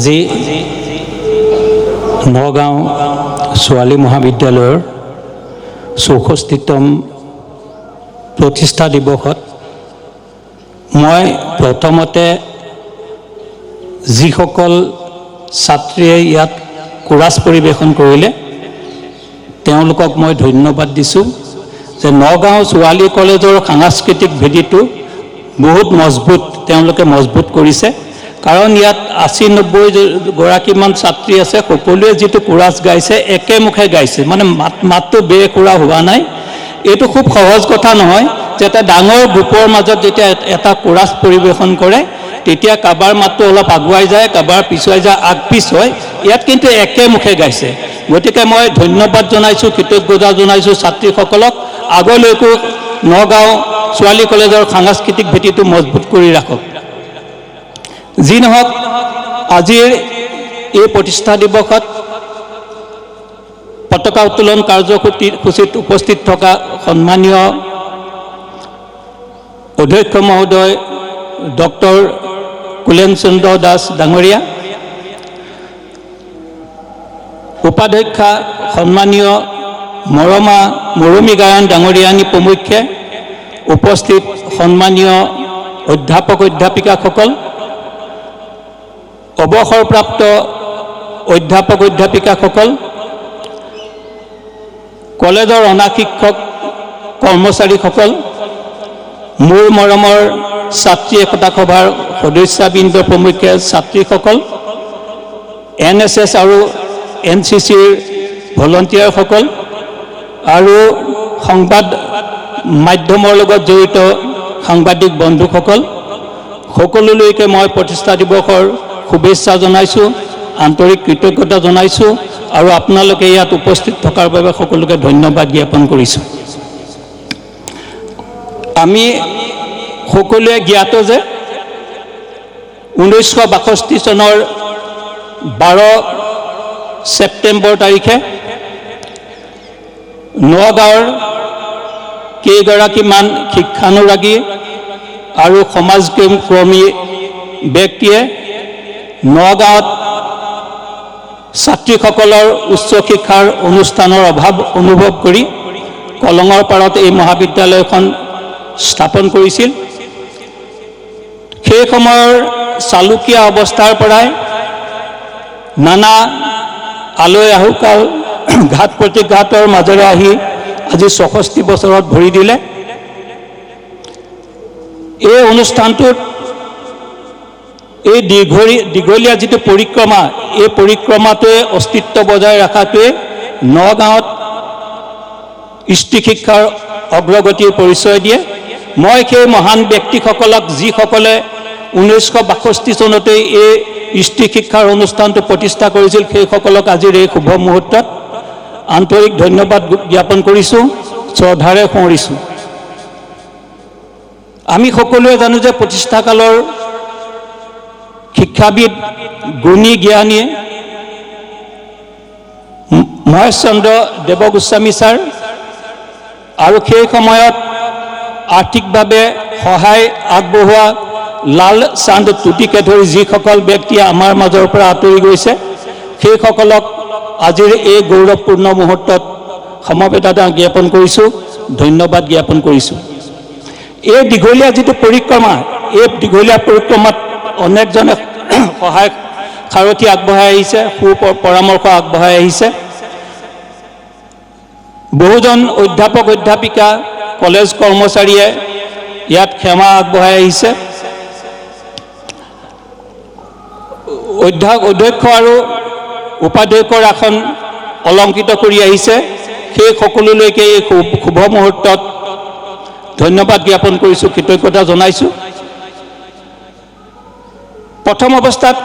আজি নগাঁও ছোৱালী মহাবিদ্যালয়ৰ 64তম প্ৰতিষ্ঠা দিৱসত মই প্ৰথমতে যিসকল ছাত্ৰীয়ে ইয়াত কোৰাছ পৰিৱেশন কৰিলে তেওঁলোকক মই ধন্যবাদ দিছোঁ যে নগাঁও ছোৱালী কলেজৰ সাংস্কৃতিক ভেটিটো বহুত তেওঁলোকে মজবুত কৰিছে কাৰণ ইয়াত 80-90 গৰাকীমান ছাত্ৰী আছে সকলোৱে যেটো কোৰাছ গাইছে একেমুখে গাইছে মানে মাতটো বেকুৰা হোৱা নাই এটো খুব সহজ কথা নহয় যে এটা ডাঙৰ গ্ৰুপৰ মাজত যেতিয়া এটা কোৰাছ পৰিৱেশন কৰে তেতিয়া কাবাৰ মাতটো অলপ আগুৱাই যায় কাবাৰ পিছুৱাই যায় আগপিছ হয় ইয়াত কিন্তু একেমুখে গাইছে গতিকে মই ধন্যবাদ জনাইছো কৃতজ্ঞতা জনাইছো ছাত্ৰীসকলক আগলৈকো নগাঁও ছোৱালী কলেজৰ সাংস্কৃতিক ভেটিটো মজবুত কৰি ৰাখক যি নহওক আজিৰ এই প্ৰতিষ্ঠা দিৱসত পতাকা উত্তোলন কাৰ্যসূচীত উপস্থিত থকা সন্মানীয় অধ্যক্ষ মহোদয় ডক্টৰ কুলেন চন্দ্ৰ দাস ডাঙৰীয়া উপাধ্যক্ষা সন্মানীয় মৰমী গায়ন ডাঙৰীয়ানী প্ৰমুখ্যে উপস্থিত সন্মানীয় অধ্যাপক অধ্যাপিকাসকল অৱসৰপ্ৰাপ্ত অধ্যাপক অধ্যাপিকাসকল কলেজৰ অনাশিক্ষক কৰ্মচাৰীসকল মোৰ মৰমৰ ছাত্ৰী একতা সভাৰ সদস্যবৃন্দ প্ৰমুখ্যে ছাত্ৰীসকল NSS আৰু NCCৰ ভলণ্টিয়াৰসকল আৰু সংবাদ মাধ্যমৰ লগত জড়িত সাংবাদিক বন্ধুসকল সকলোলৈকে মই প্ৰতিষ্ঠা দিৱসৰ শুভেচ্ছা জনাইছোঁ আন্তৰিক কৃতজ্ঞতা জনাইছোঁ আৰু আপোনালোকে ইয়াত উপস্থিত থকাৰ বাবে সকলোকে ধন্যবাদ জ্ঞাপন কৰিছোঁ আমি সকলোৱে জ্ঞাত যে 1962 চনৰ 12 ছেপ্টেম্বৰ তাৰিখে নগাঁৱৰ কেইগৰাকীমান শিক্ষানুৰাগী আৰু সমাজকৰ্মী ব্যক্তিয়ে নগাঁৱত ছাত্ৰীসকলৰ উচ্চ শিক্ষাৰ অনুষ্ঠানৰ অভাৱ অনুভৱ কৰি কলঙৰ পাৰত এই মহাবিদ্যালয়খন স্থাপন কৰিছিল সেই সময়ৰ চালুকীয়া অৱস্থাৰ পৰাই নানা আলৈ আহুকাল ঘাত প্ৰতিঘাতৰ মাজেৰে আহি আজি 64 বছৰত ভৰি দিলে এই অনুষ্ঠানটোত এই দীঘলীয়া যেটো পৰিক্ৰমা এই পৰিক্ৰমাটোৱে অস্তিত্ব বজাই ৰাখাটোৱে নগাঁৱত ইষ্টি শিক্ষাৰ অগ্ৰগতিৰ পৰিচয় দিয়ে মই সেই মহান ব্যক্তিসকলক যিসকলে 1962 চনতে এই ইষ্টি শিক্ষাৰ অনুষ্ঠানটো প্ৰতিষ্ঠা কৰিছিল সেইসকলক আজিৰ এই শুভ মুহূৰ্তত আন্তৰিক ধন্যবাদ জ্ঞাপন কৰিছোঁ শ্ৰদ্ধাৰে সোঁৱৰিছোঁ আমি সকলোৱে জানো যে প্ৰতিষ্ঠাকালৰ শিক্ষাবিদ গুণী জ্ঞানী মহেশ চন্দ্ৰ দেৱগোস্বামী ছাৰ আৰু সেই সময়ত আৰ্থিকভাৱে সহায় আগবঢ়োৱা লাল চান্দ টুটিকে ধৰি যিসকল ব্যক্তি আমাৰ মাজৰ পৰা আঁতৰি গৈছে সেইসকলক আজিৰ এই গৌৰৱপূৰ্ণ মুহূৰ্তত সমবেদনা জ্ঞাপন কৰিছোঁ ধন্যবাদ জ্ঞাপন কৰিছোঁ এই দীঘলীয়া যেটো পৰিক্ৰমা এই দীঘলীয়া পৰিক্ৰমাত অনেকজনে সহায় সাৰথি আগবঢ়াই আহিছে পৰামৰ্শ আগবঢ়াই আহিছে বহুজন অধ্যাপক অধ্যাপিকা কলেজ কৰ্মচাৰীয়ে ইয়াত ক্ষমা আগবঢ়াই আহিছে অধ্যক্ষ আৰু উপাধ্যক্ষৰ আসন অলংকৃত কৰি আহিছে সেই সকলোলৈকে এই শুভ মুহূৰ্তত ধন্যবাদ জ্ঞাপন কৰিছোঁ কৃতজ্ঞতা জনাইছোঁ প্ৰথম অৱস্থাত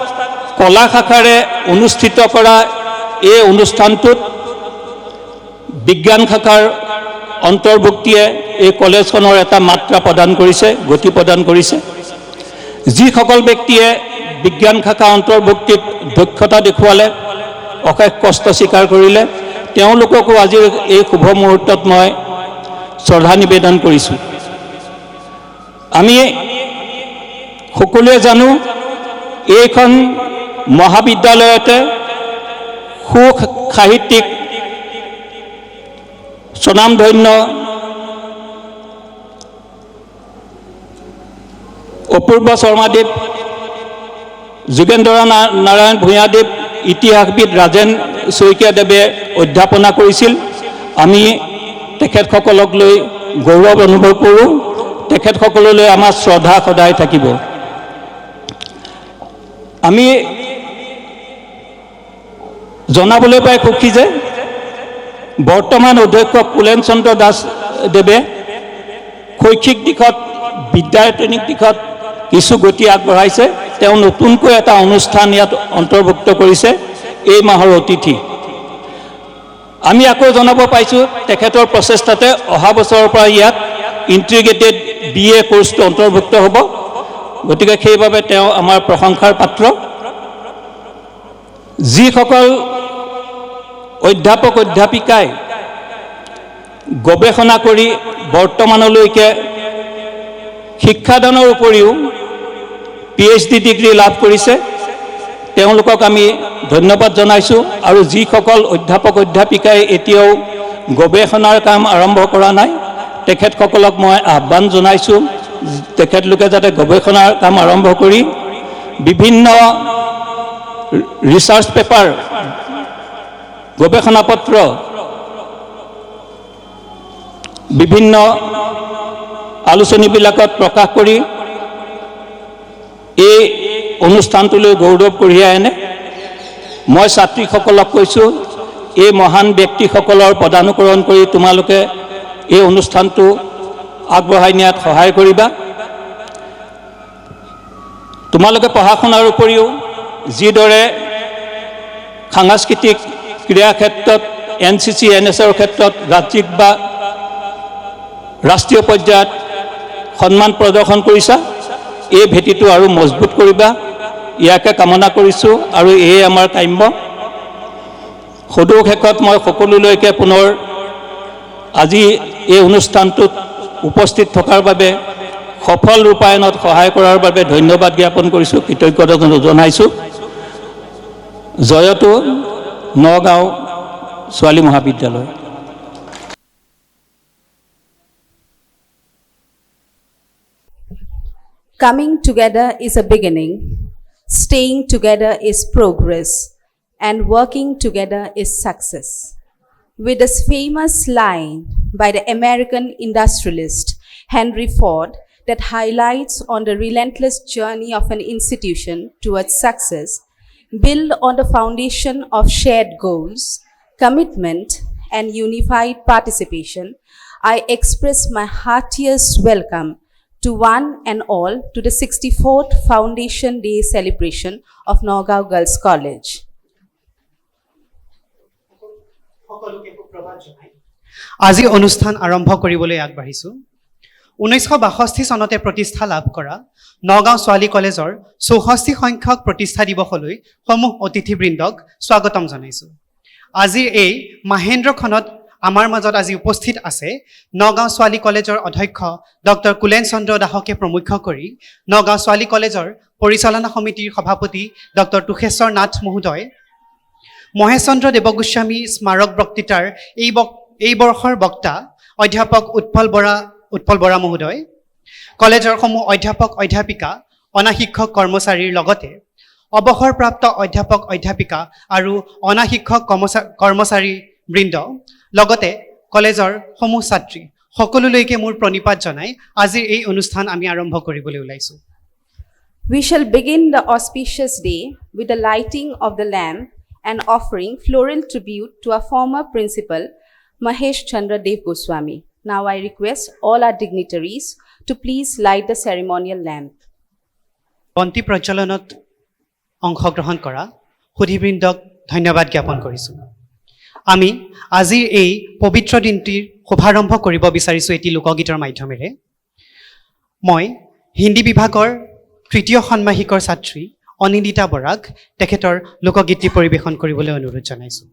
কলা শাখাৰে অনুষ্ঠিত কৰা এই অনুষ্ঠানটোত বিজ্ঞান শাখাৰ অন্তৰ্ভুক্তিয়ে এই কলেজখনৰ এটা মাত্ৰা প্ৰদান কৰিছে গতি প্ৰদান কৰিছে যিসকল ব্যক্তিয়ে বিজ্ঞান শাখা অন্তৰ্ভুক্তিত দক্ষতা দেখুৱালে অশেষ কষ্ট স্বীকাৰ কৰিলে তেওঁলোককো আজিৰ এই শুভ মুহূৰ্তত মই শ্ৰদ্ধা নিবেদন কৰিছোঁ আমি সকলোৱে জানো এইখন মহাবিদ্যালয়তে সাহিত্যিক স্বনামধন্য অপূৰ্ব শৰ্মাদেৱ, যোগেন্দ্ৰ নাৰায়ণ ভূঞাদেৱ, ইতিহাসবিদ ৰাজেন শইকীয়াদেৱে অধ্যাপনা কৰিছিল। আমি তেখেতসকলক লৈ গৌৰৱ অনুভৱ কৰোঁ। তেখেতসকললৈ আমাৰ শ্ৰদ্ধা সদায় থাকিব। আমি জনাবলৈ পাই সুখী যে বৰ্তমান অধ্যক্ষ কুলেন চন্দ্ৰ দাসদেৱে শৈক্ষিক দিশত, বিদ্যায়তনিক দিশত কিছু গতি আগবঢ়াইছে। তেওঁ নতুনকৈ এটা অনুষ্ঠান ইয়াত অন্তৰ্ভুক্ত কৰিছে, এই মাহৰ অতিথি। আমি আকৌ জনাব পাইছোঁ তেখেতৰ প্ৰচেষ্টাতে অহা বছৰৰ পৰা ইয়াত ইণ্টিগ্ৰেটেড BA কোৰ্চটো অন্তৰ্ভুক্ত হ'ব। গতিকে সেইবাবে তেওঁ আমাৰ প্ৰশংসাৰ পাত্ৰ। যিসকল অধ্যাপক অধ্যাপিকাই গৱেষণা কৰি বৰ্তমানলৈকে শিক্ষাদানৰ উপৰিও PhD ডিগ্ৰী লাভ কৰিছে, তেওঁলোকক আমি ধন্যবাদ জনাইছোঁ। আৰু যিসকল অধ্যাপক অধ্যাপিকাই এতিয়াও গৱেষণাৰ কাম আৰম্ভ কৰা নাই, তেখেতসকলক মই আহ্বান জনাইছোঁ তেখেতলোকে যাতে গৱেষণাৰ কাম আৰম্ভ কৰি বিভিন্ন ৰিচাৰ্চ পেপাৰ, গৱেষণা পত্ৰ বিভিন্ন আলোচনীবিলাকত প্ৰকাশ কৰি এই অনুষ্ঠানটোলৈ গৌৰৱ কঢ়িয়াই আনে। মই ছাত্ৰীসকলক কৈছোঁ, এই মহান ব্যক্তিসকলৰ পদানুকৰণ কৰি তোমালোকে এই অনুষ্ঠানটো আগবঢ়াই নিয়াত সহায় কৰিবা। তোমালোকে পঢ়া শুনাৰ উপৰিও যিদৰে সাংস্কৃতিক ক্ৰীড়া ক্ষেত্ৰত, NCC NSSৰ ক্ষেত্ৰত ৰাজ্যিক বা ৰাষ্ট্ৰীয় পৰ্যায়ত সন্মান প্ৰদৰ্শন কৰিছা, এই ভেটিটো আৰু মজবুত কৰিবা, ইয়াকে কামনা কৰিছোঁ। আৰু এয়ে আমাৰ কাম্য। সদৌ শেষত মই সকলোলৈকে পুনৰ আজি এই অনুষ্ঠানটোত উপস্থিত থকাৰ বাবে, সফল ৰূপায়ণত সহায় কৰাৰ বাবে ধন্যবাদ জ্ঞাপন কৰিছোঁ, কৃতজ্ঞতা জনাইছোঁ। জয়তু নগাঁও ছোৱালী মহাবিদ্যালয়। Coming together is a beginning, staying together is progress, and working together is success. With this famous line by the American industrialist Henry Ford that highlights on the relentless journey of an institution towards success, build on the foundation of shared goals, commitment, and unified participation, I express my heartiest welcome to one and all to the 64th Foundation Day celebration of Nowgong Girls College. আজি অনুষ্ঠান আৰম্ভ কৰিবলৈ আগবাঢ়িছোঁ। 1962 চনতে প্ৰতিষ্ঠা লাভ কৰা নগাঁও ছোৱালী কলেজৰ 64 সংখ্যক প্ৰতিষ্ঠা দিৱসলৈ সমূহ অতিথিবৃন্দক স্বাগতম জনাইছোঁ। আজিৰ এই মাহেন্দ্ৰখনত আমাৰ মাজত আজি উপস্থিত আছে নগাঁও ছোৱালী কলেজৰ অধ্যক্ষ ডক্টৰ কুলেন চন্দ্ৰ দাসকে প্ৰমুখ্য কৰি নগাঁও ছোৱালী কলেজৰ পৰিচালনা সমিতিৰ সভাপতি ডক্টৰ তুষেশ্বৰ নাথ মহোদয়, মহেশ চন্দ্ৰ দেৱগোস্বামী স্মাৰক বক্তৃতাৰ এই বৰ্ষৰ বক্তা অধ্যাপক উৎপল বৰা মহোদয়, কলেজৰ সমূহ অধ্যাপক অধ্যাপিকা, অনা শিক্ষক কৰ্মচাৰীৰ লগতে অৱসৰপ্ৰাপ্ত অধ্যাপক অধ্যাপিকা আৰু অনা শিক্ষক কৰ্মচাৰী বৃন্দ, লগতে কলেজৰ সমূহ ছাত্ৰী সকলোলৈকে মোৰ প্ৰণিপাত জনাই আজিৰ এই অনুষ্ঠান আমি আৰম্ভ কৰিবলৈ ওলাইছোঁ। We shall begin the auspicious day with the lighting of the lamp and offering floral tribute to our former principal, Mahesh Chandra Dev Goswami. Now I request all our dignitaries to please light the ceremonial lamp. বন্তি প্ৰজ্বলনত অংশগ্ৰহণ কৰা সুধীবৃন্দক ধন্যবাদ জ্ঞাপন কৰিছোঁ। আমি আজিৰ এই পবিত্ৰ দিনটিৰ শুভাৰম্ভ কৰিব বিচাৰিছোঁ এটি লোকগীতৰ মাধ্যমেৰে। মই হিন্দী বিভাগৰ তৃতীয় ষাণ্মাসিকৰ ছাত্ৰী অনিন্দিতা বৰাক তেখেতৰ লোকগীতটি পৰিৱেশন কৰিবলৈ অনুৰোধ জনাইছোঁ।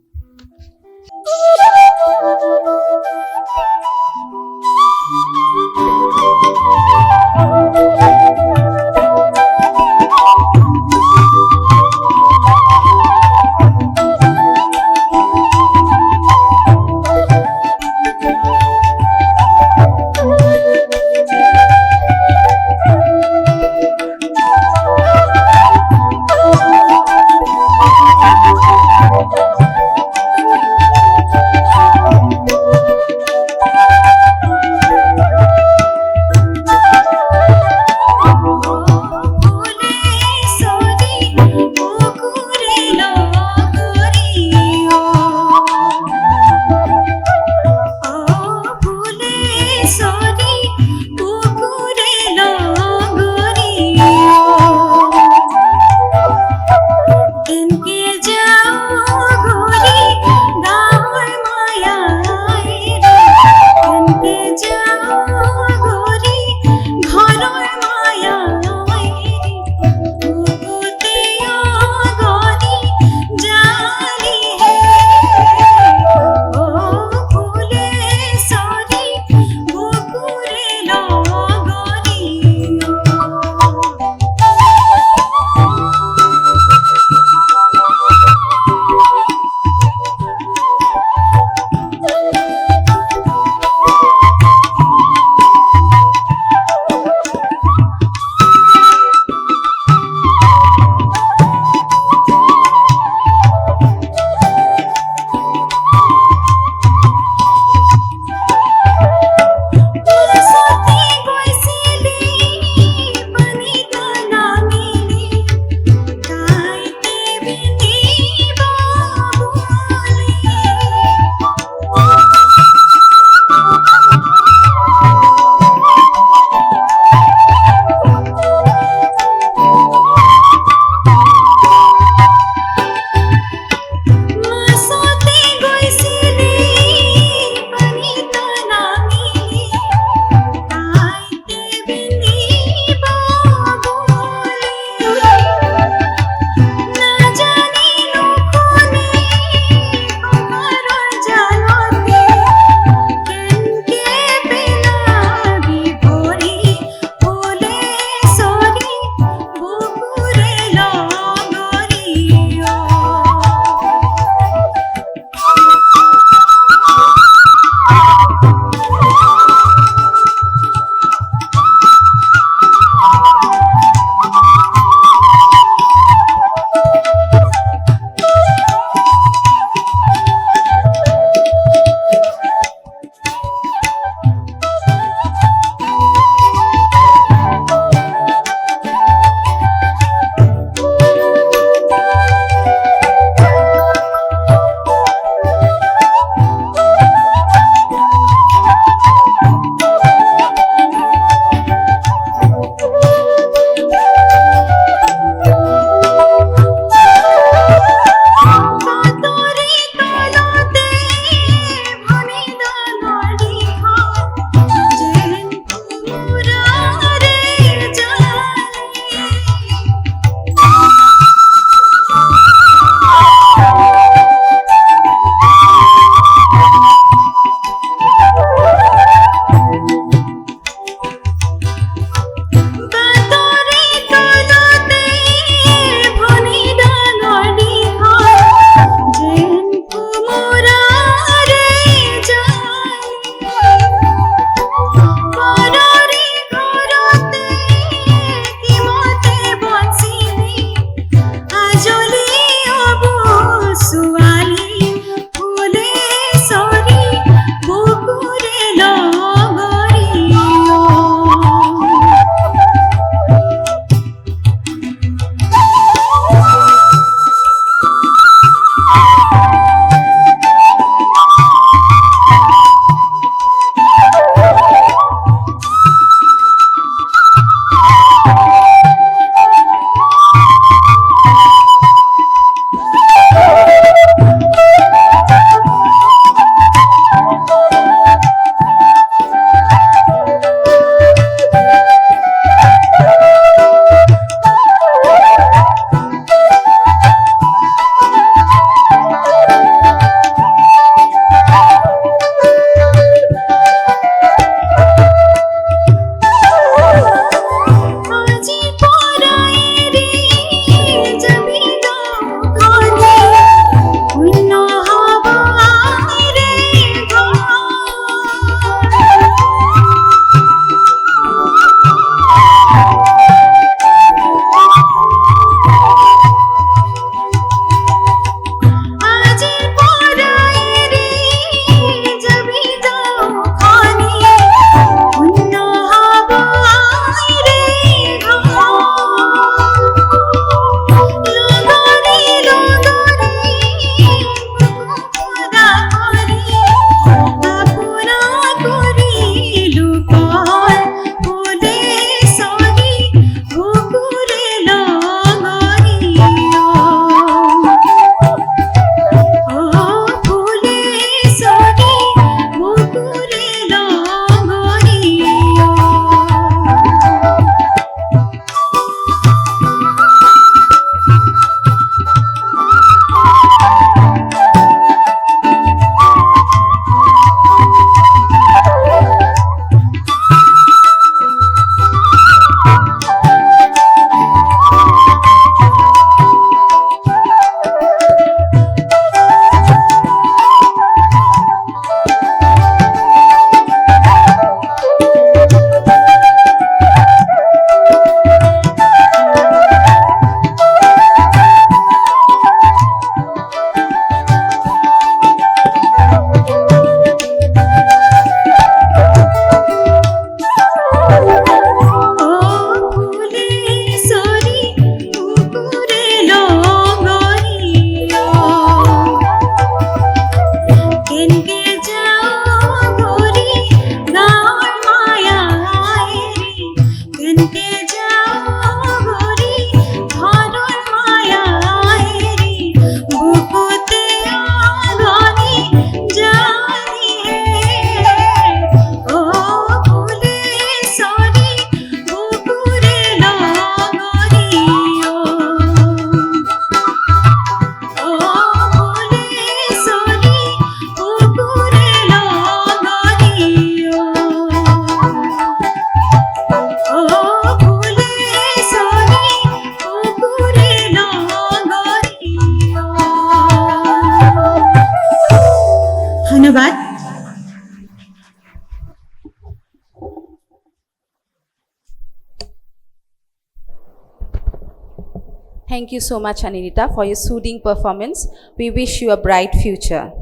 Thank you so much, Anindita, for your soothing performance. We wish you a bright future.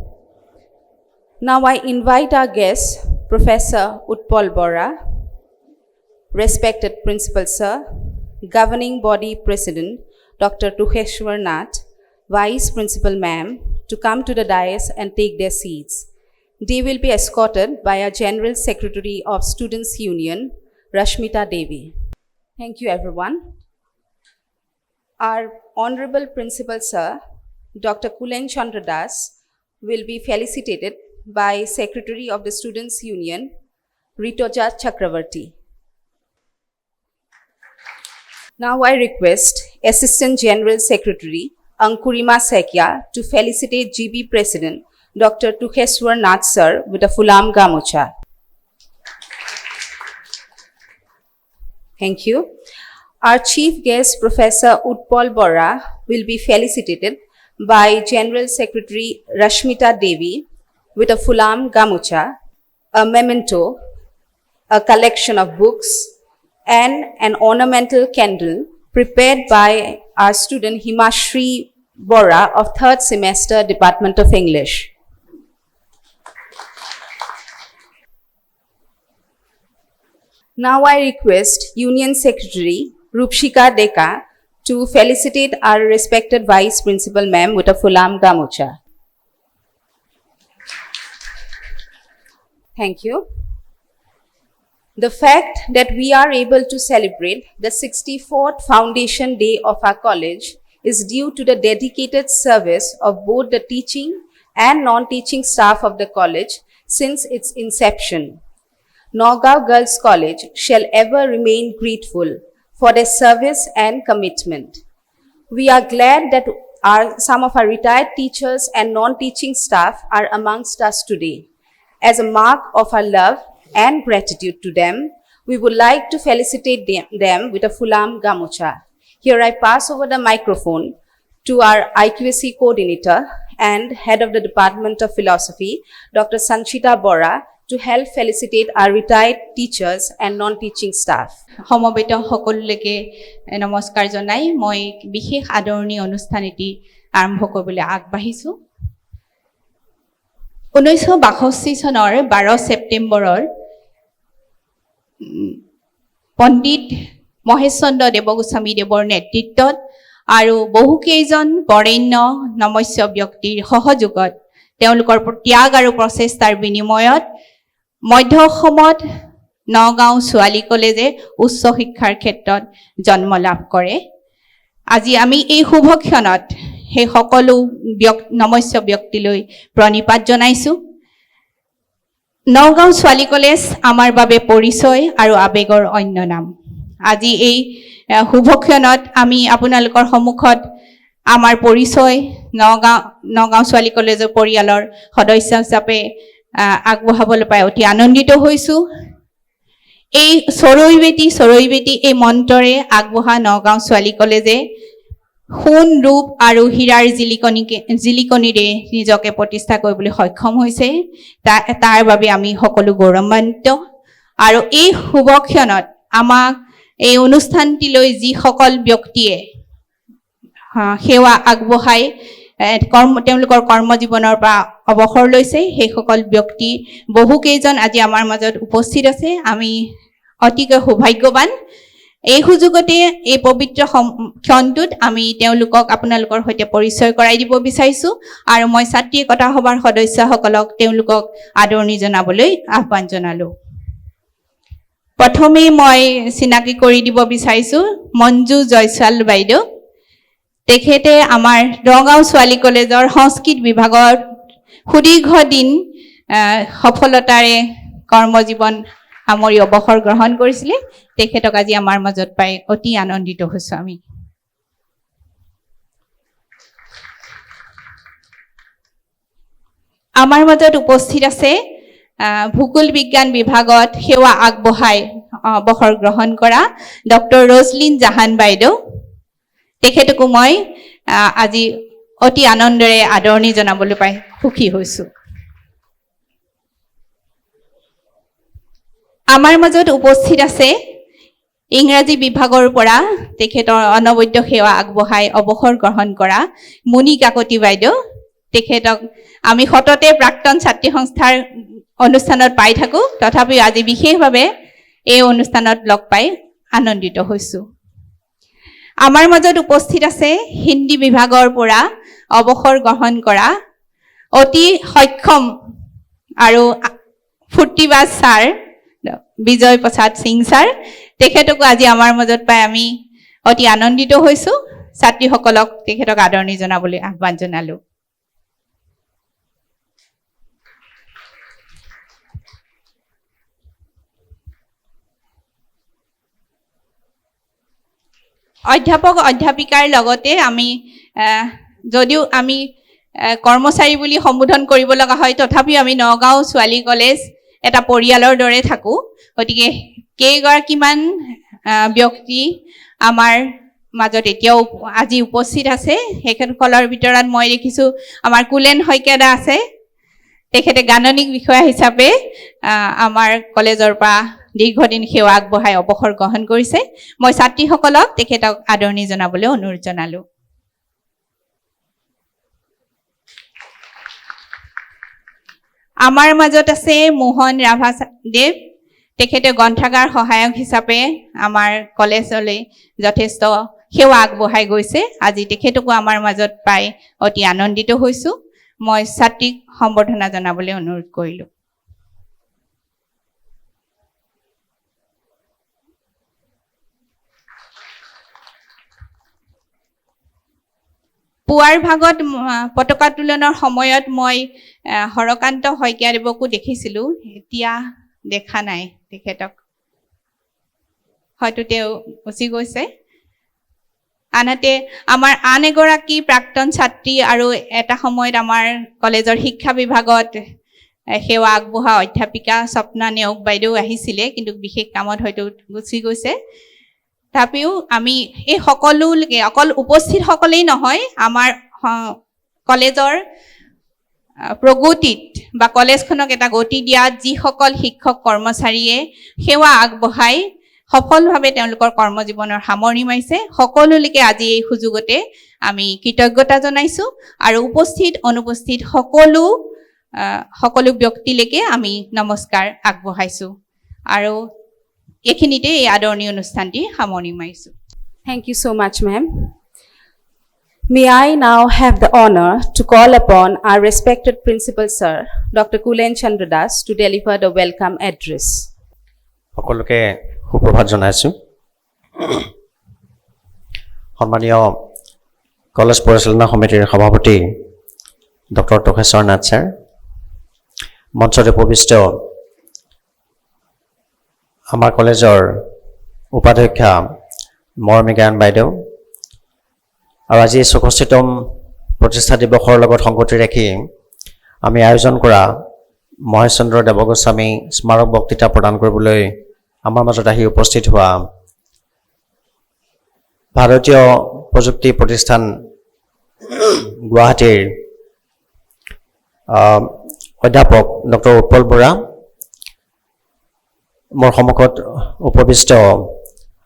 Now I invite our guest, Professor Utpal Bora, respected Principal Sir, Governing Body President, Dr. Tukheshwar Nath, Vice Principal Ma'am, to come to the dais and take their seats. They will be escorted by our General Secretary of Students' Union, Rashmita Devi. Thank you, everyone. Our Honorable Principal Sir, Dr. Kulen Chandra Das, will be felicitated by Secretary of the Students' Union, Ritoja Chakravarti. Now I request Assistant General Secretary Ankurima Sekya to felicitate GB President Dr. Tukheshwar Nath Sir with a Fulam Gamucha. Thank you. Our Chief Guest Professor Utpal Bora will be felicitated by General Secretary Rashmita Devi with a Fulam Gamucha, a memento, a collection of books, and an ornamental candle prepared by our student Himashri Bora of 3rd semester Department of English. Now I request Union Secretary Rupshika Deka to felicitate our respected Vice Principal Ma'am with a Fulam Gamucha. Thank you. The fact that we are able to celebrate the 64th Foundation Day of our college is due to the dedicated service of both the teaching and non-teaching staff of the college since its inception. Nowgong Girls College shall ever remain grateful for their service and commitment. We are glad that some of our retired teachers and non-teaching staff are amongst us today. As a mark of our love and gratitude to them, we would like to felicitate them with a Fulam Gamucha. Here I pass over the microphone to our IQAC coordinator and head of the Department of Philosophy, Dr. Sanchita Bora, to help felicitate our retired teachers and non-teaching staff. সমবেত সকলোকে নমস্কাৰ জনাই মই বিশেষ আদৰণীয় অনুষ্ঠান এটি আৰম্ভ কৰিবলৈ আগবাঢ়িছো 1962 চনৰ 12 ছেপ্টেম্বৰৰ পণ্ডিত মহেশ চন্দ্ৰ দেৱগোস্বামী দেৱৰ নেতৃত্বত আৰু বহুকেইজন বৰেণ্য নমস্য ব্যক্তিৰ সহযোগত তেওঁলোকৰ ত্যাগ আৰু প্ৰচেষ্টাৰ বিনিময়ত মধ্য অসমত নগাঁও ছোৱালী কলেজে উচ্চ শিক্ষাৰ ক্ষেত্ৰত জন্ম লাভ কৰে আজি আমি এই শুভক্ষণত হে সকলো নমস্য ব্যক্তিলৈ প্ৰণিপাত জনাইছো নগাঁও ছোৱালী কলেজ আমাৰ বাবে পৰিচয় আৰু আবেগৰ অন্য নাম আজি এই শুভক্ষণত আমি আপোনালোকৰ সন্মুখত আমাৰ পৰিচয় নগাঁও ছোৱালী কলেজৰ পৰিয়ালৰ সদস্য হিচাপে আগবঢ়াবলৈ পাই অতি আনন্দিত হৈছো এই চৰৈ বেটি এই মন্ত্ৰৰে আগবঢ়া নগাঁও ছোৱালী কলেজে সোণ ৰূপ আৰু হীৰাৰ জিলিকনিৰে নিজকে প্ৰতিষ্ঠা কৰিবলৈ সক্ষম হৈছে তাৰ বাবে আমি সকলো গৌৰৱান্বিত আৰু এই শুভক্ষণত আমাক এই অনুষ্ঠানটিলৈ যি সকল ব্যক্তিয়ে সেৱা আগবঢ়াই তেওঁলোকৰ কৰ্মজীৱনৰ পৰা অৱসৰ লৈছে সেই সকল ব্যক্তি বহুকেইজন আজি আমাৰ মাজত উপস্থিত আছে আমি অতিকৈ সৌভাগ্যৱান এই সুযোগতে এই পবিত্ৰ ক্ষণটোত আমি তেওঁলোকক আপোনালোকৰ সৈতে পৰিচয় কৰাই দিব বিচাৰিছো আৰু মই ছাত্ৰী একতা সভাৰ সদস্যসকলক তেওঁলোকক আদৰণি জনাবলৈ আহ্বান জনালো প্ৰথমে মই চিনাকি কৰি দিব বিচাৰিছো মঞ্জু জয়ছাল বাইদেউ তেখেতে আমাৰ নগাঁও ছোৱালী কলেজৰ সংস্কৃত বিভাগৰ সুদীৰ্ঘ দিন সফলতাৰে কৰ্মজীৱন সামৰি অৱসৰ গ্ৰহণ কৰিছিলে তেখেতক আজি আমাৰ মাজত পাই অতি আনন্দিত হৈছো আমি আমাৰ মাজত উপস্থিত আছে ভূগোল বিজ্ঞান বিভাগত সেৱা আগবঢ়াই অৱসৰ গ্ৰহণ কৰা ডক্টৰ ৰজলিন জাহান বাইদেউ তেখেতকো মই আজি অতি আনন্দৰে আদৰণি জনাবলৈ পাই সুখী হৈছো আমাৰ মাজত উপস্থিত আছে ইংৰাজী বিভাগৰ পৰা তেখেতৰ অনবদ্য সেৱা আগবঢ়াই অৱসৰ গ্ৰহণ কৰা মুনি কাকতি বাইদেউ, তেখেতক আমি সততে প্ৰাক্তন ছাত্ৰী সংস্থাৰ অনুষ্ঠানত পাই থাকোঁ, তথাপিও আজি বিশেষভাৱে এই অনুষ্ঠানত লগ পাই আনন্দিত হৈছোঁ। আমাৰ মাজত উপস্থিত আছে হিন্দী বিভাগৰ পৰা অৱসৰ গ্ৰহণ কৰা অতি সক্ষম আৰু ফূৰ্তিবাজ ছাৰ বিজয় প্ৰসাদ সিং ছাৰ, তেখেতকো আজি আমাৰ মাজত পাই আমি অতি আনন্দিত হৈছোঁ। ছাত্ৰীসকলক তেখেতক আদৰণি জনাবলৈ আহ্বান জনালোঁ। অধ্যাপক অধ্যাপিকাৰ লগতে আমি যদিও আমি কৰ্মচাৰী বুলি সম্বোধন কৰিব লগা হয়, তথাপিও আমি নগাঁও ছোৱালী কলেজ এটা পৰিয়ালৰ দৰে থাকোঁ। গতিকে কেইগৰাকীমান ব্যক্তি আমাৰ মাজত এতিয়াও আজি উপস্থিত আছে। সেইসকলৰ ভিতৰত মই দেখিছোঁ আমাৰ কুলেন শইকীয়াদা আছে, তেখেতে গাণনিক বিষয়া হিচাপে আমাৰ কলেজৰ পৰা দীৰ্ঘদিন সেৱা আগবঢ়াই অৱসৰ গ্ৰহণ কৰিছে। মই ছাত্ৰীসকলক তেখেতক আদৰণি জনাবলৈ অনুৰোধ জনালোঁ। আমাৰ মাজত আছে মোহন ৰাভাদেৱ, তেখেতে গ্ৰন্থাগাৰ সহায়ক হিচাপে আমাৰ কলেজলৈ যথেষ্ট সেৱা আগবঢ়াই গৈছে। আজি তেখেতকো আমাৰ মাজত পাই অতি আনন্দিত হৈছোঁ। মই ছাত্ৰীক সম্বৰ্ধনা জনাবলৈ অনুৰোধ কৰিলোঁ। পুৱাৰ ভাগত পতাকা উত্তোলনৰ সময়ত মই হৰকান্ত শইকীয়াদেৱকো দেখিছিলোঁ, এতিয়া দেখা নাই তেখেতক, হয়তো তেওঁ গুচি গৈছে। আনহাতে আমাৰ আন এগৰাকী প্ৰাক্তন ছাত্ৰী আৰু এটা সময়ত আমাৰ কলেজৰ শিক্ষা বিভাগত সেৱা আগবঢ়োৱা অধ্যাপিকা স্বপ্না নেওগ বাইদেউ আহিছিলে, কিন্তু বিশেষ কামত হয়তো গুচি গৈছে। তথাপিও আমি এই সকলোকে অকল উপস্থিতসকলেই নহয়, আমাৰ কলেজৰ প্ৰগতিত বা কলেজখনক এটা গতি দিয়াত যিসকল শিক্ষক কৰ্মচাৰীয়ে সেৱা আগবঢ়াই সফলভাৱে তেওঁলোকৰ কৰ্মজীৱনৰ সামৰণি মাৰিছে, সকলোলৈকে আজি এই সুযোগতে আমি কৃতজ্ঞতা জনাইছোঁ আৰু উপস্থিত অনুপস্থিত সকলো ব্যক্তিলৈকে আমি নমস্কাৰ আগবঢ়াইছোঁ আৰু এইখিনিতে এই আদৰণি অনুষ্ঠানটি সামৰণি মাৰিছোঁ। Thank you so much, ma'am. May I now have the honor to call upon our respected principal sir, Dr. Kulen Chandra Das, to deliver the welcome address. সকলোকে সুপ্ৰভাত জনাইছোঁ। সন্মানীয় কলেজ পৰিচালনা সমিতিৰ সভাপতি ডক্টৰ তোষেশ্বৰ নাথ ছাৰ, মঞ্চত উপবিষ্ট আমাৰ কলেজৰ উপাধ্যক্ষা মৰমী গায়ন বাইদেউ, আৰু আজি ৬৪তম প্ৰতিষ্ঠা দিৱসৰ লগত সংগতি ৰাখি আমি আয়োজন কৰা মহেশ চন্দ্ৰ দেৱগোস্বামী স্মাৰক বক্তৃতা প্ৰদান কৰিবলৈ আমাৰ মাজত আহি উপস্থিত হোৱা ভাৰতীয় প্ৰযুক্তি প্ৰতিষ্ঠান গুৱাহাটীৰ অধ্যাপক ডক্টৰ উৎপল বৰা, মোৰ সন্মুখত উপবিষ্ট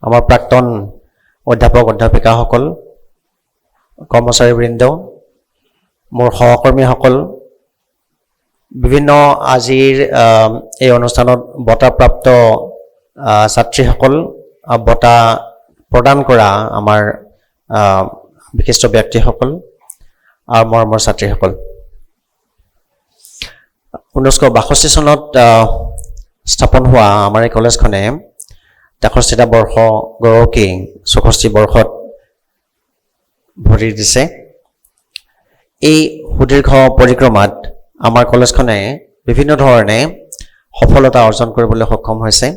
আমাৰ প্ৰাক্তন অধ্যাপক অধ্যাপিকাসকল, কৰ্মচাৰীবৃন্দ, মোৰ সহকৰ্মীসকল, বিভিন্ন আজিৰ এই অনুষ্ঠানত বঁটাপ্ৰাপ্ত ছাত্ৰীসকল, বঁটা প্ৰদান কৰা আমাৰ বিশিষ্ট ব্যক্তিসকল আৰু মোৰ ছাত্ৰীসকল, 1962 চনত স্থাপন হোৱা আমাৰ এই কলেজখনে 63টা বৰ্ষ গৌৰৱকী 64 বৰ্ষত ভৰি দিছে। এই সুদীৰ্ঘ পৰিক্ৰমাত আমাৰ কলেজখনে বিভিন্ন ধৰণে সফলতা অৰ্জন কৰিবলৈ সক্ষম হৈছে।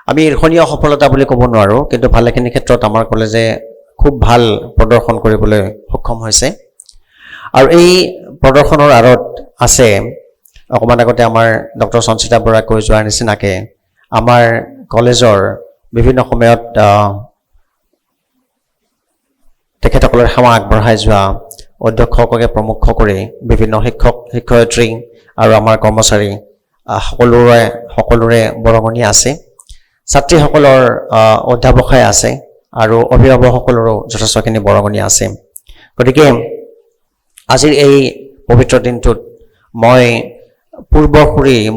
আমি ঈৰ্ষণীয় সফলতা বুলি ক'ব নোৱাৰোঁ, কিন্তু ভালেখিনি ক্ষেত্ৰত আমাৰ কলেজে খুব ভাল প্ৰদৰ্শন কৰিবলৈ সক্ষম হৈছে। আৰু এই প্ৰদৰ্শনৰ আঁৰত আছে, অকণমান আগতে আমাৰ ডক্টৰ সঞ্চিতা বৰাই কৈ যোৱাৰ নিচিনাকৈ, আমাৰ কলেজৰ বিভিন্ন সময়ত তেখেতসকলৰ সেৱা আগবঢ়াই যোৱা অধ্যক্ষসকলে প্ৰমুখ কৰি বিভিন্ন শিক্ষক শিক্ষয়িত্ৰী আৰু আমাৰ কৰ্মচাৰী সকলোৰে বৰঙণি আছে। ছাত্ৰীসকলৰ অধ্যাপকাই আছে আৰু অভিভাৱকসকলৰো যথেষ্টখিনি বৰঙণি আছে। গতিকে আজিৰ এই পবিত্ৰ দিনটোত মই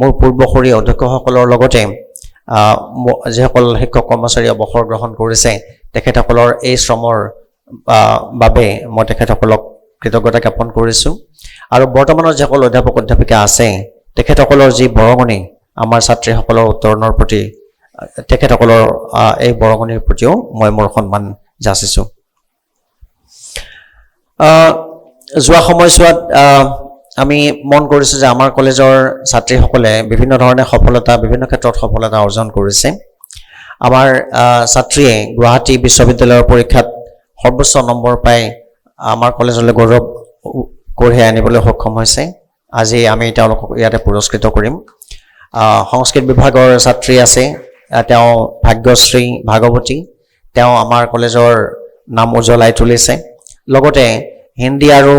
মোৰ পূৰ্বসূৰী অধ্যক্ষসকলৰ লগতে যিসকল শিক্ষক কৰ্মচাৰী অৱসৰ গ্ৰহণ কৰিছে তেখেতসকলৰ এই শ্ৰমৰ বাবে মই তেখেতসকলক কৃতজ্ঞতা জ্ঞাপন কৰিছোঁ। আৰু বৰ্তমানৰ যিসকল অধ্যাপক অধ্যাপিকা আছে তেখেতসকলৰ যি বৰঙণি আমাৰ ছাত্ৰীসকলৰ উত্তৰণৰ প্ৰতি, তেখেতসকলৰ এই বৰঙণিৰ প্ৰতিও মই মোৰ সন্মান যাচিছোঁ। যোৱা সময়ছোৱাত আমি মন কৰিছোঁ যে আমাৰ কলেজৰ ছাত্ৰীসকলে বিভিন্ন ধৰণে বিভিন্ন ক্ষেত্ৰত সফলতা অৰ্জন কৰিছে। আমাৰ ছাত্ৰীয়ে গুৱাহাটী বিশ্ববিদ্যালয়ৰ পৰীক্ষাত সৰ্বোচ্চ নম্বৰ পাই আমাৰ কলেজলৈ গৌৰৱ কঢ়িয়াই আনিবলৈ সক্ষম হৈছে। আজি আমি তেওঁলোকক ইয়াতে পুৰস্কৃত কৰিম। সংস্কৃত বিভাগৰ ছাত্ৰী আছে, তেওঁ ভাগ্যশ্ৰী ভাগৱতী, তেওঁ আমাৰ কলেজৰ নাম উজ্বলাই তুলিছে। লগতে হিন্দী আৰু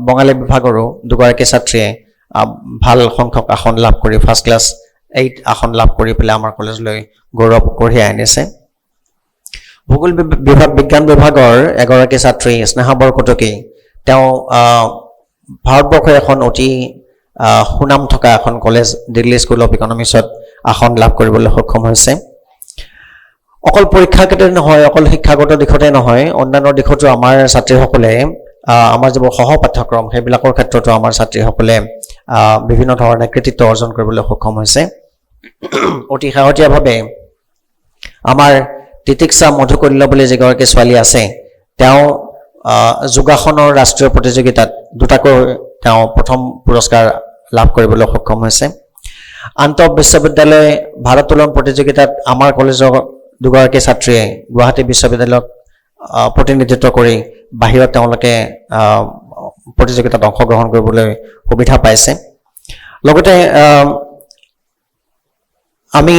বঙালী বিভাগৰো দুগৰাকী ছাত্ৰীয়ে ভাল সংখ্যক আসন লাভ কৰি ফাৰ্ষ্ট ক্লাছ 8 আসন লাভ কৰি পেলাই আমাৰ কলেজলৈ গৌৰৱ কঢ়িয়াই আনিছে। ভূগোল বিজ্ঞান বিভাগৰ এগৰাকী ছাত্ৰী স্নেহা বৰকটকী, তেওঁ ভাৰতবৰ্ষৰ এখন অতি সুনাম থকা এখন কলেজ দিল্লী স্কুল অফ ইকনমিক্সত আসন লাভ কৰিবলৈ সক্ষম হৈছে। অকল পৰীক্ষাতে নহয়, অকল শিক্ষাগত দিশতে নহয়, অন্যান্য দিশতো আমাৰ ছাত্ৰীসকলে আমাৰ যিবোৰ সহ পাঠ্যক্ৰম সেইবিলাকৰ ক্ষেত্ৰতো আমাৰ ছাত্ৰীসকলে বিভিন্ন ধৰণে কৃতিত্ব অৰ্জন কৰিবলৈ সক্ষম হৈছে। অতি শেহতীয়াভাৱে আমাৰ তিতিক্ষা মধুকল্য বুলি যিগৰাকী ছোৱালী আছে, তেওঁ যোগাসনৰ ৰাষ্ট্ৰীয় প্ৰতিযোগিতাত দুটাকৈ তেওঁ প্ৰথম পুৰস্কাৰ লাভ কৰিবলৈ সক্ষম হৈছে। আন্তঃ বিশ্ববিদ্যালয় ভাৰোত্তোলন প্ৰতিযোগিতাত আমাৰ কলেজৰ দুগৰাকী ছাত্ৰীয়ে গুৱাহাটী বিশ্ববিদ্যালয়ক প্ৰতিনিধিত্ব কৰি বাহিৰত তেওঁলোকে প্ৰতিযোগিতাত অংশগ্ৰহণ কৰিবলৈ সুবিধা পাইছে। লগতে আমি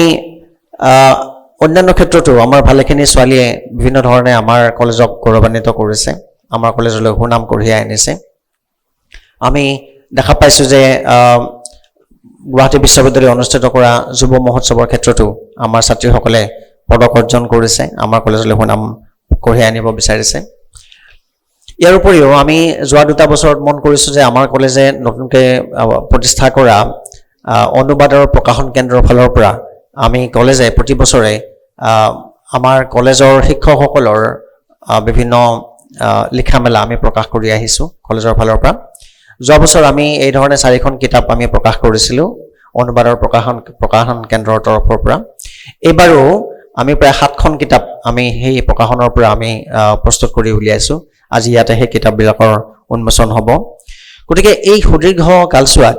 অন্যান্য ক্ষেত্ৰতো আমাৰ ভালেখিনি ছোৱালীয়ে বিভিন্ন ধৰণে আমাৰ কলেজক গৌৰৱান্বিত কৰিছে, আমাৰ কলেজলৈ সুনাম কঢ়িয়াই আনিছে। আমি দেখা পাইছোঁ যে গুৱাহাটী বিশ্ববিদ্যালয়ে অনুষ্ঠিত কৰা যুৱ মহোৎসৱৰ ক্ষেত্ৰতো আমাৰ ছাত্ৰীসকলে পদক অৰ্জন কৰিছে, আমাৰ কলেজলৈ সুনাম কঢ়িয়াই আনিব বিচাৰিছে। ইয়াৰ উপৰিও আমি যোৱা 2 বছৰত মন কৰিছোঁ যে আমাৰ কলেজে নতুনকৈ প্ৰতিষ্ঠা কৰা অনুবাদ আৰু প্ৰকাশন কেন্দ্ৰৰ ফালৰ পৰা আমি কলেজে প্ৰতি বছৰে আমাৰ কলেজৰ শিক্ষকসকলৰ বিভিন্ন লিখা মেলা আমি প্ৰকাশ কৰি আহিছোঁ কলেজৰ ফালৰ পৰা। যোৱা বছৰ আমি এই ধৰণে 4খন কিতাপ আমি প্ৰকাশ কৰিছিলোঁ অনুবাদ আৰু প্ৰকাশন কেন্দ্ৰৰ তৰফৰ পৰা। এইবাৰো আমি প্ৰায় 7খন কিতাপ আমি সেই প্ৰকাশনৰ পৰা আমি প্ৰস্তুত কৰি উলিয়াইছোঁ। আজি ইয়াতে সেই কিতাপবিলাকৰ উন্মোচন হ'ব। গতিকে এই সুদীৰ্ঘ কালছোৱাত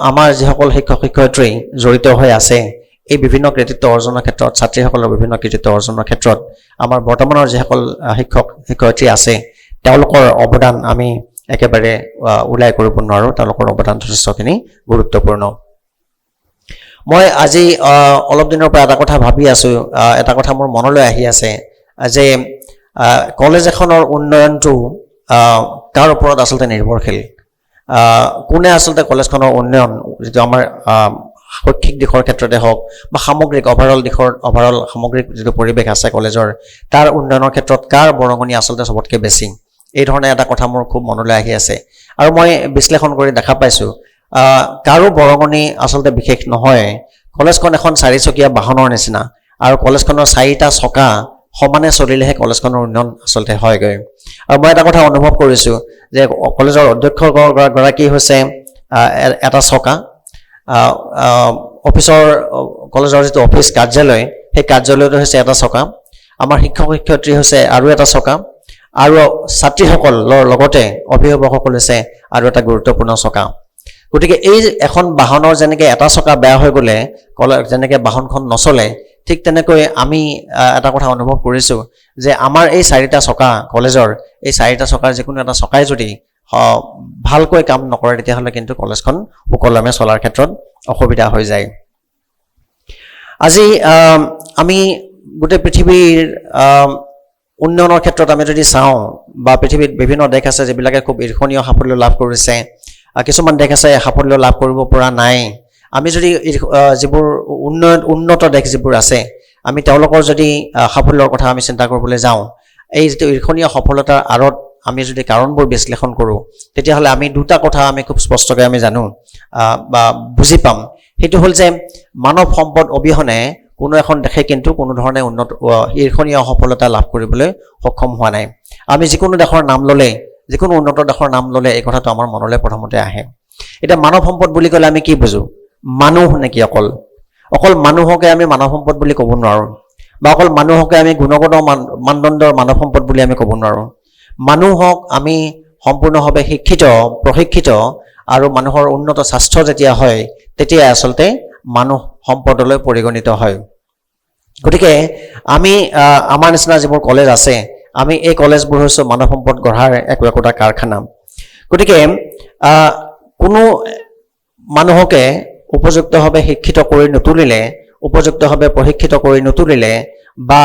আমাৰ যিসকল শিক্ষক শিক্ষয়িত্ৰী জড়িত হৈ আছে এই বিভিন্ন কৃতিত্ব অৰ্জনৰ ক্ষেত্ৰত, ছাত্ৰীসকলৰ বিভিন্ন কৃতিত্ব অৰ্জনৰ ক্ষেত্ৰত আমাৰ বৰ্তমানৰ যিসকল শিক্ষক শিক্ষয়িত্ৰী আছে তেওঁলোকৰ অৱদান আমি একেবাৰে উল্লেখ কৰিব নোৱাৰোঁ। তেওঁলোকৰ অৱদান যথেষ্টখিনি গুৰুত্বপূৰ্ণ। মই আজি অলপ দিনৰ পৰা এটা কথা ভাবি আছোঁ, এটা কথা মোৰ মনলৈ আহি আছে যে কলেজ এখনৰ উন্নয়নটো কাৰ ওপৰত আচলতে নিৰ্ভৰশীল, কোনে আচলতে কলেজখনৰ উন্নয়ন যিটো আমাৰ শৈক্ষিক দিশৰ ক্ষেত্ৰতে হওক বা সামগ্ৰিক অভাৰঅল সামগ্ৰিক যিটো পৰিৱেশ আছে কলেজৰ তাৰ উন্নয়নৰ ক্ষেত্ৰত কাৰ বৰঙণি আচলতে চবতকৈ বেছি, এই ধৰণে এটা কথা মোৰ খুব মনলৈ আহি আছে। আৰু মই বিশ্লেষণ কৰি দেখা পাইছোঁ কাৰো বৰঙণি আচলতে বিশেষ নহয়। কলেজখন এখন 4চকীয়া বাহনৰ নিচিনা আৰু কলেজখনৰ 4টা চকা সমানে চলিলেহে কলেজখনৰ উন্নয়ন আচলতে হয়গৈ। আৰু মই এটা কথা অনুভৱ কৰিছোঁ যে কলেজৰ অধ্যক্ষগৰাকী হৈছে এটা চকা, কলেজৰ যিটো অফিচ কাৰ্যালয় সেই কাৰ্যালয়টো হৈছে এটা চকা, আমাৰ শিক্ষক শিক্ষয়িত্ৰী হৈছে আৰু এটা চকা, আৰু ছাত্ৰীসকলৰ লগতে অভিভাৱকসকল হৈছে আৰু এটা গুৰুত্বপূৰ্ণ চকা। গতিকে এই এখন বাহনৰ যেনেকৈ এটা চকা বেয়া হৈ গ'লে যেনেকৈ বাহনখন নচলে, ঠিক তেনেকৈ আমি এটা কথা অনুভৱ কৰিছোঁ যে আমাৰ এই 4টা চকা কলেজৰ, এই 4টা চকাৰ যিকোনো এটা চকাই যদি ভালকৈ কাম নকৰে তেতিয়াহ'লে কিন্তু কলেজখন সুকলমে চলাৰ ক্ষেত্ৰত অসুবিধা হৈ যায়। আজি আমি গোটেই পৃথিৱীৰ উন্নয়নৰ ক্ষেত্ৰত আমি যদি চাওঁ বা পৃথিৱীত বিভিন্ন দেশ আছে যিবিলাকে খুব ঈৰ্ষণীয় সাফল্য লাভ কৰিছে, কিছুমান দেশ আছে সাফল্য লাভ কৰিব পৰা নাই, আমি যদি যিবোৰ উন্নত দেশ যিবোৰ আছে আমি তেওঁলোকৰ যদি সাফল্যৰ কথা আমি চিন্তা কৰিবলৈ যাওঁ এই যিটো ঈৰ্ষণীয় সফলতাৰ আঁৰত আমি যদি কাৰণবোৰ বিশ্লেষণ কৰোঁ তেতিয়াহ'লে আমি দুটা কথা আমি খুব স্পষ্টকৈ আমি জানো বা বুজি পাম সেইটো হ'ল যে মানৱ সম্পদ অবিহনে কোনো এখন দেশে কিন্তু কোনো ধৰণে ঈৰ্ষণীয় সফলতা লাভ কৰিবলৈ সক্ষম হোৱা নাই আমি যিকোনো দেশৰ নাম ল'লে যিকোনো উন্নত দেশৰ নাম ল'লে এই কথাটো আমাৰ মনলৈ প্ৰথমতে আহে এতিয়া মানৱ সম্পদ বুলি ক'লে আমি কি বুজো মানুহ নেকি অকল মানুহকে আমি মানৱ সম্পদ বুলি ক'ব নোৱাৰোঁ বা অকল মানুহকে আমি গুণগত মানদণ্ডৰ মানৱ সম্পদ বুলি আমি ক'ব নোৱাৰোঁ মানুহক আমি সম্পূৰ্ণভাৱে শিক্ষিত প্ৰশিক্ষিত আৰু মানুহৰ উন্নত স্বাস্থ্য যেতিয়া হয় তেতিয়া আচলতে মানুহ সম্পদলৈ পৰিগণিত হয় গতিকে আমি আমাৰ নিচিনা যিবোৰ কলেজ আছে আমি এই কলেজবোৰ হৈছে মানৱ সম্পদ গঢ়াৰ একোটা কাৰখানা গতিকে কোনো মানুহকে উপযুক্তভাৱে শিক্ষিত কৰি নতুলিলে উপযুক্তভাৱে প্ৰশিক্ষিত কৰি নতুলিলে বা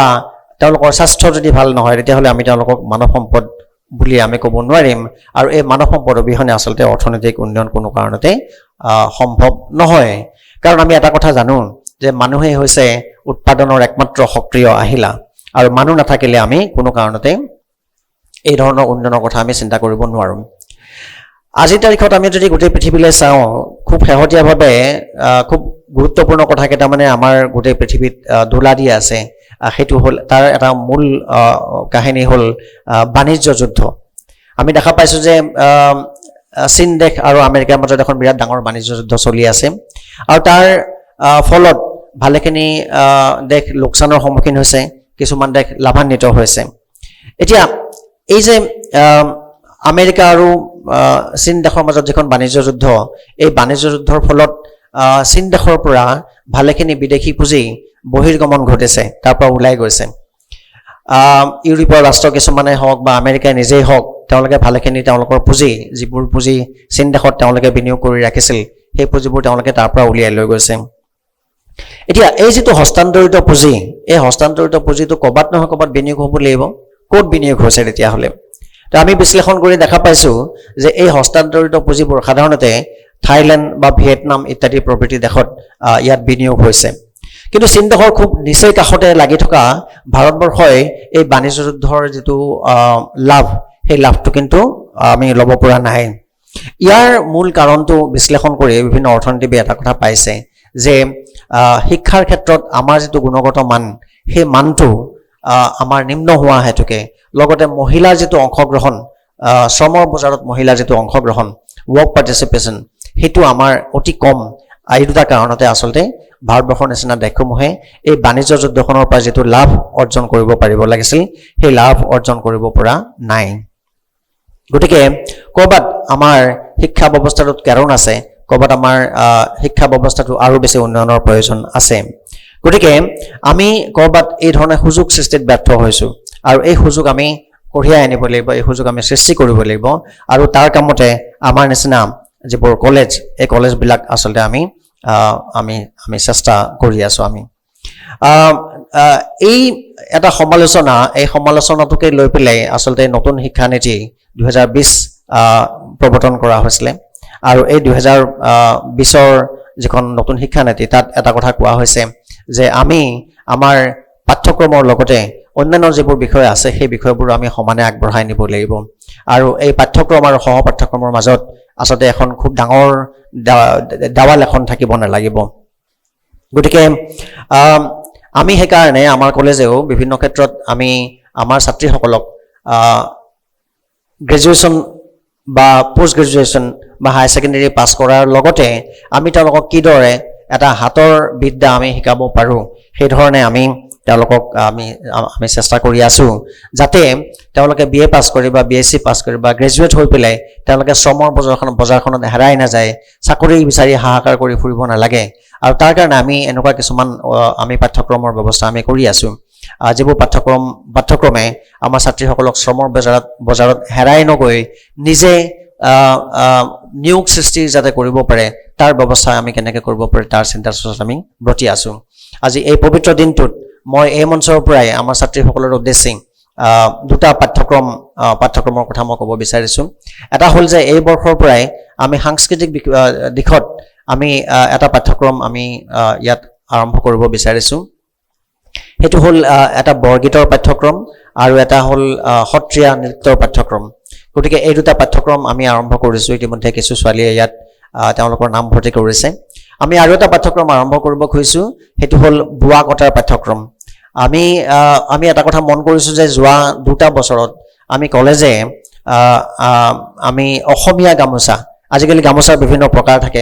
তেওঁলোকৰ স্বাস্থ্য যদি ভাল নহয় তেতিয়াহ'লে আমি তেওঁলোকক মানৱ সম্পদ বুলি আমি ক'ব নোৱাৰিম আৰু এই মানৱ সম্পদ অবিহনে আচলতে অৰ্থনৈতিক উন্নয়ন কোনো কাৰণতে সম্ভৱ নহয় কাৰণ আমি এটা কথা জানো যে মানুহেই হৈছে উৎপাদনৰ একমাত্ৰ সক্ৰিয় আহিলা আৰু মানুহ নাথাকিলে আমি কোনো কাৰণতে এই ধৰণৰ উন্নয়নৰ কথা আমি চিন্তা কৰিব নোৱাৰোঁ আজিৰ তাৰিখত আমি যদি গোটেই পৃথিৱীলৈ চাওঁ খুব শেহতীয়াভাৱে খুব গুৰুত্বপূৰ্ণ কথা কেইটামানে আমাৰ গোটেই পৃথিৱীত দোলা দি আছে সেইটো হ'ল তাৰ এটা মূল কাহিনী হ'ল বাণিজ্য যুদ্ধ আমি দেখা পাইছোঁ যে চীন দেশ আৰু আমেৰিকাৰ মাজত এখন বিৰাট ডাঙৰ বাণিজ্য যুদ্ধ চলি আছে আৰু তাৰ ফলত ভালেখিনি দেশ লোকচানৰ সন্মুখীন হৈছে কিছুমান দেশ লাভান্বিত হৈছে এতিয়া এই যে আমেৰিকা আৰু চীন দেশৰ মাজত যিখন বাণিজ্য যুদ্ধ এই বাণিজ্য যুদ্ধৰ ফলত চীন দেশৰ পৰা ভালেখিনি বিদেশী পুঁজি বহিৰ্গমন ঘটিছে তাৰ পৰা ওলাই গৈছে ইউৰোপৰ ৰাষ্ট্ৰ কিছুমানে হওক বা আমেৰিকাই নিজেই হওক তেওঁলোকে ভালেখিনি তেওঁলোকৰ পুঁজি যিবোৰ পুঁজি চীন দেশত তেওঁলোকে বিনিয়োগ কৰি ৰাখিছিল সেই পুঁজিবোৰ তেওঁলোকে তাৰ পৰা উলিয়াই লৈ গৈছে এতিয়া এই যিটো হস্তান্তৰিত পুঁজি এই হস্তান্তৰিত পুঁজিটো ক'ৰবাত নহয় ক'ৰবাত বিনিয়োগ হ'ব লাগিব ক'ত বিনিয়োগ হৈছে তেতিয়াহ'লে তো আমি বিশ্লেষণ কৰি দেখা পাইছোঁ যে এই হস্তান্তৰিত পুঁজিবোৰ সাধাৰণতে থাইলেণ্ড বা ভিয়েটনাম ইত্যাদি প্ৰভৃতি দেশত ইয়াত বিনিয়োগ হৈছে কিন্তু চীন দেশৰ খুব নিচেই কাষতে লাগি থকা ভাৰতবৰ্ষই এই বাণিজ্য যুদ্ধৰ যিটো লাভ সেই লাভটো কিন্তু আমি ল'ব পৰা নাই ইয়াৰ মূল কাৰণটো বিশ্লেষণ কৰি বিভিন্ন অৰ্থনীতিবিদে এটা কথা পাইছে যে শিক্ষাৰ ক্ষেত্ৰত আমাৰ যিটো গুণগত মান সেই মানটো আমাৰ নিম্ন হোৱা হেতুকে লগতে মহিলাৰ যিটো অংশগ্ৰহণ শ্ৰমৰ বজাৰত মহিলাৰ যিটো অংশগ্ৰহণ ৱৰ্ক পাৰ্টিচিপেশ্যন সেইটো আমাৰ অতি কম এই দুটা কাৰণতে আচলতে ভাৰতবৰ্ষৰ নিচিনা দেশসমূহে এই বাণিজ্য যুদ্ধখনৰ পৰা যিটো লাভ অৰ্জন কৰিব পাৰিব লাগিছিল সেই লাভ অৰ্জন কৰিব পৰা নাই গতিকে ক'ৰবাত আমাৰ শিক্ষা ব্যৱস্থাটোত কাৰণ আছে ক'ৰবাত আমাৰ শিক্ষা ব্যৱস্থাটো আৰু বেছি উন্নয়নৰ প্ৰয়োজন আছে গতিকে আমি ক'ৰবাত এই ধৰণে সুযোগ সৃষ্টিত ব্যৰ্থ হৈছোঁ আৰু এই সুযোগ আমি কঢ়িয়াই আনিব লাগিব এই সুযোগ আমি সৃষ্টি কৰিব লাগিব আৰু তাৰ কামতে আমাৰ নিচিনা যিবোৰ কলেজ এই কলেজবিলাক আচলতে আমি চেষ্টা কৰি আছোঁ আমি এই এটা সমালোচনা এই সমালোচনাটোকে লৈ পেলাই আচলতে নতুন শিক্ষানীতি 2020 প্ৰৱৰ্তন কৰা হৈছিলে আৰু এই 2020ৰ যিখন নতুন শিক্ষানীতি তাত এটা কথা কোৱা হৈছে যে আমি আমাৰ পাঠ্যক্ৰমৰ লগতে অন্যান্য যিবোৰ বিষয় আছে সেই বিষয়বোৰ আমি সমানে আগবঢ়াই নিব লাগিব আৰু এই পাঠ্যক্ৰম আৰু সহ পাঠ্যক্ৰমৰ মাজত আচলতে এখন খুব ডাঙৰ দেৱাল এখন থাকিব নালাগিব গতিকে আমি সেইকাৰণে আমাৰ কলেজেও বিভিন্ন ক্ষেত্ৰত আমি আমাৰ ছাত্ৰীসকলক গ্ৰেজুৱেশ্যন বা পোষ্ট গ্ৰেজুৱেশ্যন বা হায়াৰ ছেকেণ্ডেৰী পাছ কৰাৰ লগতে আমি তেওঁলোকক কিদৰে এটা হাতৰ বিদ্যা আমি শিকাব পাৰোঁ সেই ধৰণে আমি তেওঁলোকক আমি চেষ্টা কৰি আছোঁ যাতে তেওঁলোকে BA পাছ কৰি বা BSc পাছ কৰি বা গ্ৰেজুৱেট হৈ পেলাই তেওঁলোকে শ্ৰমৰ বজাৰখনত হেৰাই নাযায় চাকৰি বিচাৰি হাহাকাৰ কৰি ফুৰিব নালাগে আৰু তাৰ কাৰণে আমি এনেকুৱা কিছুমান আমি পাঠ্যক্ৰমৰ ব্যৱস্থা আমি কৰি আছোঁ যিবোৰ পাঠ্যক্ৰমে আমাৰ ছাত্ৰীসকলক শ্ৰমৰ বজাৰত হেৰাই নগৈ নিজে নিয়োগ সৃষ্টি যাতে কৰিব পাৰে তাৰ ব্যৱস্থা আমি কেনেকৈ কৰিব পাৰি তাৰ চিন্তা চৰ্চাত আমি ব্ৰতি আছোঁ আজি এই পবিত্ৰ দিনটোত মই এই মঞ্চৰ পৰাই আমাৰ ছাত্ৰীসকলৰ উদ্দেশ্যে দুটা পাঠ্যক্ৰমৰ কথা মই ক'ব বিচাৰিছোঁ। এটা হ'ল যে এই বৰ্ষৰ পৰাই আমি সাংস্কৃতিক দিশত আমি এটা পাঠ্যক্ৰম আমি ইয়াত আৰম্ভ কৰিব বিচাৰিছোঁ। সেইটো হ'ল এটা বৰগীতৰ পাঠ্যক্ৰম আৰু এটা হ'ল সত্ৰীয়া নৃত্যৰ পাঠ্যক্ৰম। গতিকে এই দুটা পাঠ্যক্ৰম আমি আৰম্ভ কৰিছোঁ। ইতিমধ্যে কিছু ছোৱালীয়ে ইয়াত তেওঁলোকৰ নাম ভৰ্তি কৰিছে। আমি আৰু এটা পাঠ্যক্ৰম আৰম্ভ কৰিব খুজিছোঁ, সেইটো হ'ল বোৱা কটাৰ পাঠ্যক্ৰম। আমি এটা কথা মন কৰিছোঁ যে যোৱা 2টা বছৰত আমি কলেজে আমি অসমীয়া গামোচা, আজিকালি গামোচাৰ বিভিন্ন প্ৰকাৰ থাকে,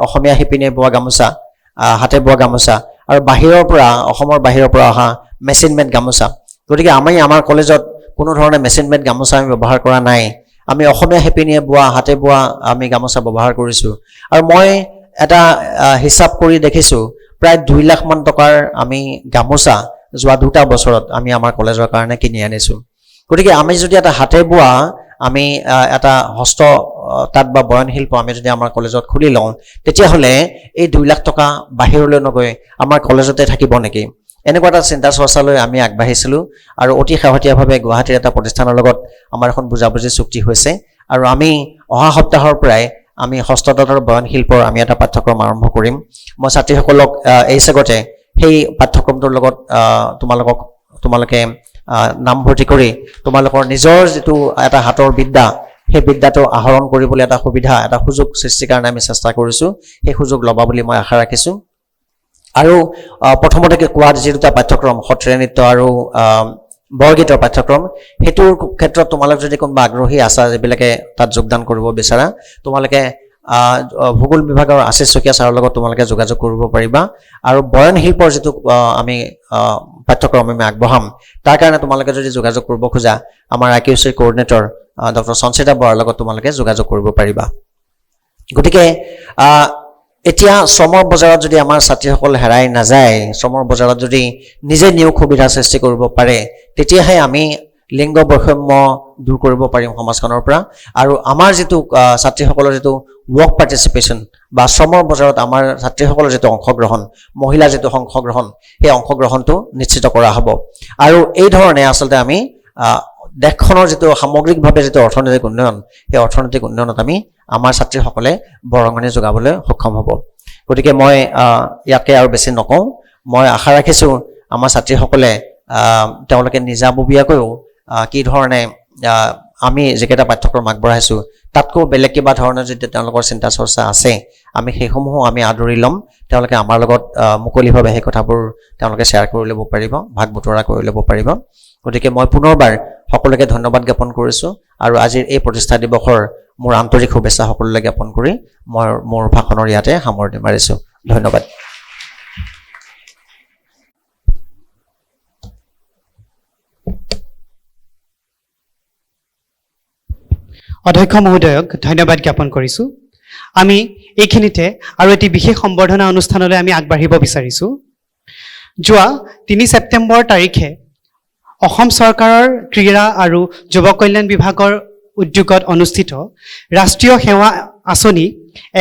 অসমীয়া শিপিনে বোৱা গামোচা, হাতে বোৱা গামোচা আৰু অসমৰ বাহিৰৰ পৰা অহা মেচিন মেড গামোচা। গতিকে আমাৰ কলেজত কোনো ধৰণে মেচিন মেড গামোচা আমি ব্যৱহাৰ কৰা নাই। আমি অসমীয়া শিপিনীয়ে বোৱা, হাতে বোৱা আমি গামোচা ব্যৱহাৰ কৰিছোঁ। আৰু মই এটা হিচাপ কৰি দেখিছোঁ প্ৰায় 2 লাখ মান টকাৰ আমি গামোচা যোৱা 2টা বছৰত আমি আমাৰ কলেজৰ কাৰণে কিনি আনিছোঁ। গতিকে আমি যদি এটা হাতে বোৱা আমি এটা হস্ত তাঁত বা বয়ন শিল্প আমি যদি আমাৰ কলেজত খুলি লওঁ, তেতিয়াহ'লে এই 2 লাখ টকা বাহিৰলৈ নগৈ আমাৰ কলেজতে থাকিব নেকি? এনেকুৱা এটা চিন্তা চৰ্চালৈ আমি আগবাঢ়িছিলোঁ আৰু অতি শেহতীয়াভাৱে গুৱাহাটীৰ এটা প্ৰতিষ্ঠানৰ লগত আমাৰ এখন বুজাবুজি চুক্তি হৈছে আৰু আমি অহা সপ্তাহৰ পৰাই আমি হস্ততাঁত আৰু বয়ন শিল্পৰ আমি এটা পাঠ্যক্ৰম আৰম্ভ কৰিম। মই ছাত্ৰীসকলক এই চেগতে সেই পাঠ্যক্ৰমটোৰ লগত তোমালোকে নামভৰ্তি কৰি তোমালোকৰ নিজৰ যিটো এটা হাতৰ বিদ্যা, সেই বিদ্যাটো আহৰণ কৰিবলৈ এটা সুযোগ সৃষ্টিৰ কাৰণে আমি চেষ্টা কৰিছোঁ। সেই সুযোগ ল'বা বুলি মই আশা ৰাখিছোঁ। আৰু প্ৰথমতে কোৱা যি দুটা পাঠ্যক্ৰম, সত্ৰীয়া নৃত্য আৰু বৰগীতৰ পাঠ্যক্ৰম, সেইটোৰ ক্ষেত্ৰত তোমালোক যদি কোনোবা আগ্ৰহী আছা, যিবিলাকে তাত যোগদান কৰিব বিচাৰা, তোমালোকে ভূগোল বিভাগৰ আশিষ শইকীয়া ছাৰৰ লগত তোমালোকে যোগাযোগ কৰিব পাৰিবা। আৰু বয়ন শিল্পৰ যিটো আমি পাঠ্যক্ৰম আমি আগবঢ়াম, তাৰ কাৰণে তোমালোকে যদি যোগাযোগ কৰিব খোজা, আমাৰ IQCৰ কোঅৰ্ডিনেটৰ ডক্টৰ সঞ্চিতা বৰাৰ লগত তোমালোকে যোগাযোগ কৰিব পাৰিবা। গতিকে এতিয়া শ্ৰমৰ বজাৰত যদি আমাৰ ছাত্ৰীসকল হেৰাই নাযায়, শ্ৰমৰ বজাৰত যদি নিজে নিয়োগ সুবিধা সৃষ্টি কৰিব পাৰে, তেতিয়াহে আমি লিংগ বৈষম্য দূৰ কৰিব পাৰিম সমাজখনৰ পৰা। আৰু আমাৰ যিটো ছাত্ৰীসকলৰ যিটো ৱৰ্ক পাৰ্টিচিপেশ্যন বা শ্ৰমৰ বজাৰত আমাৰ ছাত্ৰীসকলৰ যিটো অংশগ্ৰহণ, মহিলাৰ যিটো অংশগ্ৰহণ, সেই অংশগ্ৰহণটো নিশ্চিত কৰা হ'ব। আৰু এই ধৰণে আচলতে আমি দেশখনৰ যিটো সামগ্ৰিকভাৱে যিটো অৰ্থনৈতিক উন্নয়ন, সেই অৰ্থনৈতিক উন্নয়নত আমি আমাৰ ছাত্ৰীসকলে বৰঙণি যোগাবলৈ সক্ষম হ'ব। গতিকে মই ইয়াকে আৰু বেছি নকওঁ। মই আশা ৰাখিছোঁ আমাৰ ছাত্ৰীসকলে তেওঁলোকে নিজাববীয়াকৈও কি ধৰণে আমি যিকেইটা পাঠ্যক্ৰম আগবঢ়াইছোঁ, তাতকৈ বেলেগ কিবা ধৰণৰ যদি তেওঁলোকৰ চিন্তা চৰ্চা আছে, আমি সেইসমূহো আমি আদৰি ল'ম। তেওঁলোকে আমাৰ লগত মুকলিভাৱে সেই কথাবোৰ তেওঁলোকে শ্বেয়াৰ কৰি ল'ব পাৰিব, ভাগ বতৰা কৰি ল'ব পাৰিব। গতিকে মই পুনৰবাৰ সকলোকে ধন্যবাদ জ্ঞাপন কৰিছোঁ আৰু আজিৰ এই প্ৰতিষ্ঠা দিৱসৰ মোৰ আন্তৰিক শুভেচ্ছা সকলোলৈ জ্ঞাপন কৰি মই মোৰ ভাষণৰ ইয়াতে সামৰণি মাৰিছোঁ। ধন্যবাদ। অধ্যক্ষ মহোদয়ক ধন্যবাদ জ্ঞাপন কৰিছোঁ। আমি এইখিনিতে আৰু এটি বিশেষ সম্বৰ্ধনা অনুষ্ঠানলৈ আমি আগবাঢ়িব বিচাৰিছোঁ। যোৱা 3 ছেপ্টেম্বৰ তাৰিখে অসম চৰকাৰৰ ক্ৰীড়া আৰু যুৱ কল্যাণ বিভাগৰ উদ্যোগত অনুষ্ঠিত ৰাষ্ট্ৰীয় সেৱা আঁচনি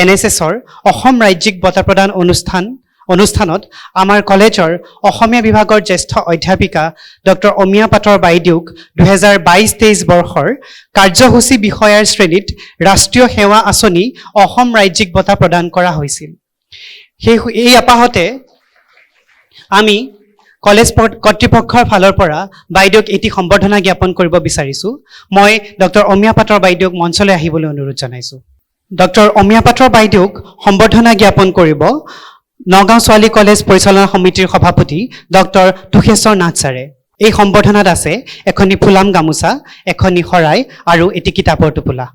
NSSৰ অসম ৰাজ্যিক বঁটা প্ৰদান অনুষ্ঠানত আমাৰ কলেজৰ অসমীয়া বিভাগৰ জ্যেষ্ঠ অধ্যাপিকা ডক্টৰ অমিয়া পাটৰ বাইদেউক 2022-23 বৰ্ষৰ কাৰ্যসূচী বিষয়াৰ শ্ৰেণীত ৰাষ্ট্ৰীয় সেৱা আঁচনি অসম ৰাজ্যিক বঁটা প্ৰদান কৰা হৈছিল। এই আপাহতে আমি কলেজ কৰ্তৃপক্ষৰ ফালৰ পৰা বাইদেউক এটি সম্বৰ্ধনা জ্ঞাপন কৰিব বিচাৰিছোঁ। মই ডক্টৰ অমিয়া পাটৰ বাইদেউক মঞ্চলৈ আহিবলৈ অনুৰোধ জনাইছোঁ। ডক্টৰ অমিয়া পাটৰ বাইদেউক সম্বৰ্ধনা জ্ঞাপন কৰিব নগাঁও ছোৱালী কলেজ পৰিচালনা সমিতিৰ সভাপতি ডক্টৰ তুষেশ্বৰ নাথ ছাৰে। এই সম্বৰ্ধনাত আছে এখনি ফুলাম গামোচা, এখনি শৰাই আৰু এটি কিতাপৰ টোপোলা।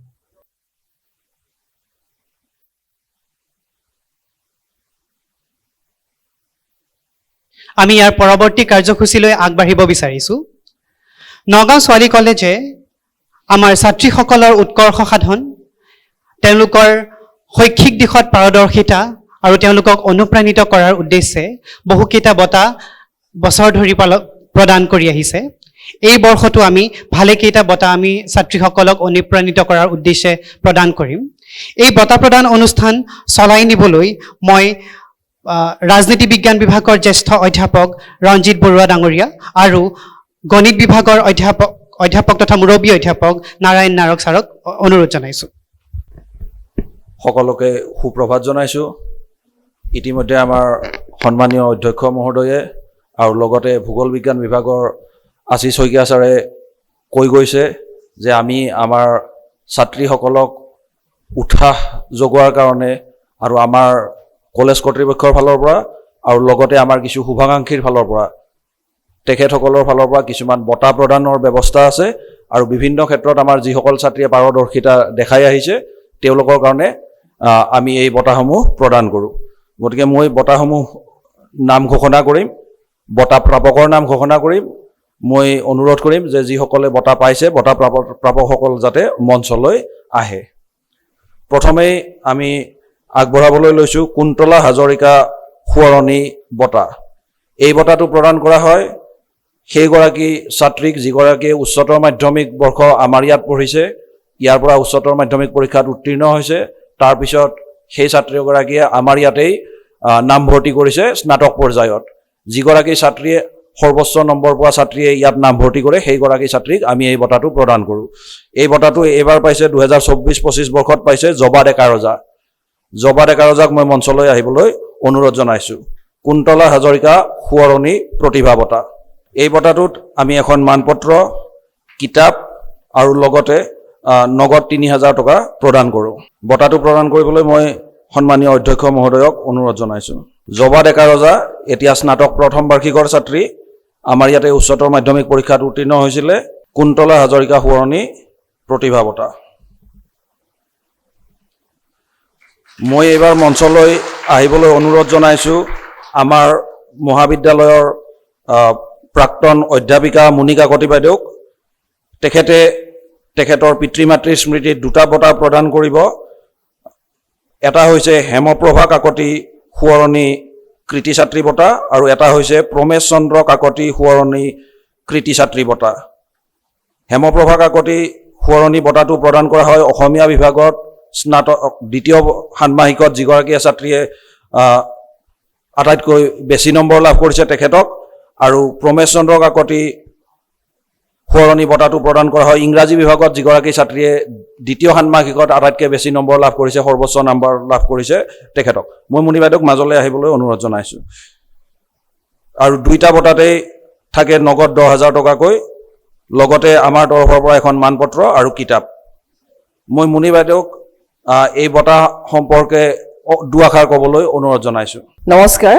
আমি ইয়াৰ পৰৱৰ্তী কাৰ্যসূচীলৈ আগবাঢ়িব বিচাৰিছোঁ। নগাঁও ছোৱালী কলেজে আমাৰ ছাত্ৰীসকলৰ উৎকৰ্ষ সাধন, তেওঁলোকৰ শৈক্ষিক দিশত পাৰদৰ্শিতা আৰু তেওঁলোকক অনুপ্ৰাণিত কৰাৰ উদ্দেশ্যে বহুকেইটা বঁটা বছৰ ধৰি প্ৰদান কৰি আহিছে। এই বৰ্ষতো আমি ভালেকেইটা বঁটা আমি ছাত্ৰীসকলক অনুপ্ৰাণিত কৰাৰ উদ্দেশ্যে প্ৰদান কৰিম। এই বঁটা প্ৰদান অনুষ্ঠান চলাই নিবলৈ মই ৰাজনীতি বিজ্ঞান বিভাগৰ জ্যেষ্ঠ অধ্যাপক ৰঞ্জিত বৰুৱা ডাঙৰীয়া আৰু গণিত বিভাগৰ অধ্যাপক তথা মুৰব্বী অধ্যাপক নাৰায়ণ নাৰক ছাৰক অনুৰোধ জনাইছোঁ। সকলোকে সুপ্ৰভাত জনাইছোঁ। ইতিমধ্যে আমাৰ সন্মানীয় অধ্যক্ষ মহোদয়ে আৰু লগতে ভূগোল বিজ্ঞান বিভাগৰ আশীষ শইকীয়া ছাৰে কৈ গৈছে যে আমি আমাৰ ছাত্ৰীসকলক উৎসাহ যোগোৱাৰ কাৰণে আৰু আমাৰ কলেজ কৰ্তৃপক্ষৰ ফালৰ পৰা আৰু লগতে আমাৰ কিছু শুভাকাংক্ষীৰ ফালৰ পৰা তেখেতসকলৰ ফালৰ পৰা কিছুমান বঁটা প্ৰদানৰ ব্যৱস্থা আছে আৰু বিভিন্ন ক্ষেত্ৰত আমাৰ যিসকল ছাত্ৰীয়ে পাৰদৰ্শিতা দেখাই আহিছে তেওঁলোকৰ কাৰণে আমি এই বঁটাসমূহ প্ৰদান কৰোঁ। গতিকে মই বঁটাসমূহ নাম ঘোষণা কৰিম, বঁটা প্ৰাপকৰ নাম ঘোষণা কৰিম। মই অনুৰোধ কৰিম যে যিসকলে বঁটা পাইছে বঁটা প্ৰাপকসকল যাতে মঞ্চলৈ আহে। প্ৰথমেই আমি আগবঢ়াবলৈ লৈছোঁ কুন্তলা হাজৰিকা সোঁৱৰণী বঁটা। এই বঁটাটো প্ৰদান কৰা হয় সেইগৰাকী ছাত্ৰীক যিগৰাকীয়ে উচ্চতৰ মাধ্যমিক বৰ্ষ আমাৰ ইয়াত পঢ়িছে, ইয়াৰ পৰা উচ্চতৰ মাধ্যমিক পৰীক্ষাত উত্তীৰ্ণ হৈছে, তাৰপিছত সেই ছাত্ৰীগৰাকীয়ে আমাৰ ইয়াতেই নামভৰ্তি কৰিছে স্নাতক পৰ্যায়ত। যিগৰাকী ছাত্ৰীয়ে সৰ্বোচ্চ নম্বৰ পোৱা ছাত্ৰীয়ে ইয়াত নামভৰ্তি কৰে সেইগৰাকী ছাত্ৰীক আমি এই বঁটাটো প্ৰদান কৰোঁ। এই বঁটাটো এইবাৰ পাইছে 2024-25 বৰ্ষত পাইছে জবা ডেকা ৰজা। জবা ডেকা ৰজাক মই মঞ্চলৈ আহিবলৈ অনুৰোধ জনাইছোঁ। কুন্তলা হাজৰিকা সোঁৱৰণী প্ৰতিভা বঁটা। এই বঁটাটোত আমি এখন মানপত্ৰ, কিতাপ আৰু লগতে নগদ 3000 টকা প্ৰদান কৰোঁ। বঁটাটো প্ৰদান কৰিবলৈ মই সন্মানীয় অধ্যক্ষ মহোদয়ক অনুৰোধ জনাইছোঁ। জবা ডেকা ৰজা এতিয়া স্নাতক প্ৰথম বাৰ্ষিকৰ ছাত্ৰী, আমাৰ ইয়াতে উচ্চতৰ মাধ্যমিক পৰীক্ষাত উত্তীৰ্ণ হৈছিলে। কুন্তলা হাজৰিকা সোঁৱৰণী প্ৰতিভা বঁটা। মই এইবাৰ মঞ্চলৈ আহিবলৈ অনুৰোধ জনাইছোঁ আমাৰ মহাবিদ্যালয়ৰ প্ৰাক্তন অধ্যাপিকা মুনি কাকতি বাইদেউক। তেখেতৰ পিতৃ মাতৃৰ স্মৃতিত দুটা বঁটা প্ৰদান কৰিব। এটা হৈছে হেমপ্ৰভা কাকতি সোঁৱৰণী কৃতি ছাত্ৰী বঁটা আৰু এটা হৈছে প্ৰমেশ চন্দ্ৰ কাকতি সোঁৱৰণী কৃতি ছাত্ৰী বঁটা। হেমপ্ৰভা কাকতি সোঁৱৰণী বঁটাটো প্ৰদান কৰা হয় অসমীয়া বিভাগত স্নাতক দ্বিতীয় ষাণ্মাসিকত যিগৰাকী ছাত্ৰীয়ে আটাইতকৈ বেছি নম্বৰ লাভ কৰিছে তেখেতক, আৰু প্ৰমেশ চন্দ্ৰ কাকতি সোঁৱৰণী বঁটাটো প্ৰদান কৰা হয় ইংৰাজী বিভাগত যিগৰাকী ছাত্ৰীয়ে দ্বিতীয় ষাণ্মাসিকত আটাইতকৈ বেছি নম্বৰ লাভ কৰিছে, সৰ্বোচ্চ নম্বৰ লাভ কৰিছে তেখেতক। মই মুনি বাইদেউক মাজলৈ আহিবলৈ অনুৰোধ জনাইছোঁ। আৰু দুইটা বঁটাতেই থাকে নগদ 10,000 টকাকৈ, লগতে আমাৰ তৰফৰ পৰা এখন মানপত্ৰ আৰু কিতাপ। মই মুনি বাইদেউক এই বঁটা সম্পৰ্কে দুআষাৰ ক'বলৈ অনুৰোধ জনাইছোঁ। নমস্কাৰ।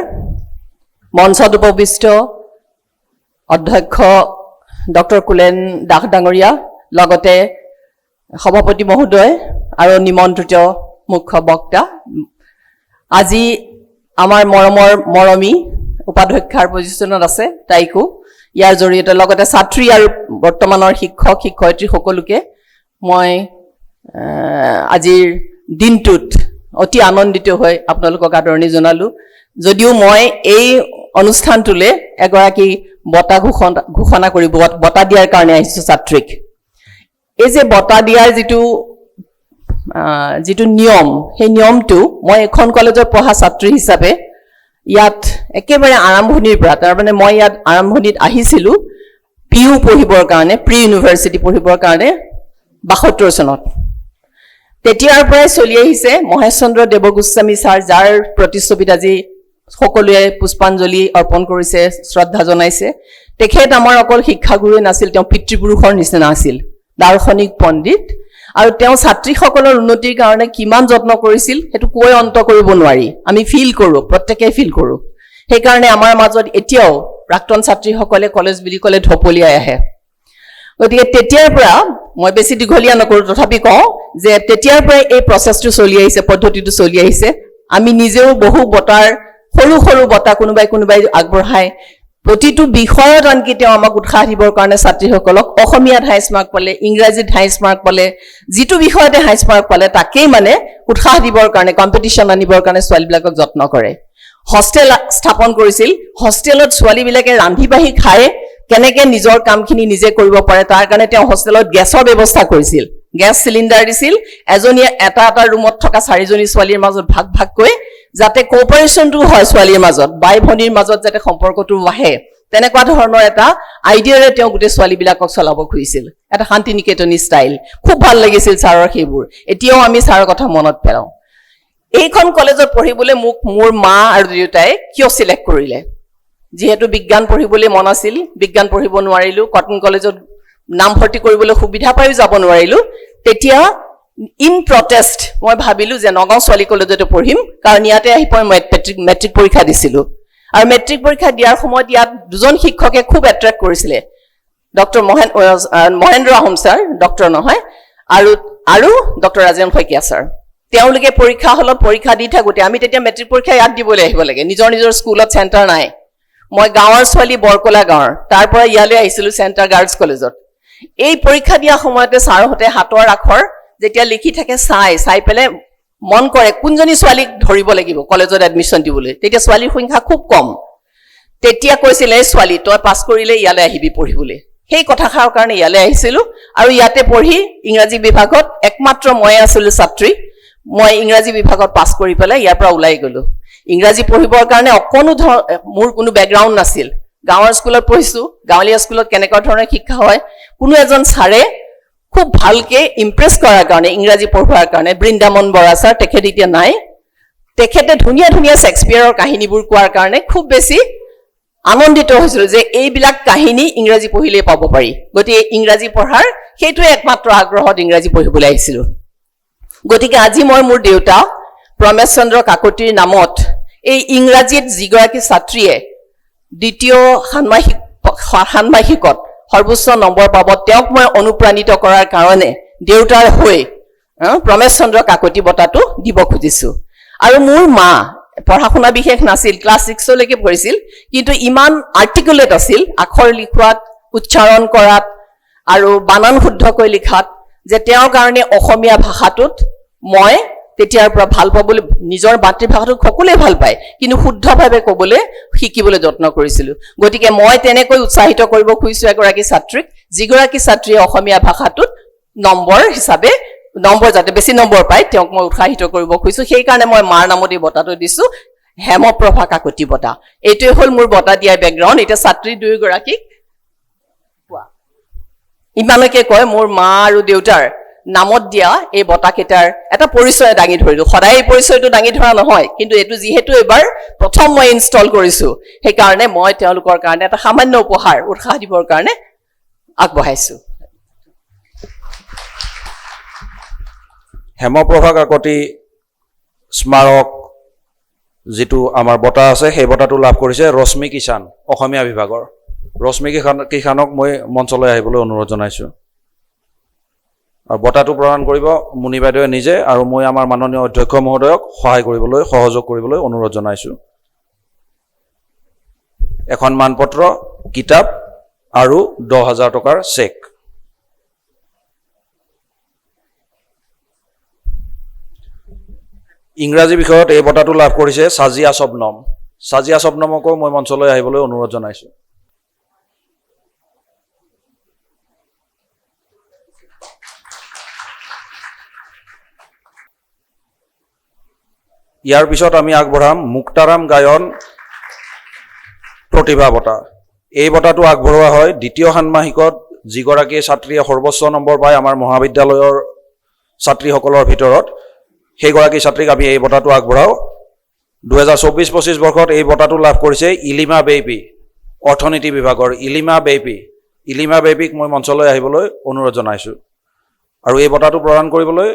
মঞ্চত উপবিষ্ট অধ্যক্ষ ডক্টৰ কুলেন দাস ডাঙৰীয়া, লগতে সভাপতি মহোদয় আৰু নিমন্ত্ৰিত মুখ্য বক্তা, আজি আমাৰ মৰমী উপাধ্যক্ষাৰ পজিশ্যনত আছে, তাইকো ইয়াৰ জৰিয়তে লগতে ছাত্ৰী আৰু বৰ্তমানৰ শিক্ষক শিক্ষয়িত্ৰী সকলোকে মই আজিৰ দিনটোত অতি আনন্দিত হৈ আপোনালোকক আদৰণি জনালোঁ। যদিও মই এই অনুষ্ঠানটোলৈ এগৰাকী বঁটা ঘোষণা কৰি বঁটা দিয়াৰ কাৰণে আহিছোঁ ছাত্ৰীক। এই যে বঁটা দিয়াৰ যিটো নিয়ম, সেই নিয়মটো মই এখন কলেজত পঢ়া ছাত্ৰী হিচাপে ইয়াত একেবাৰে আৰম্ভণিৰ পৰা, তাৰমানে মই ইয়াত আৰম্ভণিত আহিছিলোঁ PU পঢ়িবৰ কাৰণে, প্ৰি ইউনিভাৰ্চিটি পঢ়িবৰ কাৰণে 72 চনত। তেতিয়াৰ পৰাই চলি আহিছে মহেশ চন্দ্ৰ দেৱগোস্বামী ছাৰ, যাৰ প্ৰতিচ্ছবিত আজি সকলোৱে পুষ্পাঞ্জলি অৰ্পণ কৰিছে, শ্ৰদ্ধা জনাইছে। তেখেত আমাৰ অকল শিক্ষাগুৰুৱে নাছিল, তেওঁ পিতৃপুৰুষৰ নিচিনা আছিল, দাৰ্শনিক পণ্ডিত। আৰু তেওঁ ছাত্ৰীসকলৰ উন্নতিৰ কাৰণে কিমান যত্ন কৰিছিল সেইটো কৈ অন্ত কৰিব নোৱাৰি। আমি ফিল কৰোঁ, প্ৰত্যেকেই ফিল কৰোঁ। সেইকাৰণে আমাৰ মাজত এতিয়াও প্ৰাক্তন ছাত্ৰীসকলে কলেজ বুলি ক'লে ঢপলিয়াই আহে। গতিকে তেতিয়াৰ পৰা মই বেছি দীঘলীয়া নকৰোঁ, তথাপি কওঁ যে তেতিয়াৰ পৰাই এই প্ৰচেছটো চলি আহিছে, পদ্ধতিটো চলি আহিছে। আমি নিজেও বহু বঁটাৰ সৰু সৰু বঁটা কোনোবাই আগবঢ়াই প্ৰতিটো বিষয়ত আনকি তেওঁ আমাক উৎসাহ দিবৰ কাৰণে ছাত্ৰীসকলক অসমীয়াত হাইছ মাৰ্ক পালে, ইংৰাজীত হাইছ মাৰ্ক পালে, যিটো বিষয়তে হাইছ মাৰ্ক পালে তাকেই মানে উৎসাহ দিবৰ কাৰণে, কম্পিটিশ্যন আনিবৰ কাৰণে ছোৱালীবিলাকক যত্ন কৰে। হোষ্টেল স্থাপন কৰিছিল, হোষ্টেলত ছোৱালীবিলাকে ৰান্ধি বাঢ়ি খায় কেনেকৈ নিজৰ কামখিনি নিজে কৰিব পাৰে তাৰ কাৰণে তেওঁ হোষ্টেলত গেছৰ ব্যৱস্থা কৰিছিল। গেছ চিলিণ্ডাৰ দিছিল, এজনীয়ে এটা ৰুমত থকা 4জনী ছোৱালীৰ মাজত ভাগ ভাগকৈ, যাতে কোঅপাৰেশ্যনটো হয় ছোৱালীৰ মাজত, বাই ভনীৰ মাজত যাতে সম্পৰ্কটো বাঢ়ে তেনেকুৱা ধৰণৰ এটা আইডিয়াৰে তেওঁ গোটেই ছোৱালীবিলাকক চলাব খুজিছিল, এটা শান্তি নিকেতনী ষ্টাইল। খুব ভাল লাগিছিল ছাৰৰ সেইবোৰ। এতিয়াও আমি ছাৰৰ কথা মনত পেলাওঁ। এইখন কলেজত পঢ়িবলৈ মোক মোৰ মা আৰু দেউতাই কিয় চিলেক্ট কৰিলে? যিহেতু বিজ্ঞান পঢ়িবলৈ মন আছিল, বিজ্ঞান পঢ়িব নোৱাৰিলোঁ, কটন কলেজত নামভৰ্তি কৰিবলৈ সুবিধা পায়ো যাব নোৱাৰিলোঁ। তেতিয়া ইন প্ৰটেষ্ট মই ভাবিলোঁ যে নগাঁও ছোৱালী কলেজতে পঢ়িম, কাৰণ ইয়াতে আহি মই মেট্ৰিক পৰীক্ষা দিছিলোঁ। আৰু মেট্ৰিক পৰীক্ষা দিয়াৰ সময়ত ইয়াত দুজন শিক্ষকে খুব এট্ৰেক্ট কৰিছিলে, doctor Mahendra Ahom sir, doctor নহয়, আৰু ডক্টৰ ৰাজেন শইকীয়া ছাৰ। তেওঁলোকে পৰীক্ষা হলত পৰীক্ষা দি থাকোঁতে, আমি তেতিয়া মেট্ৰিক পৰীক্ষা ইয়াত দিবলৈ আহিব লাগে, নিজৰ নিজৰ স্কুলত চেণ্টাৰ নাই। মই গাঁৱৰ ছোৱালী, বৰকলা গাঁৱৰ, তাৰ পৰা ইয়ালৈ আহিছিলোঁ চেণ্টাৰ গাৰ্লছ কলেজত। এই পৰীক্ষা দিয়া সময়তে ছাৰহঁতে হাতৰ আখৰ যেতিয়া লিখি থাকে চাই পেলাই মন কৰে কোনজনী ছোৱালীক ধৰিব লাগিব কলেজত এডমিশ্যন দিবলৈ। তেতিয়া ছোৱালীৰ সংখ্যা খুব কম। তেতিয়া কৈছিলে, এই ছোৱালী তই পাছ কৰিলে ইয়ালৈ আহিবি পঢ়িবলৈ। সেই কথাষাৰৰ কাৰণে ইয়ালৈ আহিছিলোঁ আৰু ইয়াতে পঢ়ি ইংৰাজী বিভাগত একমাত্ৰ ময়ে আছিলোঁ ছাত্ৰী। মই ইংৰাজী বিভাগত পাছ কৰি পেলাই ইয়াৰ পৰা ওলাই গ'লোঁ। ইংৰাজী পঢ়িবৰ কাৰণে মোৰ কোনো বেকগ্ৰাউণ্ড নাছিল। গাঁৱৰ স্কুলত পঢ়িছোঁ, গাঁৱলীয়া স্কুলত কেনেকুৱা ধৰণৰ শিক্ষা হয়, কোনো এজন ছাৰে খুব ভালকে ইমপ্ৰেছ কৰাৰ কাৰণে, ইংৰাজী পঢ়োৱাৰ কাৰণে, বৃন্দামন বৰা ছাৰ, তেখেত এতিয়া নাই, তেখেতে ধুনীয়া ধুনীয়া শ্বেক্সপিয়াৰৰ কাহিনীবোৰ কোৱাৰ কাৰণে খুব বেছি আনন্দিত হৈছিলোঁ যে এইবিলাক কাহিনী ইংৰাজী পঢ়িলেই পাব পাৰি। গতিকে ইংৰাজী পঢ়াৰ সেইটোৱে একমাত্ৰ আগ্ৰহত ইংৰাজী পঢ়িবলৈ আহিছিলোঁ। গতিকে আজি মই মোৰ দেউতা প্ৰমেশ চন্দ্ৰ কাকতিৰ নামত এই ইংৰাজীত যিগৰাকী ছাত্ৰীয়ে দ্বিতীয় ষান্মাসিকত সৰ্বোচ্চ নম্বৰ পাব, তেওঁক মই অনুপ্ৰাণিত কৰাৰ কাৰণে দেউতাৰ হৈ প্ৰমেশ চন্দ্ৰ কাকতি বঁটাটো দিব খুজিছোঁ। আৰু মোৰ মা পঢ়া শুনা বিশেষ নাছিল, ক্লাছ 6লৈকে পঢ়িছিল, কিন্তু ইমান আৰ্টিকুলেট আছিল আখৰ লিখোৱাত, উচ্চাৰণ কৰাত আৰু বানান শুদ্ধকৈ লিখাত, যে তেওঁৰ কাৰণে অসমীয়া ভাষাটোত মই তেতিয়াৰ পৰা ভাল পাবলৈ, নিজৰ মাতৃভাষাটোক সকলোৱে ভাল পায়, কিন্তু শুদ্ধভাৱে ক'বলৈ শিকিবলৈ যত্ন কৰিছিলোঁ। গতিকে মই তেনেকৈ উৎসাহিত কৰিব খুজিছোঁ এগৰাকী ছাত্ৰীক, যিগৰাকী ছাত্ৰীয়ে অসমীয়া ভাষাটোত নম্বৰ যাতে বেছি নম্বৰ পায়, তেওঁক মই উৎসাহিত কৰিব খুজিছোঁ। সেইকাৰণে মই মাৰ নামত এই বঁটাটো দিছোঁ, হেমপ্ৰভা কাকতি বঁটা। এইটোৱে হ'ল মোৰ বঁটা দিয়াৰ বেকগ্ৰাউণ্ড। এতিয়া ছাত্ৰী দুয়োগৰাকীক ইমানকে কয় মোৰ মা আৰু দেউতাৰ নামত দিয়া এই বঁটাকেইটাৰ এটা পৰিচয় দাঙি ধৰিলোঁ। সদায় এই পৰিচয়টো দাঙি ধৰা নহয়, কিন্তু এইটো যিহেতু এবাৰ প্ৰথম মই ইনষ্টল কৰিছোঁ, সেইকাৰণে মই তেওঁলোকৰ কাৰণে এটা সামান্য উপহাৰ উৎসাহ দিবৰ কাৰণে আগবঢ়াইছোঁ। হেমপ্ৰভা কাকতি স্মাৰক যিটো আমাৰ বঁটা আছে, সেই বঁটাটো লাভ কৰিছে ৰশ্মি কিষাণ, অসমীয়া বিভাগৰ। ৰশ্মি কিষাণক মই মঞ্চলৈ আহিবলৈ অনুৰোধ জনাইছোঁ। আৰু বঁটাটো প্ৰদান কৰিব মুনি বাইদেৱে নিজে, আৰু মই আমাৰ মাননীয় অধ্যক্ষ মহোদয়ক সহযোগ কৰিবলৈ অনুৰোধ জনাইছোঁ। এখন মানপত্ৰ, কিতাপ আৰু 10,000 টকাৰ চেক। ইংৰাজী বিষয়ত এই বঁটাটো লাভ কৰিছে ছাজিয়া শবনম। ছাজিয়া শবনমকো মই মঞ্চলৈ আহিবলৈ অনুৰোধ জনাইছোঁ। ইয়াৰ পিছত আমি আগবঢ়াম মুক্তাৰাম গায়ন প্ৰতিভা বঁটা। এই বঁটাটো আগবঢ়োৱা হয় দ্বিতীয় ষান্মাসিকত যিগৰাকী ছাত্ৰীয়ে সৰ্বোচ্চ নম্বৰ পায় আমাৰ মহাবিদ্যালয়ৰ ছাত্ৰীসকলৰ ভিতৰত, সেইগৰাকী ছাত্ৰীক আমি এই বঁটাটো আগবঢ়াওঁ। 2024-25 বৰ্ষত এই বঁটাটো লাভ কৰিছে ইলিমা বেইপি, অৰ্থনীতি বিভাগৰ ইলিমা বেইপি। ইলিমা বেইপিক মই মঞ্চলৈ আহিবলৈ অনুৰোধ জনাইছোঁ। আৰু এই বঁটাটো প্ৰদান কৰিবলৈ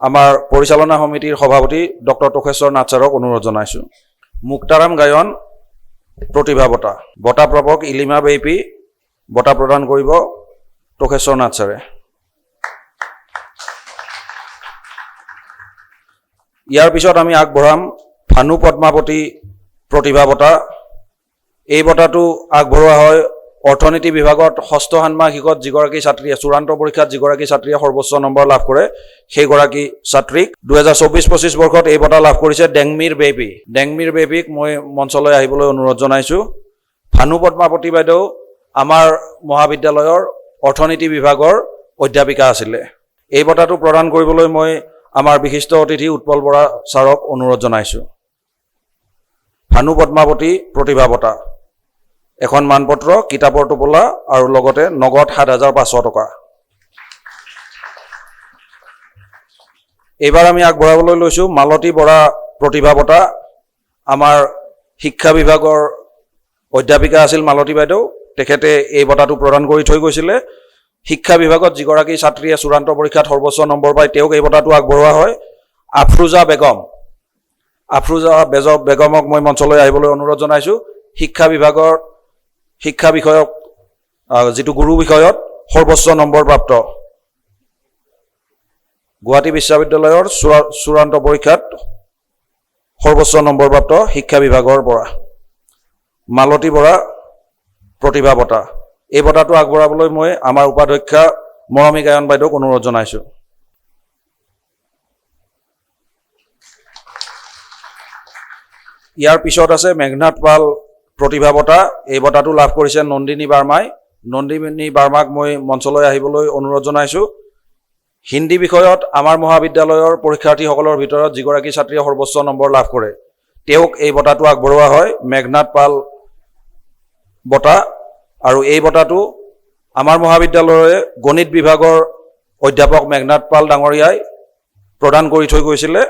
আমাৰ পৰিচালনা সমিতিৰ সভাপতি ডক্টৰ তোষেশ্বৰ নাথ ছাৰক অনুৰোধ জনাইছোঁ। মুক্তাৰাম গায়ন প্ৰতিভা বঁটা, বঁটা প্ৰাপক ইলিমা বেইপি, বঁটা প্ৰদান কৰিব তোষেশ্বৰ নাথ ছাৰে। ইয়াৰ পিছত আমি আগবঢ়াম ভানু পদ্মাৱতী প্ৰতিভা বঁটা। এই বঁটাটো আগবঢ়োৱা হয় অৰ্থনীতি বিভাগত ষষ্ঠ ষান্মাসিকত যিগৰাকী ছাত্ৰীয়ে চূড়ান্ত পৰীক্ষাত যিগৰাকী ছাত্ৰীয়ে সৰ্বোচ্চ নম্বৰ লাভ কৰে, সেইগৰাকী ছাত্ৰীক 2024-25 বৰ্ষত এই বঁটা লাভ কৰিছে ডেংমিৰ বেইপি। ডেংমিৰ বেইপিক মই মঞ্চলৈ আহিবলৈ অনুৰোধ জনাইছোঁ। ভানু পদ্মাৱতী বাইদেউ আমাৰ মহাবিদ্যালয়ৰ অৰ্থনীতি বিভাগৰ অধ্যাপিকা আছিলে। এই বঁটাটো প্ৰদান কৰিবলৈ মই আমাৰ বিশিষ্ট অতিথি উৎপল বৰা ছাৰক অনুৰোধ জনাইছোঁ। ভানু পদ্মাৱতী প্ৰতিভা বঁটা, এখন মানপত্ৰ, কিতাপৰ টোপোলা আৰু লগতে নগদ ৭,৫০০ টকা। এইবাৰ আমি আগবঢ়াবলৈ লৈছোঁ মালতী বৰা প্ৰতিভা বঁটা। আমাৰ শিক্ষা বিভাগৰ অধ্যাপিকা আছিল মালতী বাইদেউ, তেখেতে এই বঁটাটো প্ৰদান কৰি থৈ গৈছিলে। শিক্ষা বিভাগত যিগৰাকী ছাত্ৰীয়ে চূড়ান্ত পৰীক্ষাত সৰ্বোচ্চ নম্বৰ পায় তেওঁক এই বঁটাটো আগবঢ়োৱা হয়। আফৰোজা বেগমক মই মঞ্চলৈ আহিবলৈ অনুৰোধ জনাইছোঁ। শিক্ষা বিভাগৰ শিক্ষা বিষয়ক যিটো গুৰু বিষয়ত সৰ্বোচ্চ নম্বৰ প্ৰাপ্ত, গুৱাহাটী বিশ্ববিদ্যালয়ৰ চূড়ান্ত পৰীক্ষাত সৰ্বোচ্চ নম্বৰ প্ৰাপ্ত শিক্ষা বিভাগৰ পৰা মালতী বৰা প্ৰতিভা বঁটা। এই বঁটাটো আগবঢ়াবলৈ মই আমাৰ উপাধ্যক্ষা মৰমী গায়ন বাইদেউক অনুৰোধ জনাইছোঁ। ইয়াৰ পিছত আছে মেঘনাথ পাল প্ৰতিভা বঁটা। এই বঁটাটো লাভ কৰিছে নন্দিনী বাৰ্মাই। নন্দিনী বাৰ্মাক মই মঞ্চলৈ আহিবলৈ অনুৰোধ জনাইছোঁ। হিন্দী বিষয়ত আমাৰ মহাবিদ্যালয়ৰ পৰীক্ষাৰ্থীসকলৰ ভিতৰত যিগৰাকী ছাত্ৰীয়ে সৰ্বোচ্চ নম্বৰ লাভ কৰে তেওঁক এই বঁটাটো আগবঢ়োৱা হয়, মেঘনাথ পাল বঁটা। আৰু এই বঁটাটো আমাৰ মহাবিদ্যালয়ৰে গণিত বিভাগৰ অধ্যাপক মেঘনাথ পাল ডাঙৰীয়াই প্ৰদান কৰি থৈ গৈছিলে।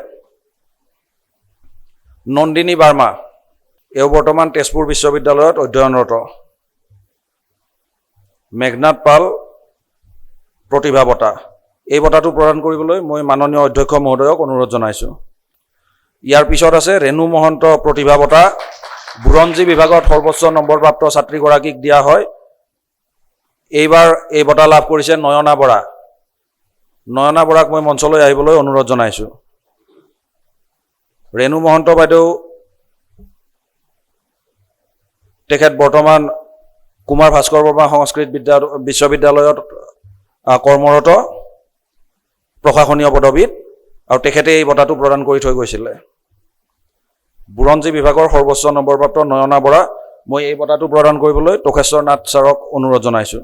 নন্দিনী বাৰ্মা, এওঁ বৰ্তমান তেজপুৰ বিশ্ববিদ্যালয়ত অধ্যয়নৰত। মেঘনাথ পাল প্ৰতিভা বঁটা। এই বঁটাটো প্ৰদান কৰিবলৈ মই মাননীয় অধ্যক্ষ মহোদয়ক অনুৰোধ জনাইছোঁ। ইয়াৰ পিছত আছে ৰেণু মহন্ত প্ৰতিভা বঁটা। বুৰঞ্জী বিভাগত সৰ্বোচ্চ নম্বৰপ্ৰাপ্ত ছাত্ৰীগৰাকীক দিয়া হয়। এইবাৰ এই বঁটা লাভ কৰিছে নয়না বৰা। নয়না বৰাক মই মঞ্চলৈ আহিবলৈ অনুৰোধ জনাইছোঁ। ৰেণু মহন্ত বাইদেউ তেখেত বৰ্তমান কুমাৰ ভাস্কৰ বৰ্মা সংস্কৃত বিশ্ববিদ্যালয়ত কৰ্মৰত প্ৰশাসনীয় পদবীত, আৰু তেখেতে এই বঁটাটো প্ৰদান কৰি থৈ গৈছিলে। বুৰঞ্জী বিভাগৰ সৰ্বোচ্চ নম্বৰপ্ৰাপ্ত নয়না বৰা, মই এই বঁটাটো প্ৰদান কৰিবলৈ তোষেশ্বৰ নাথ ছাৰক অনুৰোধ জনাইছোঁ।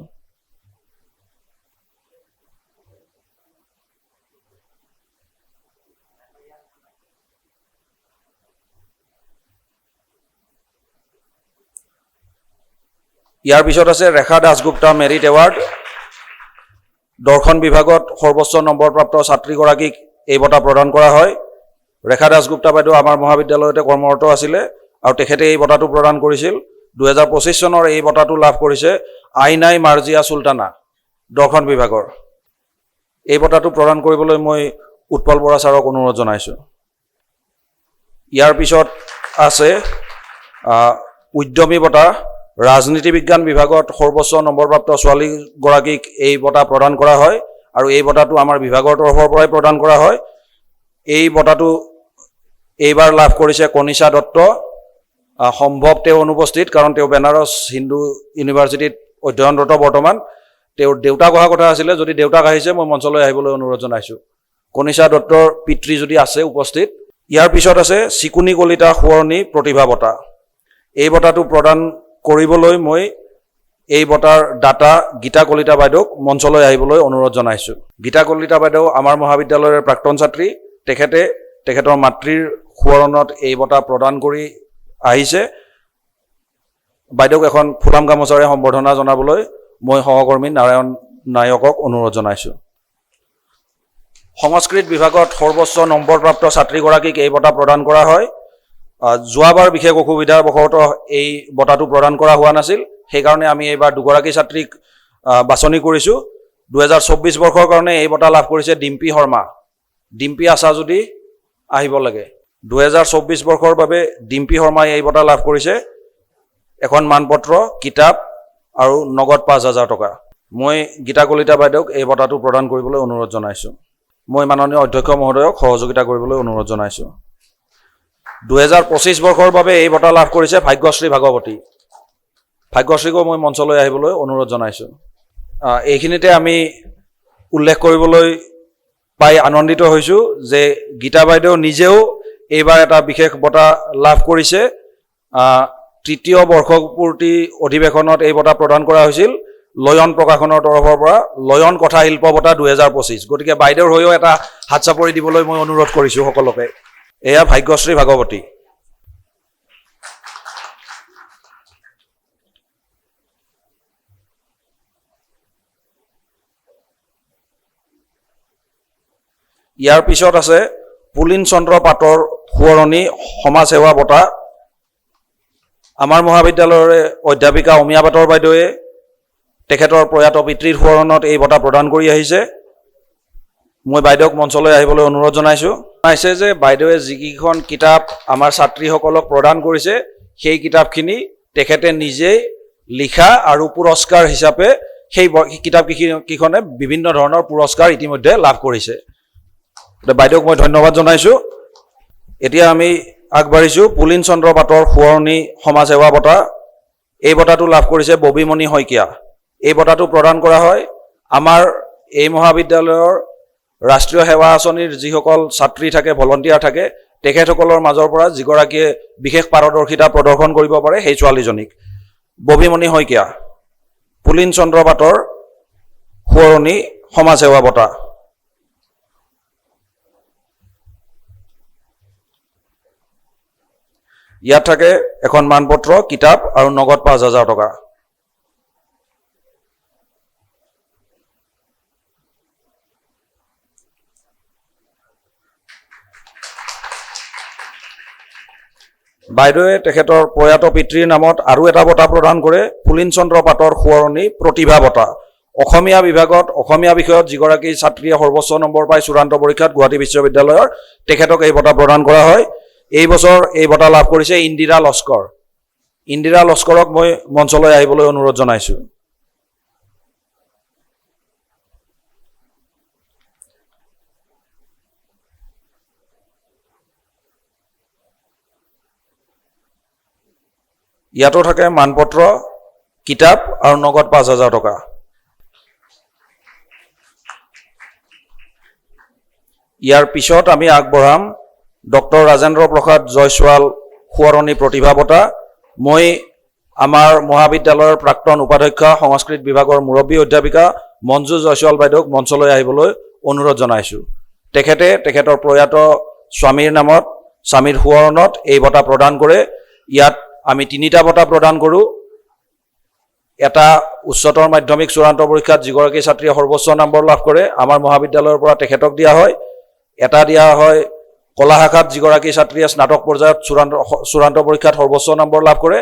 ইয়াৰ পিছত আছে ৰেখা দাসগুপ্তা মেৰিট এৱাৰ্ড। দৰ্শন বিভাগত সৰ্বোচ্চ নম্বৰপ্ৰাপ্ত ছাত্ৰীগৰাকীক এই বঁটা প্ৰদান কৰা হয়। ৰেখা দাসগুপ্তা বাইদেউ আমাৰ মহাবিদ্যালয়তে কৰ্মৰত আছিলে আৰু তেখেতে এই বঁটাটো প্ৰদান কৰিছিল। 2025 চনৰ এই বঁটাটো লাভ কৰিছে আইনাই মাৰ্জিয়া চুলতানা, দৰ্শন বিভাগৰ। এই বঁটাটো প্ৰদান কৰিবলৈ মই উৎপল বৰা ছাৰক অনুৰোধ জনাইছোঁ। ইয়াৰ পিছত আছে উদ্যমী বঁটা। ৰাজনীতি বিজ্ঞান বিভাগত সৰ্বোচ্চ নম্বৰপ্ৰাপ্ত ছোৱালীগৰাকীক এই বঁটা প্ৰদান কৰা হয় আৰু এই বঁটাটো আমাৰ বিভাগৰ তৰফৰ পৰাই প্ৰদান কৰা হয়। এই বঁটাটো এইবাৰ লাভ কৰিছে কনিষা দত্ত। সম্ভৱ তেওঁ অনুপস্থিত, কাৰণ তেওঁ বেনাৰস হিন্দু ইউনিভাৰ্চিটিত অধ্যয়নৰত বৰ্তমান। তেওঁৰ দেউতাক অহা কথা আছিলে, যদি দেউতাক আহিছে মই মঞ্চলৈ আহিবলৈ অনুৰোধ জনাইছোঁ। কনিষা দত্তৰ পিতৃ যদি আছে উপস্থিত। ইয়াৰ পিছত আছে চিকুনি কলিতা সোঁৱৰণী প্ৰতিভা বঁটা। এই বঁটাটো প্ৰদান কৰিবলৈ মই এই বঁটাৰ দাতা গীতা কলিতা বাইদেউক মঞ্চলৈ আহিবলৈ অনুৰোধ জনাইছোঁ। গীতা কলিতা বাইদেউ আমাৰ মহাবিদ্যালয়ৰ প্ৰাক্তন ছাত্ৰী। তেখেতৰ মাতৃৰ সোঁৱৰণত এই বঁটা প্ৰদান কৰি আহিছে। বাইদেউক এখন ফুলাম গামোচাৰে সম্বৰ্ধনা জনাবলৈ মই সহকৰ্মী নাৰায়ণ নায়কক অনুৰোধ জনাইছোঁ। সংস্কৃত বিভাগত সৰ্বোচ্চ নম্বৰপ্ৰাপ্ত ছাত্ৰীগৰাকীক এই বঁটা প্ৰদান কৰা হয়। যোৱাবাৰ বিশেষ অসুবিধাৰ বশতঃ এই বঁটাটো প্ৰদান কৰা হোৱা নাছিল, সেইকাৰণে আমি এইবাৰ দুগৰাকী ছাত্ৰীক বাছনি কৰিছোঁ। 2024 বৰ্ষৰ কাৰণে এই বঁটা লাভ কৰিছে ডিম্পী শৰ্মা। ডিম্পী আছা যদি আহিব লাগে। 2024 বৰ্ষৰ বাবে ডিম্পী শৰ্মাই এই বঁটা লাভ কৰিছে। এখন মানপত্ৰ, কিতাপ আৰু নগদ 5,000 টকা। মই গীতা কলিতা বাইদেউক এই বঁটাটো প্ৰদান কৰিবলৈ অনুৰোধ জনাইছোঁ। মই মাননীয় অধ্যক্ষ মহোদয়ক সহযোগিতা কৰিবলৈ অনুৰোধ জনাইছোঁ। 2025 বৰ্ষৰ বাবে এই বঁটা লাভ কৰিছে ভাগ্যশ্ৰী ভাগৱতী। ভাগ্যশ্ৰীকো মই মঞ্চলৈ আহিবলৈ অনুৰোধ জনাইছোঁ। এইখিনিতে আমি উল্লেখ কৰিবলৈ পাই আনন্দিত হৈছোঁ যে গীতা বাইদেউ নিজেও এইবাৰ এটা বিশেষ বঁটা লাভ কৰিছে। তৃতীয় বৰ্ষপূৰ্তি অধিৱেশনত এই বঁটা প্ৰদান কৰা হৈছিল লয়ন প্ৰকাশনৰ তৰফৰ পৰা, লয়ন কথা শিল্প বঁটা 2025। গতিকে বাইদেউৰ হৈও এটা হাত চাপৰি দিবলৈ মই অনুৰোধ কৰিছোঁ সকলোকে। এয়া ভাগ্যশ্ৰী ভাগৱতী। ইয়াৰ পিছত আছে পুলিন চন্দ্ৰ পাটৰ সোঁৱৰণী সমাজ সেৱা বঁটা। আমাৰ মহাবিদ্যালয়ৰে অধ্যাপিকা অমিয়া পাটৰ বাইদেৱে তেখেতৰ প্ৰয়াত পিতৃৰ সোঁৱৰণত এই বঁটা প্ৰদান কৰি আহিছে। মই বাইদেউক মঞ্চলৈ আহিবলৈ অনুৰোধ জনাইছোঁ। জনাইছে যে বাইদেৱে যিকেইখন কিতাপ আমাৰ ছাত্ৰীসকলক প্ৰদান কৰিছে সেই কিতাপখিনি তেখেতে নিজেই লিখা আৰু পুৰস্কাৰ হিচাপে সেই কিতাপকেইখনে বিভিন্ন ধৰণৰ পুৰস্কাৰ ইতিমধ্যে লাভ কৰিছে। বাইদেউক মই ধন্যবাদ জনাইছোঁ। এতিয়া আমি আগবাঢ়িছোঁ পুলিন চন্দ্ৰ পাটৰ সোঁৱৰণী সমাজ সেৱা বঁটা। এই বঁটাটো লাভ কৰিছে ববীমণি শইকীয়া। এই বঁটাটো প্ৰদান কৰা হয় আমাৰ এই মহাবিদ্যালয়ৰ ৰাষ্ট্ৰীয় সেৱা আঁচনিৰ যিসকল ছাত্ৰী থাকে, ভলণ্টিয়াৰ থাকে, তেখেতসকলৰ মাজৰ পৰা যিগৰাকীয়ে বিশেষ পাৰদৰ্শিতা প্ৰদৰ্শন কৰিব পাৰে সেই ছোৱালীজনীক। ববীমণি শইকীয়া, পুলিন চন্দ্ৰ পাটৰ সোঁৱৰণী সমাজ সেৱা বঁটা। ইয়াত থাকে এখন মানপত্ৰ, কিতাপ আৰু নগদ ৫,০০০ টকা। বাইদেৱে তেখেতৰ প্ৰয়াত পিতৃৰ নামত আৰু এটা বঁটা প্ৰদান কৰে, পুলিন চন্দ্ৰ পাটৰ সোঁৱৰণী প্ৰতিভা বঁটা। অসমীয়া বিভাগত অসমীয়া বিষয়ত যিগৰাকী ছাত্ৰীয়ে সৰ্বোচ্চ নম্বৰ পায় চূড়ান্ত পৰীক্ষাত গুৱাহাটী বিশ্ববিদ্যালয়ৰ, তেখেতক এই বঁটা প্ৰদান কৰা হয়। এই বছৰ এই বঁটা লাভ কৰিছে ইন্দিৰা লস্কৰ। ইন্দিৰা লস্কৰক মই মঞ্চলৈ আহিবলৈ অনুৰোধ জনাইছোঁ। ইয়াতো থাকে মানপত্ৰ, কিতাপ আৰু নগদ ৫,০০০ টকা। ইয়াৰ পিছত আমি আগবঢ়াম ডক্টৰ ৰাজেন্দ্ৰ প্ৰসাদ জয়ছোৱাল সোঁৱৰণী প্ৰতিভা বঁটা। মই আমাৰ মহাবিদ্যালয়ৰ প্ৰাক্তন উপাধ্যক্ষ, সংস্কৃত বিভাগৰ মুৰব্বী অধ্যাপিকা মঞ্জু জয়ছোৱাল বাইদেউক মঞ্চলৈ আহিবলৈ অনুৰোধ জনাইছোঁ। তেখেতে তেখেতৰ প্ৰয়াত স্বামীৰ নামত, স্বামীৰ সোঁৱৰণত এই বঁটা প্ৰদান কৰে। ইয়াত আমি 3টা বঁটা প্ৰদান কৰোঁ। এটা উচ্চতৰ মাধ্যমিক চূড়ান্ত পৰীক্ষাত যিগৰাকী ছাত্ৰীয়ে সৰ্বোচ্চ নম্বৰ লাভ কৰে আমাৰ মহাবিদ্যালয়ৰ পৰা তেখেতক দিয়া হয়। এটা দিয়া হয় কলা শাখাত যিগৰাকী ছাত্ৰীয়ে স্নাতক পৰ্যায়ত চূড়ান্ত পৰীক্ষাত সৰ্বোচ্চ নম্বৰ লাভ কৰে,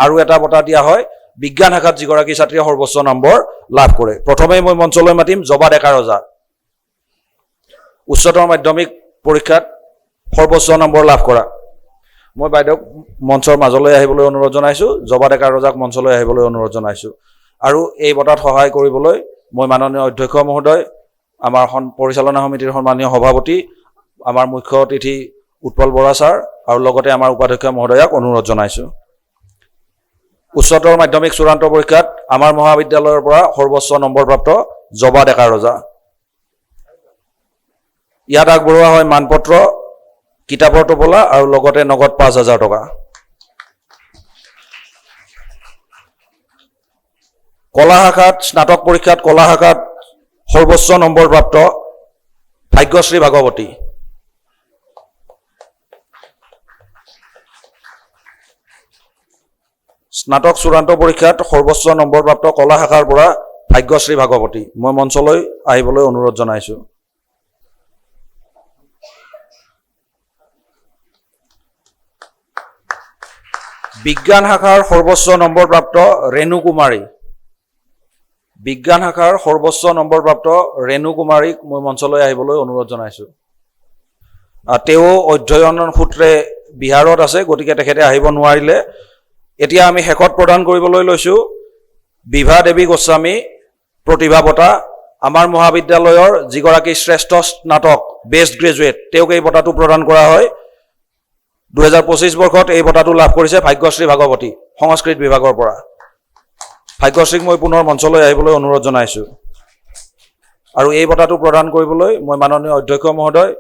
আৰু এটা বঁটা দিয়া হয় বিজ্ঞান শাখাত যিগৰাকী ছাত্ৰীয়ে সৰ্বোচ্চ নম্বৰ লাভ কৰে। প্ৰথমে মই মঞ্চলৈ মাতিম জবা ডেকা ৰজা। উচ্চতৰ মাধ্যমিক পৰীক্ষাত সৰ্বোচ্চ নম্বৰ লাভ কৰা। মই বাইদেউক মঞ্চৰ মাজলৈ আহিবলৈ অনুৰোধ জনাইছোঁ। জবা ডেকা ৰজাক মঞ্চলৈ আহিবলৈ অনুৰোধ জনাইছোঁ। আৰু এই বঁটাত সহায় কৰিবলৈ মই মাননীয় অধ্যক্ষ মহোদয়, আমাৰ পৰিচালনা সমিতিৰ সন্মানীয় সভাপতি, আমাৰ মুখ্য অতিথি উৎপল বৰা ছাৰ আৰু লগতে আমাৰ উপাধ্যক্ষ মহোদয়াক অনুৰোধ জনাইছোঁ। উচ্চতৰ মাধ্যমিক চূড়ান্ত পৰীক্ষাত আমাৰ মহাবিদ্যালয়ৰ পৰা সৰ্বোচ্চ নম্বৰপ্ৰাপ্ত জবা ডেকা ৰজা। ইয়াত আগবঢ়োৱা হয় মানপত্ৰ, কিতাপৰ টোপোলা আৰু লগতে নগদ ৫,০০০ টকা। কলা শাখাত স্নাতক পৰীক্ষাত কলা শাখাত সৰ্বোচ্চ নম্বৰপ্ৰাপ্ত ভাগ্যশ্ৰী ভাগৱতী। স্নাতক চূড়ান্ত পৰীক্ষাত সৰ্বোচ্চ নম্বৰপ্ৰাপ্ত কলা শাখাৰ পৰা ভাগ্যশ্ৰী ভাগৱতী। মই মঞ্চলৈ আহিবলৈ অনুৰোধ জনাইছোঁ। বিজ্ঞান শাখাৰ সৰ্বোচ্চ নম্বৰপ্ৰাপ্ত ৰেণু কুমাৰী। বিজ্ঞান শাখাৰ সৰ্বোচ্চ নম্বৰপ্ৰাপ্ত ৰেণু কুমাৰীক মই মঞ্চলৈ আহিবলৈ অনুৰোধ জনাইছোঁ। তেওঁ অধ্যয়ন সূত্ৰে বিহাৰত আছে, গতিকে তেখেতে আহিব নোৱাৰিলে। এতিয়া আমি শেষত প্ৰদান কৰিবলৈ লৈছোঁ বিভা দেৱী গোস্বামী প্ৰতিভা বঁটা। আমাৰ মহাবিদ্যালয়ৰ যিগৰাকী শ্ৰেষ্ঠ স্নাতক, বেষ্ট গ্ৰেজুৱেট, তেওঁক এই বঁটাটো প্ৰদান কৰা হয়। 2025 বৰ্ষত এই বঁটাটো লাভ কৰিছে ভাগ্যশ্ৰী ভাগৱতী, সংস্কৃত বিভাগৰ পৰা। ভাগ্যশ্ৰীক মই পুনৰ মঞ্চলৈ আহিবলৈ অনুৰোধ জনাইছোঁ। আৰু এই বঁটাটো প্ৰদান কৰিবলৈ মই মাননীয় অধ্যক্ষ মহোদয়,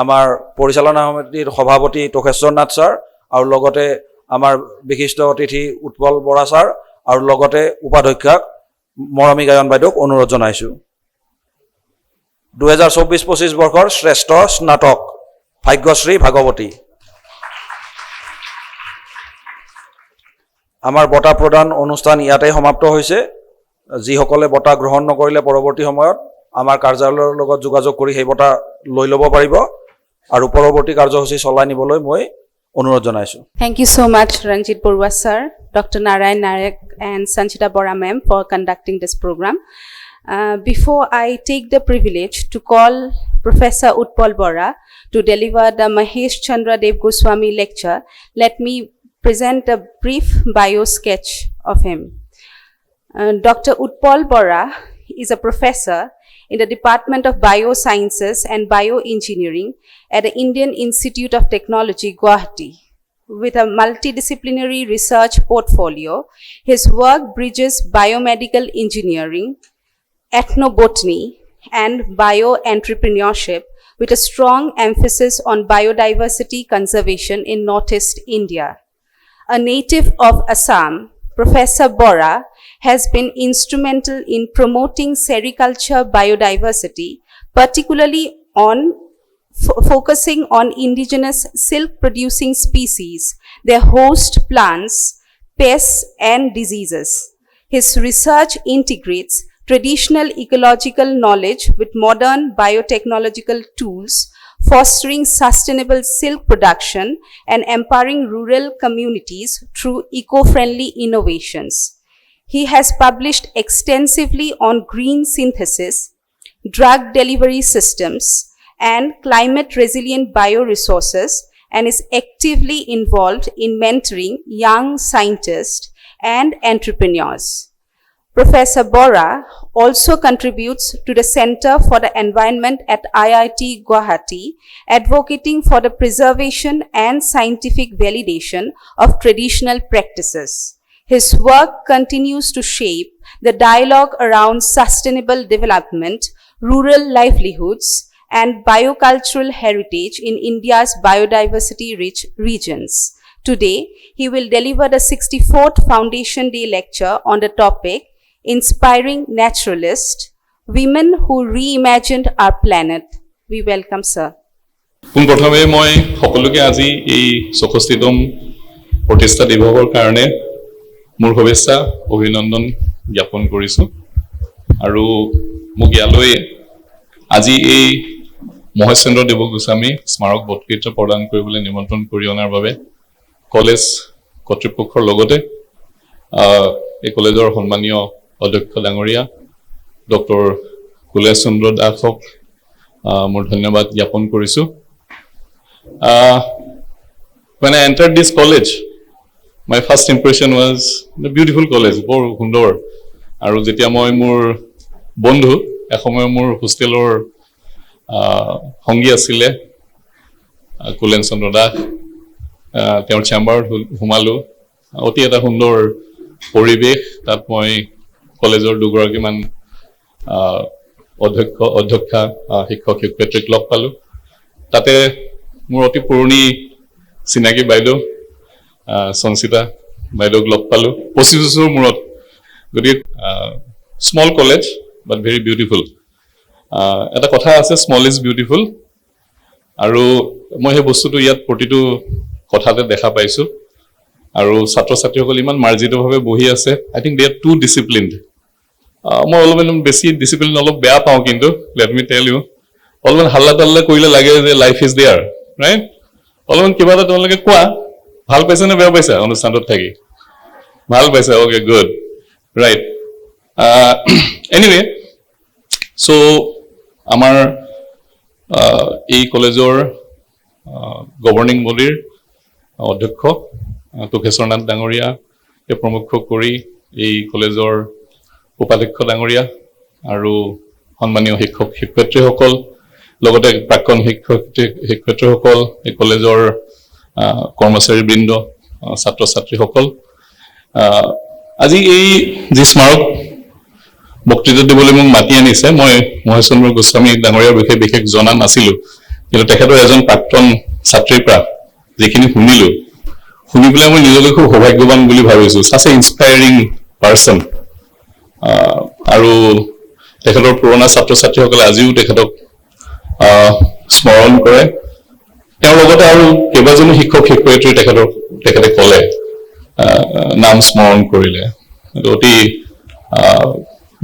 আমাৰ পৰিচালনা সমিতিৰ সভাপতি তোষেশ্বৰ নাথ ছাৰ আৰু লগতে আমাৰ বিশিষ্ট অতিথি উৎপল বৰা ছাৰ আৰু লগতে উপাধ্যক্ষাক মৰমী গায়ন বাইদেউক অনুৰোধ জনাইছোঁ। 2024-25 বৰ্ষৰ শ্ৰেষ্ঠ স্নাতক ভাগ্যশ্ৰী ভাগৱতী। আমাৰ বঁটা প্ৰদান অনুষ্ঠান ইয়াতে সমাপ্ত হৈছে। যিসকলে বঁটা গ্ৰহণ নকৰিলে পৰৱৰ্তী সময়ত আমাৰ কাৰ্যালয়ৰ লগত যোগাযোগ কৰি সেই বঁটা লৈ ল'ব পাৰিব আৰু পৰৱৰ্তী কাৰ্যসূচী চলাই নিবলৈ মই অনুৰোধ জনাইছোঁ। Thank you so much, Ranjit Barua sir, Dr. Narayan Nayak and Sanchita Bora ma'am for conducting this program. Before I take the privilege to call Professor Utpal Bora to deliver the Mahesh Chandra Dev Goswami lecture, let me present a brief bio sketch of him. Dr. Utpal Bora is a professor in the Department of Biosciences and Bioengineering at the Indian Institute of Technology, Guwahati. With a multidisciplinary research portfolio, his work bridges biomedical engineering, ethnobotany, and bioentrepreneurship with a strong emphasis on biodiversity conservation in Northeast India. A native of Assam, Professor Bora has been instrumental in promoting sericulture biodiversity, particularly on focusing on indigenous silk-producing species, their host plants, pests, and diseases. His research integrates traditional ecological knowledge with modern biotechnological tools, fostering sustainable silk production and empowering rural communities through eco-friendly innovations. He has published extensively on green synthesis, drug delivery systems, and climate-resilient bioresources, and is actively involved in mentoring young scientists and entrepreneurs. Professor Bora also contributes to the Center for the Environment at IIT Guwahati, advocating for the preservation and scientific validation of traditional practices. His work continues to shape the dialogue around sustainable development, rural livelihoods, and biocultural heritage in India's biodiversity-rich regions. Today, he will deliver the 64th Foundation Day lecture on the topic, Inspiring Naturalist, Women Who Reimagined Our Planet. We welcome, sir. পোনপ্ৰথমে মই সকলোকে আজি এই 64তম প্ৰতিষ্ঠা দিৱসৰ কাৰণে মোৰ শুভেচ্ছা অভিনন্দন জ্ঞাপন কৰিছোঁ আৰু মোক ইয়ালৈ আজি এই মহেশ চন্দ্ৰ দেৱ গোস্বামী স্মাৰক বক্তৃতা প্ৰদান কৰিবলৈ নিমন্ত্ৰণ কৰি অনাৰ বাবে কলেজ কৰ্তৃপক্ষৰ লগতে এই কলেজৰ সন্মানীয় অধ্যক্ষ ডাঙৰীয়া ডক্টৰ কুলেশ চন্দ্ৰ দাসক মোৰ ধন্যবাদ জ্ঞাপন কৰিছোঁ। When I entered this college, my first impression was a beautiful college, বৰ সুন্দৰ আৰু যেতিয়া মই মোৰ বন্ধু এসময় মোৰ হোষ্টেলৰ সংগী আছিলে কুলেশ চন্দ্ৰ দাস, তেওঁৰ চেম্বাৰত সোমালোঁ, অতি এটা সুন্দৰ পৰিৱেশ, তাত মই কলেজৰ দুগৰাকীমান অধ্যক্ষা শিক্ষক শিক্ষয়িত্ৰীক লগ পালোঁ। তাতে মোৰ অতি পুৰণি চিনাকি বাইদেউ সঞ্চিতা বাইদেউক লগ পালোঁ 25 বছৰৰ মূৰত। গতিকে স্মল কলেজ বাট ভেৰি বিউটিফুল। এটা কথা আছে, স্মল ইজ বিউটিফুল, আৰু মই সেই বস্তুটো ইয়াত প্ৰতিটো কথাতে দেখা পাইছোঁ। আৰু ছাত্ৰ ছাত্ৰীসকল ইমান মাৰ্জিতভাৱে বহি আছে। আই think they R two disciplined. মই অলপমান বেছি ডিচিপ্লিন অলপ বেয়া পাওঁ, কিন্তু লেট মি টেল ইউ, অলপমান হাল্লা তাল্লা কৰিলে লাগে যে লাইফ ইজ দেয়াৰ, ৰাইট? অলপমান কিবা এটা তোমালোকে কোৱা, ভাল পাইছা নে বেয়া পাইছা অনুষ্ঠানটোত থাকি? ভাল পাইছা, অ'কে গুড, ৰাইট। এনিৱে, চ' আমাৰ এই কলেজৰ গভৰ্ণিং বডিৰ অধ্যক্ষ তোষেশ্বৰ নাথ ডাঙৰীয়াকে প্ৰমুখ কৰি এই কলেজৰ উপাধ্যক্ষ ডাঙৰীয়া আৰু সন্মানীয় শিক্ষক শিক্ষয়িত্ৰীসকল, লগতে প্ৰাক্তন শিক্ষক শিক্ষয়িত্ৰীসকল, এই কলেজৰ কৰ্মচাৰীবৃন্দ, ছাত্ৰ ছাত্ৰীসকল, আজি এই যি স্মাৰক বক্তৃতা দিবলৈ মোক মাতি আনিছে, মই মহেশ চন্দ্ৰ গোস্বামী ডাঙৰীয়াৰ বিষয়ে বিশেষ জনা নাছিলোঁ, কিন্তু তেখেতৰ এজন প্ৰাক্তন ছাত্ৰীৰ পৰা যিখিনি শুনিলোঁ, শুনি পেলাই মই নিজকে খুব সৌভাগ্যৱান বুলি ভাবিছোঁ। ছাচ এ ইনস্পায়াৰিং পাৰ্চন। আৰু তেখেতৰ পুৰণা ছাত্ৰ ছাত্ৰীসকলে আজিও তেখেতক স্মৰণ কৰে। তেওঁৰ লগতে আৰু কেইবাজনো শিক্ষক শিক্ষয়িত্ৰী তেখেতে ক'লে, নাম স্মৰণ কৰিলে। অতি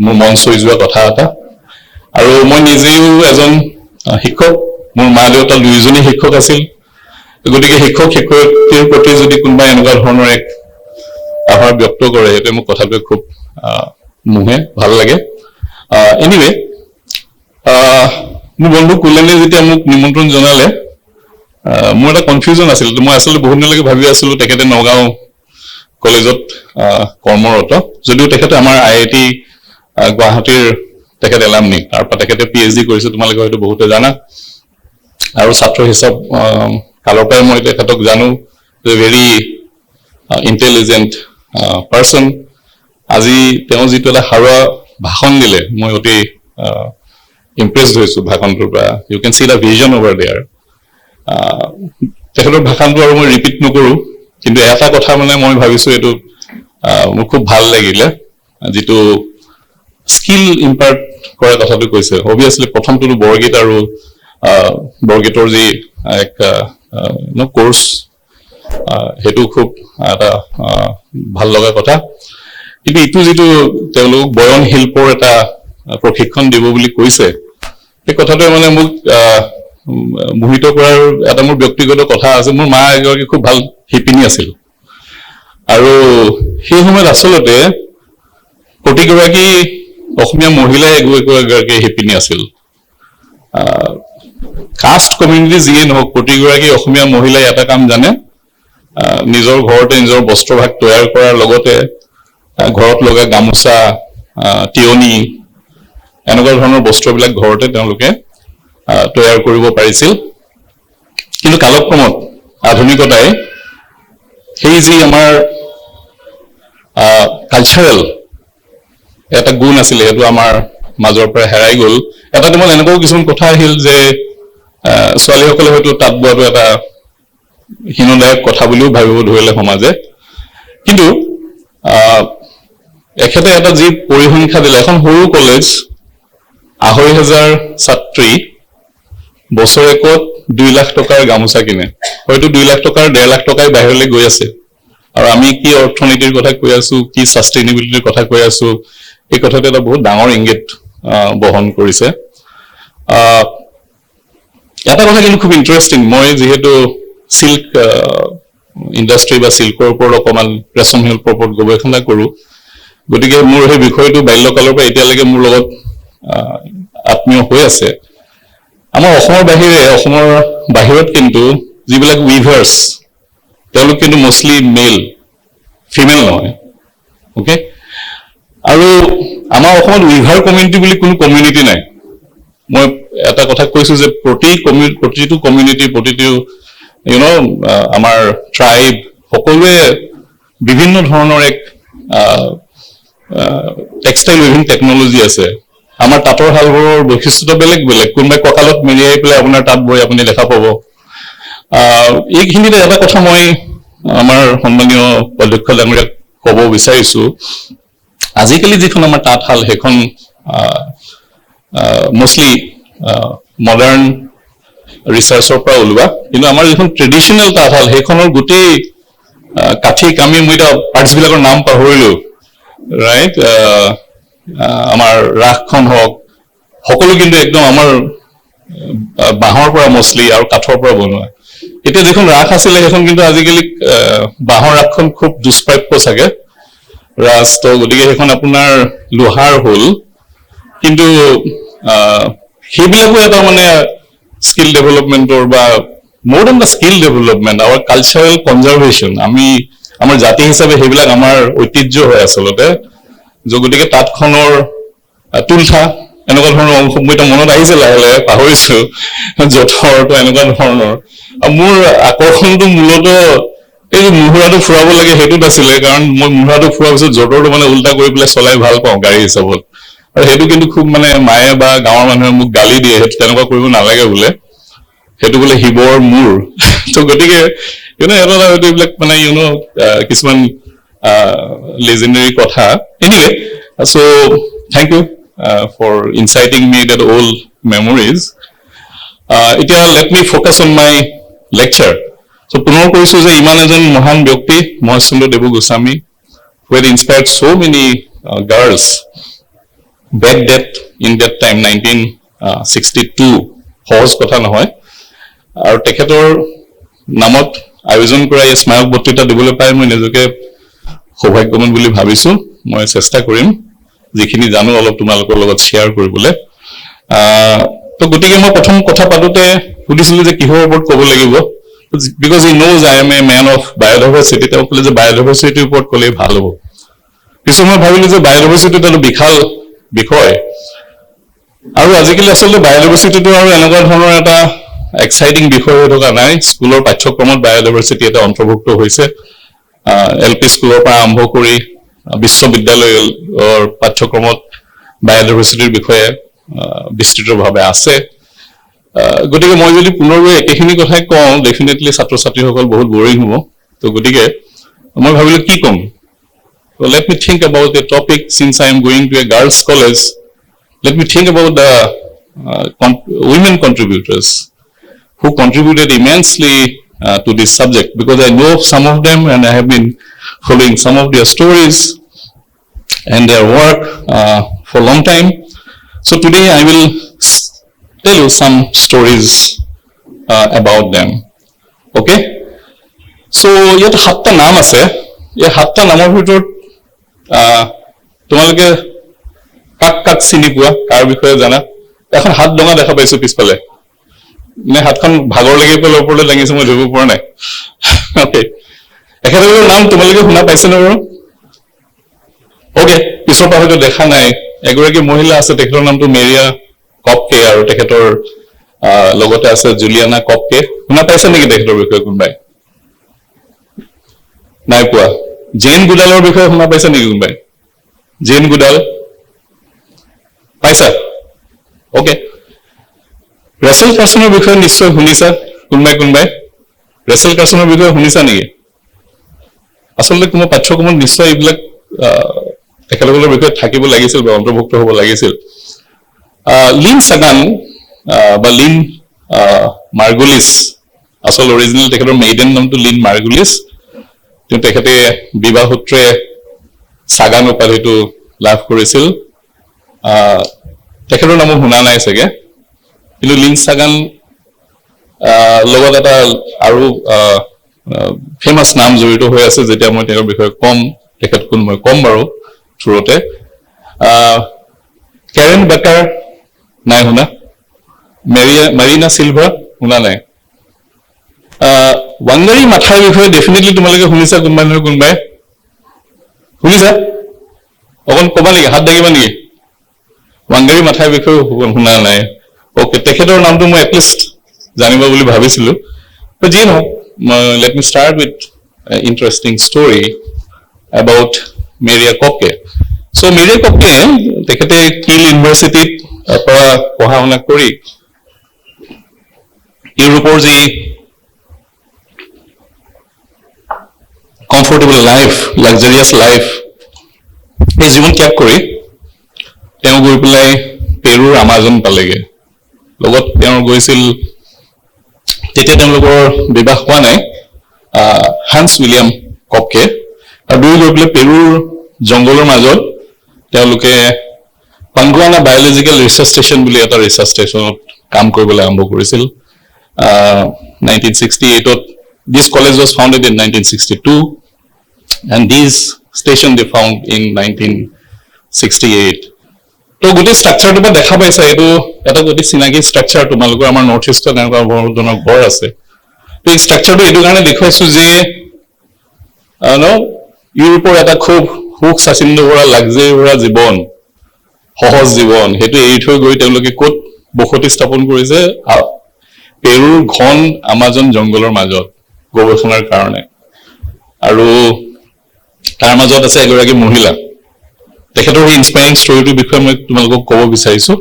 মোৰ মন চুই যোৱা কথা এটা। আৰু মই নিজেও এজন শিক্ষক, মোৰ মা দেউতা দুয়োজনেই শিক্ষক আছিল। গতিকে শিক্ষক শিক্ষয়িত্ৰীৰ প্ৰতি যদি কোনোবাই এনেকুৱা ধৰণৰ এক আভাৰ ব্যক্ত কৰে, সেইটোৱে মোক কথাটোৱে খুব মোহে, ভাল লাগে। এনিৱে, মোৰ বন্ধু কুলেনে যেতিয়া মোক নিমন্ত্ৰণ জনালে, মোৰ এটা কনফিউজন আছিল। মই আচলতে বহুত দিনলৈকে ভাবি আছিলো তেখেতে নগাঁও কলেজত কৰ্মৰত, যদিও তেখেতে আমাৰ IIT গুৱাহাটীৰ তেখেত এলামনি, তাৰপৰা তেখেতে PhD কৰিছে, তোমালোকে হয়তো বহুতে জানা। আৰু ছাত্ৰ হিচাপ কালৰ পৰাই মই তেখেতক জানো, যে ভেৰি ইণ্টেলিজেণ্ট পাৰ্চন। আজি তেওঁ যিটো এটা সাৰুৱা ভাষণ দিলে, মই অতি ইমপ্ৰেছড হৈছো ভাষণটোৰ পৰা। You can see the vision over there. তেখেতৰ ভাষণটো আৰু মই ৰিপিট নকৰো, কিন্তু এটা কথা মানে মই ভাবিছো এইটো মোৰ খুব ভাল লাগিলে, যিটো স্কিল ইম্পাৰ্ট কৰা কথাটো কৈছে। অবভিয়াছলি প্ৰথমটোতো বৰগীত আৰু বৰগীতৰ যি এক কোৰ্চ, সেইটো খুব এটা ভাল লগা কথা। কিন্তু ইটো যিটো তেওঁলোক বয়ন শিল্পৰ এটা প্ৰশিক্ষণ দিব বুলি কৈছে, সেই কথাটোৱে মানে মোক মোহিত কৰাৰ এটা মোৰ ব্যক্তিগত কথা আছে। মোৰ মা এগৰাকী খুব ভাল শিপিনী আছিল, আৰু সেই সময়ত আচলতে প্ৰতিগৰাকী অসমীয়া মহিলাই এগৰাকী শিপিনী আছিল। কাষ্ট কমিউনিটি যিয়ে নহওক, প্ৰতিগৰাকী অসমীয়া মহিলাই এটা কাম জানে, নিজৰ ঘৰতে নিজৰ বস্ত্ৰভাগ তৈয়াৰ কৰাৰ লগতে ঘৰত লগা গামোচা, তিয়নি, এনেকুৱা ধৰণৰ বস্ত্ৰবিলাক ঘৰতে তেওঁলোকে তৈয়াৰ কৰিব পাৰিছিল। কিন্তু কালক্ৰমত আধুনিকতাই সেই যি আমাৰ কালচাৰেল এটা গুণ আছিলে, সেইটো আমাৰ মাজৰ পৰা হেৰাই গ'ল। এটা টাইমত এনেকুৱাও কিছুমান কথা আহিল যে ছোৱালীসকলে হয়তো তাঁত বোৱাটো এটা হীনদায়ক কথা বুলিও ভাবিব ধৰিলে সমাজে। কিন্তু এখেতে এটা যি পৰিসংখ্যা দিলে, এখন সৰু কলেজ, ২৫০০ ছাত্ৰী, বছৰেকত ২ লাখ টকাৰ গামোচা কিনে। হয়তো ২ লাখ টকাৰ ১.৫ লাখ টকাই বাহিৰলৈ গৈ আছে। আৰু আমি কি অৰ্থনীতিৰ কথা কৈ আছো, কি ছাষ্টেইনেবিলিটিৰ কথা কৈ আছো, এই কথাটো এটা বহুত ডাঙৰ ইংগিত বহন কৰিছে। এটা কথা কিন্তু খুব ইণ্টাৰেষ্টিং, মই যিহেতু চিল্ক ইণ্ডাষ্ট্ৰী বা চিল্কৰ ওপৰত অকণমান, ৰেচম শিল্পৰ ওপৰত গৱেষণা কৰো, গতিকে মোৰ সেই বিষয়টো বাল্যকালৰ পৰা এতিয়ালৈকে মোৰ লগত আত্মীয় হৈ আছে। আমাৰ অসমৰ বাহিৰত কিন্তু যিবিলাক উইভাৰ্ছ, তেওঁলোক কিন্তু মষ্টলি মেল, ফিমেল নহয়। অ'কে, আৰু আমাৰ অসমত উইভাৰ কমিউনিটি বুলি কোনো কমিউনিটি নাই। মই এটা কথা কৈছো যে প্ৰতিটো কমিউনিটি, প্ৰতিটো আমাৰ ট্ৰাইব, সকলোৱে বিভিন্ন ধৰণৰ এক টেক্সটাইল উইভিং টেকনলজি আছে। আমাৰ তাঁতৰ শালবোৰৰ বৈশিষ্ট্য বেলেগ বেলেগ। কোনোবাই কঁকালত মেৰিয়াই পেলাই আপোনাৰ তাঁত বৈ আপুনি দেখা পাব। এইখিনিতে এটা কথা মই আমাৰ সন্মানীয় অধ্যক্ষ ডাঙৰীয়াক ক'ব বিচাৰিছো, আজিকালি যিখন আমাৰ তাঁতশাল, সেইখন মষ্টলি মডাৰ্ণ ৰিচাৰ্চৰ পৰা ওলোৱা, কিন্তু আমাৰ যিখন ট্ৰেডিশ্যনেল তাঁতশাল, সেইখনৰ গোটেই কাঠি কামি, মই এতিয়া পাৰ্টছবিলাকৰ নাম পাহৰিলো, ৰাইট, আমাৰ ৰাসখন হওক, সকলো কিন্তু একদম আমাৰ বাঁহৰ পৰা মছলি আৰু কাঠৰ পৰা বনোৱা। এতিয়া যিখন ৰাস আছিলে, সেইখন কিন্তু আজিকালি বাঁহৰ ৰাসখন খুব দুষ্প্ৰাপ্য চাগে ৰাজ, তো গতিকে সেইখন আপোনাৰ লোহাৰ হ'ল। কিন্তু সেইবিলাকো এটা মানে স্কিল ডেভেলপমেণ্টৰ, বা more than the skill development, our cultural conservation, আমি আমাৰ জাতি হিচাপে সেইবিলাক আমাৰ ঐতিহ্য হয় আচলতে। গতিকে তাঁতখনৰ তুলঠা, এনেকুৱা ধৰণৰ অংশ মোৰ এতিয়া মনত আহিছে, লাহে লাহে পাহৰিছো, যঁথৰটো এনেকুৱা ধৰণৰ। মোৰ আকৰ্ষণটো মূলতঃ এই মুহুৰাটো ফুৰাব লাগে সেইটোত আছিলে, কাৰণ মই মুহুৰাটো ফুৰোৱাৰ পিছত যঁতৰটো মানে উল্টা কৰি পেলাই চলাই ভাল পাওঁ গাড়ী হিচাপত। আৰু সেইটো কিন্তু খুব মানে মায়ে বা গাঁৱৰ মানুহে মোক গালি দিয়ে, সেইটো তেনেকুৱা কৰিব নালাগে বোলে, সেইটো বোলে শিৱৰ মূৰ। তো গতিকে এইবিলাক মানে কিছুমান legendary কথা. Anyway, so thank you for inciting me that old memories. Let me focus on my lecture. So পুনৰ কৈছো যে ইমান এজন মহান ব্যক্তি, মহেশচন্দ্ৰ দেৱ Goswami, who had inspired so many girls back that in that time 1962 সহজ কথা নহয় আৰু তেখেতৰ নামত আয়োজন কৰা এই স্মাৰক বক্তৃতা দিবলৈ পাই মই নিজকে সৌভাগ্যৱান বুলি ভাবিছো মই চেষ্টা কৰিম যিখিনি জানো অলপ তোমালোকৰ লগত শ্বেয়াৰ কৰিবলৈ তো গতিকে মই প্ৰথম কথা পাতোতে সুধিছিলো যে কিহৰ ওপৰত ক'ব লাগিব because he knows I am a man of biodiversity তেওঁ ক'লে যে বায়োডাইভাৰ্চিটিৰ ওপৰত ক'লে ভাল হ'ব পিছত মই ভাবিলো যে বায়োডাইভাৰ্চিটি এটা বিশাল বিষয় আৰু আজিকালি আচলতে বায়োডাইভাৰ্চিটিটো আৰু এনেকুৱা ধৰণৰ এটা এক্সাইটিং বিষয় হৈ থকা নাই স্কুলৰ পাঠ্যক্ৰমত বায়োডাইভাৰ্চিটি এটা অন্তৰ্ভুক্ত হৈছে এলপি স্কুলৰ পৰা আৰম্ভ কৰি বিশ্ববিদ্যালয়ৰ পাঠ্যক্ৰমত বায়োডাইভাৰ্চিটিৰ বিষয়ে বিস্তৃতভাৱে আছে গতিকে মই যদি পুনৰবাৰ একেখিনি কথাই কওঁ ডেফিনেটলি ছাত্ৰ ছাত্ৰীসকল বহুত বৰিং হ'ব তো গতিকে মই ভাবিলো কি ক'ম So let me think about the topic since I am going to a girls' college. Let me think about the women contributors who contributed immensely to this subject because I know some of them and I have been following some of their stories and their work for a long time. So today I will tell you some stories about them. Okay? So yet hatta naam ase. Ye hatta namor bhitor তোমালোকে কাক কাক চিনি পোৱা কাৰ বিষয়ে জানা এখন হাত ডঙা দেখা পাইছো পিছফালে নে হাতখন ভাগৰ লাগি পেলাই ওপৰলৈ দাঙিছে মই ধৰিব পৰা নাই ওকে এখেতৰ নাম তোমালোকে শুনা পাইছে নে বাৰু ওকে পিছৰ পৰা হয়তো দেখা নাই এগৰাকী মহিলা আছে তেখেতৰ নামটো মেৰিয়া কপকে আৰু তেখেতৰ লগতে আছে জুলিয়ানা কপকে শুনা পাইছে নেকি তেখেতৰ বিষয়ে কোনবাই নাই পোৱা জেন গুডালৰ বিষয়ে শুনা পাইছে নেকি কোনবাই জেন গুডাল পাইছা ওকে ৰেচেল কাৰ্চনৰ বিষয়ে নিশ্চয় শুনিছা কোনবাই ৰেচেল কাৰ্চনৰ বিষয়ে শুনিছা নেকি আচলতে কোনো পাঠ্যক্ৰমত নিশ্চয় এইবিলাক তেখেতসকলৰ বিষয়ে থাকিব লাগিছিল বা অন্তৰ্ভুক্ত হ'ব লাগিছিল লিন সাগান বা লিন মাৰ্গুলিছ আচল অৰিজিনেল তেখেতৰ মেইডেন নামটো লিন মাৰ্গুলিছ তেখেতে বিবাহ সূত্ৰে সাগান উপাধিটো লাভ কৰিছিল তেখেতৰ নামো শুনা নাই চাগে কিন্তু লিন সাগান লগত এটা আৰু ফেমাছ নাম জড়িত হৈ আছে যেতিয়া মই তেওঁৰ বিষয়ে কম তেখেত কোন মই কম বাৰু থ্ৰুতে কেৰেন বেকাৰ নাই শুনা মাৰিনা চিলভা শুনা নাই ৱাংগাৰী মাথাৰ বিষয়ে ডেফিনেটলি তোমালোকে শুনিছা কোনবাই শুনিছা অকণ ক'বা নেকি হাত দাঙিবা নেকি ৱাংগাৰী মাথাৰ বিষয়ে শুনা নাই ওকে তেখেতৰ নামটো মই এটলিষ্ট জানিব বুলি ভাবিছিলো যি নহওক let me start with interesting story about Maria Koepcke so' Maria Koepcke তেখেতে কিল ইউনিভাৰ্চিটিত পৰা পঢ়া শুনা কৰি ইউৰোপৰ যি কমফৰ্টেবল লাইফ লাক্সাৰিয়াছ লাইফ এই জীৱন ত্যাগ কৰি তেওঁ গৈ পেলাই পেৰুৰ আমাজন পালেগে লগত তেওঁ গৈছিল তেতিয়া তেওঁলোকৰ বিবাহ হোৱা নাই হান্স উইলিয়াম কপকে আৰু দুই গৈ পেলাই পেৰুৰ জংঘলৰ মাজত তেওঁলোকে পাংগুৱানা বায়'লজিকেল ৰিচাৰ্চ ষ্টেচন বুলি এটা ৰিচাৰ্চ ষ্টেচনত কাম কৰিবলৈ আৰম্ভ কৰিছিল 1968 this college was founded in 1962 and this station they found in 1968 তো গোটেই ষ্ট্ৰাকচাৰটো বা দেখা পাইছা এইটো এটা গোটেই চিনাকি ষ্ট্ৰাকচাৰ তোমালোকৰ আমাৰ নৰ্থ ইষ্টত এনেকুৱা ধৰণৰ ঘৰ আছে তো এই ষ্ট্ৰাকচাৰটো এইটো কাৰণে দেখুৱাইছো যে ইউৰোপৰ এটা খুব সুখ স্বাচ্ছন্দ্য ভৰা লাক্সাৰী ভৰা জীৱন সহজ জীৱন সেইটো এৰি থৈ গৈ তেওঁলোকে ক'ত বসতি স্থাপন কৰিছে পেৰুৰ ঘন আমাজন জংঘলৰ মাজত গৱেষণাৰ কাৰণে আৰু তাৰ মাজত আছে এগৰাকী মহিলা তেখেতৰ এই ইনস্পায়াৰিং ষ্টৰীটোৰ বিষয়ে মই তোমালোকক ক'ব বিচাৰিছো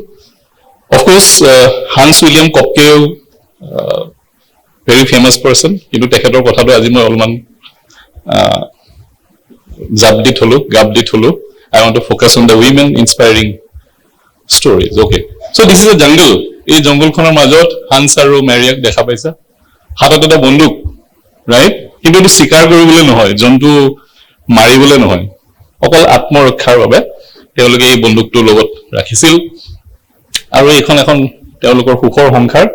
অফক'ৰ্চ হান্স উইলিয়াম কপকেও ভেৰি ফেমাছ পাৰ্চন কিন্তু তেখেতৰ কথাটো আজি মই অলপমান গাপ দি থলো I want to focus on the women inspiring stories. Okay. So this is a jungle. এই জংগলখনৰ মাজত হান্স আৰু মেৰিয়াক দেখা পাইছা হাতত এটা বন্দুক ৰাইট কিন্তু এইটো চিকাৰ কৰিবলৈ নহয় জন্তু মাৰিবলৈ নহয় অকল আত্মৰক্ষাৰ বাবে তেওঁলোকে এই বন্দুকটোৰ লগত ৰাখিছিল আৰু এইখন এখন তেওঁলোকৰ সুখৰ সংসাৰ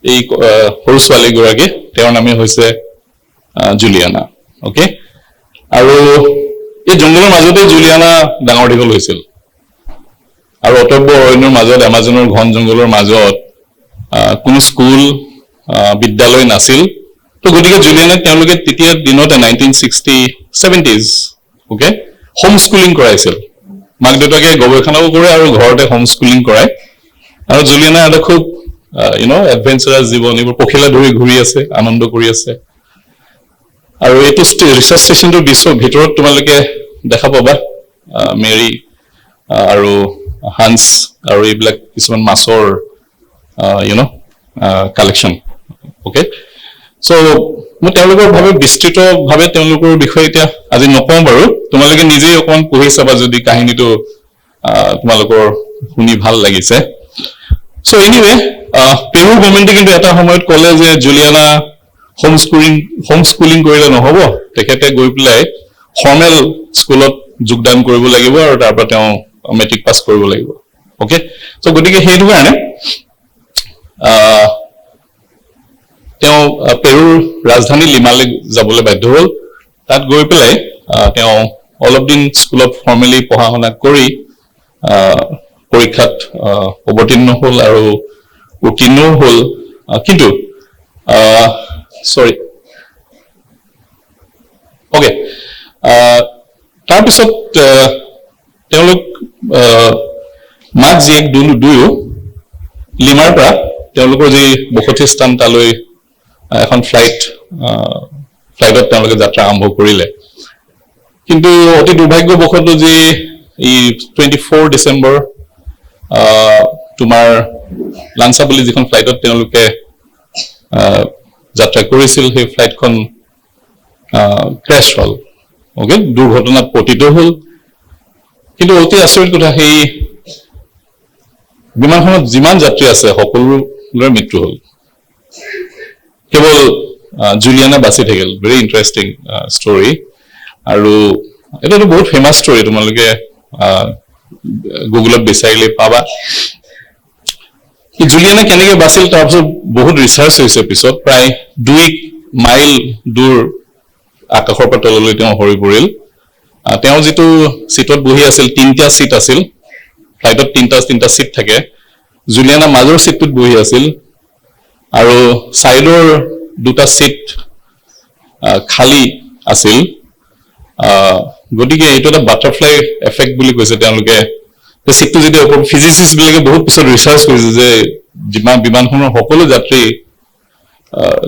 এই সৰু ছোৱালীগৰাকী তেওঁৰ নামে হৈছে জুলিয়ানা ওকে আৰু এই জংগলৰ মাজতে জুলিয়ানা ডাঙৰ দীঘল হৈছিল আৰু অটব্য অৰণ্যৰ মাজত এমাজনৰ ঘন জংগলৰ মাজত কোনো স্কুল বিদ্যালয় নাছিল তো গতিকে জুলিয়ানাক তেওঁলোকে তেতিয়া দিনতে 1960-70s ওকে হোম স্কুলিং কৰাইছিল মাক দেউতাকে গৱেষণাও কৰে আৰু ঘৰতে হোম স্কুলিং কৰায় আৰু জুলিয়ানা এটা খুব এডভেঞ্চাৰাছ জীৱন এইবোৰ পখিলা ধৰি ঘূৰি আছে আনন্দ কৰি আছে আৰু এইটো ৰিচাৰ্চ ষ্টেচনটোৰ ভিতৰত তোমালোকে দেখা পাবা মেৰী আৰু হান্স আৰু এইবিলাক কিছুমান মাছৰ কালেকশ্যন ওকে চ' মই তেওঁলোকৰ ভাৱে বিস্তৃতভাৱে তেওঁলোকৰ বিষয়ে এতিয়া আজি নকওঁ বাৰু তোমালোকে নিজেই অকণমান পঢ়ি চাবা যদি কাহিনীটো তোমালোকৰ শুনি ভাল লাগিছে চ' এনিৱে পেৰু গভৰ্ণমেণ্টে কিন্তু এটা সময়ত ক'লে যে জুলিয়ানা হোম স্কুলিং কৰিলে নহ'ব তেখেতে গৈ পেলাই ফৰ্মেল স্কুলত যোগদান কৰিব লাগিব আৰু তাৰ পৰা তেওঁ মেট্ৰিক পাছ কৰিব লাগিব ওকে চ' গতিকে সেইটো কাৰণে তেওঁ পেৰুৰ ৰাজধানী লিমালৈ যাবলৈ বাধ্য হ'ল তাত গৈ পেলাই তেওঁ অলপ দিন স্কুলত ফৰ্মেলি পঢ়া শুনা কৰি পৰীক্ষাত অৱতীৰ্ণ হ'ল আৰু উত্তীৰ্ণও হ'ল কিন্তু ওকে তাৰপিছত তেওঁলোক মাক জীয়েক দুয়ো লিমাৰ পৰা তেওঁলোকৰ যি বসতি স্থান তালৈ এখন ফ্লাইটত তেওঁলোকে যাত্ৰা আৰম্ভ কৰিলে কিন্তু অতি দুৰ্ভাগ্যবশতঃ যি এই 24 ডিচেম্বৰ তোমাৰ লাঞ্চা বুলি যিখন ফ্লাইটত তেওঁলোকে যাত্ৰা কৰিছিল সেই ফ্লাইটখন ক্ৰেছ হ'ল ওকে দুৰ্ঘটনাত পতিত হ'ল কিন্তু অতি আচৰিত কথা সেই বিমানখনত যিমান যাত্ৰী আছে সকলোৰে মৃত্যু হ'ল কেৱল জুলিয়ানা বাচি থাকিল ভেৰি ইণ্টাৰেষ্টিং ষ্টৰী আৰু এটাতো বহুত ফেমাছ ষ্টৰী তোমালোকে গুগলত বিচাৰিলে পাবা জুলিয়ানা কেনেকৈ বাচিল তাৰপিছত বহুত ৰিচাৰ্চ হৈছে পিছত প্ৰায় 2 মাইল দূৰ আকাশৰ পৰা তললৈ তেওঁ সৰি পৰিল তেওঁ যিটো চিটত বহি আছিল 3টা চিট আছিল ফ্লাইটত 3টা চিট থাকে জুলিয়ানা মাজৰ চিটটোত বহি আছিল আৰু সাইডৰ 2টা চিট খালি আছিল গতিকে এইটো এটা বাটাৰফ্লাই এফেক্ট বুলি কৈছে তেওঁলোকে চিটটো যেতিয়া ফিজিচিষ্ট বিলাকে বহুত পিছত ৰিচাৰ্চ কৰিছে যে বিমানখনৰ সকলো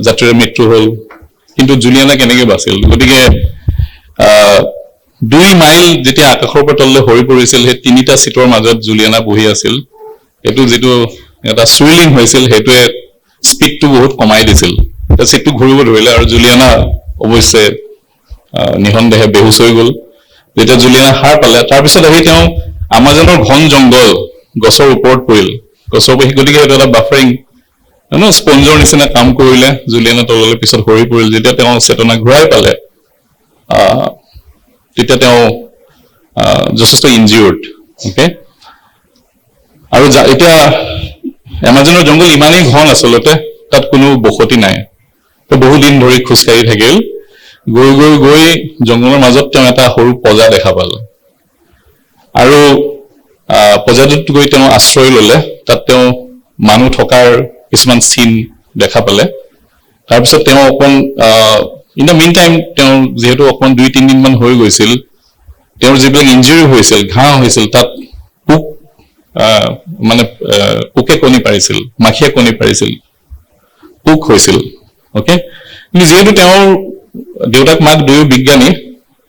যাত্ৰীৰ মৃত্যু হ'ল কিন্তু জুলিয়ানা কেনেকৈ বাচিল গতিকে 2 মাইল যেতিয়া আকাশৰ পৰা তললৈ সৰি পৰিছিল সেই 3টা চিটৰ মাজত জুলিয়ানা বহি আছিল এইটো যিটো এটা চুইলিং হৈছিল সেইটোৱে স্পীডটো বহুত কমাই দিছিল চিটটো ঘূৰিব ধৰিলে আৰু জুলিয়ানা অৱশ্যে নিঃসন্দেহে বেহুচ হৈ গ'ল যেতিয়া জুলিয়ানা সাৰ পালে তাৰপিছত আহি তেওঁ আমাজনৰ ঘন জংগল গছৰ ওপৰত পৰিল গছৰ গতিকে সেইটো এটা বাফাৰিং স্পঞ্জৰ নিচিনা কাম কৰিলে জুলিয়ানা তললৈ পিছত সৰি পৰিল যেতিয়া তেওঁ চেতনা ঘূৰাই পালে তেতিয়া তেওঁ যথেষ্ট ইনজিউৰ্ড ওকে আৰু এতিয়া এমাজনৰ জংগল ইমানেই ঘন আচলতে তাত কোনো বসতি নাই তো বহুদিন ধৰি খোজকাঢ়ি থাকিল গৈ জংগলৰ মাজত তেওঁ এটা সৰু পজা দেখা পালে আৰু পজাটোত গৈ তেওঁ আশ্ৰয় ল'লে তাত তেওঁ মানুহ থকাৰ কিছুমান চিন দেখা পালে তাৰপিছত তেওঁ অকণ ইন দ্য মিন টাইম তেওঁ যিহেতু অকণ 2-3 দিনমান হৈ গৈছিল তেওঁৰ যিবিলাক ইঞ্জুৰি হৈছিল ঘাঁ হৈছিল তাত পোক মানে পোকে কণী পাৰিছিল মাখিয়ে কণী পাৰিছিল পোক হৈছিল ওকে কিন্তু যিহেতু তেওঁৰ দেউতাক মাক দুয়ো বিজ্ঞানী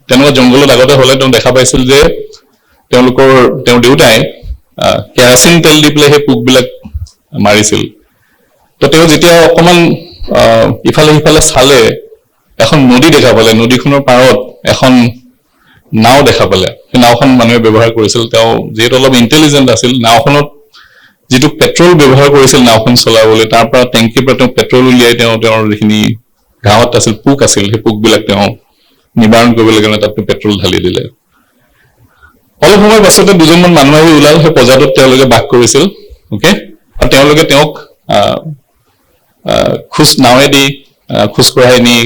তেনেকুৱা জংগলত আগতে হ'লে তেওঁ দেখা পাইছিল যে তেওঁৰ দেউতাই কেৰাচিন তেল দি পেলাই সেই পোকবিলাক মাৰিছিল তো তেওঁ যেতিয়া অকণমান ইফালে সিফালে চালে এখন নদী দেখা পালে নদীখনৰ পাৰত এখন নাও দেখা পালে সেই নাওখন মানুহে ব্যৱহাৰ কৰিছিল তেওঁ যিহেতু অলপ ইণ্টেলিজেণ্ট আছিল নাওখনত যিটো পেট্ৰল ব্যৱহাৰ কৰিছিল নাওখন চলাবলৈ তাৰ পৰা টেংকিৰ পৰা তেওঁ পেট্ৰল উলিয়াই তেওঁৰ যিখিনি ঘাঁহত আছিল পোক আছিল সেই পোকবিলাক তেওঁ নিবাৰণ কৰিবলৈ কাৰণে তাত পেট্ৰল ঢালি দিলে অলপ সময় পাছতে দুজনমান মানুহ আহি ওলাল সেই পজাটোত তেওঁলোকে বাস কৰিছিল অ'কে আৰু তেওঁলোকে তেওঁক নাৱেদি খোজ কঢ়াই নি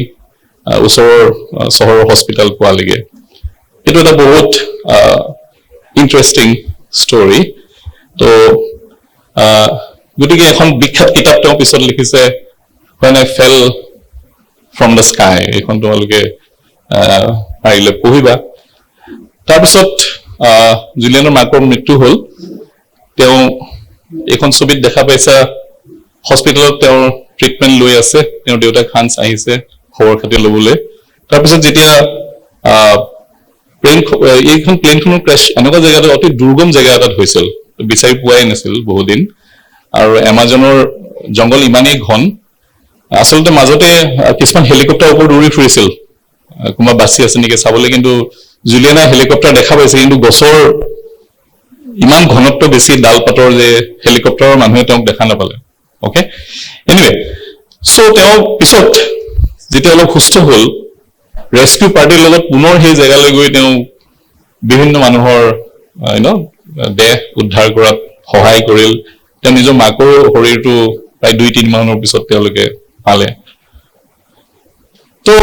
ওচৰৰ চহৰৰ হস্পিটেল পোৱালেগে এইটো এটা বহুত ইণ্টাৰেষ্টিং ষ্টৰী তো গতিকে এখন বিখ্যাত কিতাপ তেওঁ পিছত লিখিছে When I Fell from the Sky এইখন তোমালোকে পাৰিলে পঢ়িবা তাৰপিছত জুলিয়ানৰ মাকৰ মৃত্যু হ'ল তেওঁ এইখন ছবিত দেখা পাইছা হস্পিটেলত তেওঁৰ ট্ৰিটমেণ্ট লৈ আছে তেওঁৰ দেউতাক হান্স আহিছে খবৰ খাতি ল'বলৈ তাৰপিছত যেতিয়া এইখন প্লেনখনৰ ক্ৰেছ এনেকুৱা জেগাত অতি দুৰ্গম জেগা এটাত হৈছিল বিচাৰি পোৱাই নাছিল বহুদিন আৰু এমাজনৰ জংগল ইমানেই ঘন আচলতে মাজতে কিছুমান হেলিকপ্টাৰ ওপৰত উৰি ফুৰিছিল কোনোবা বাচি আছে নেকি চাবলৈ কিন্তু জুলিয়ানা হেলিকপ্টাৰ দেখা পাইছে কিন্তু গছৰ ইমান ঘনত্ব বেছি ডাল পাতৰ যে হেলিকপ্টাৰৰ মানুহে তেওঁক দেখা নাপালে অ'কে এনিৱে চ' তেওঁ পিছত যেতিয়া অলপ সুস্থ হ'ল ৰেস্কিউ পাৰ্টিৰ লগত পুনৰ সেই জেগালৈ গৈ তেওঁ বিভিন্ন মানুহৰ দেহ উদ্ধাৰ কৰাত সহায় কৰিল তেওঁ নিজৰ মাকৰ শৰীৰটো প্ৰায় 2-3 মাহৰ পিছত তেওঁলোকে পালে তো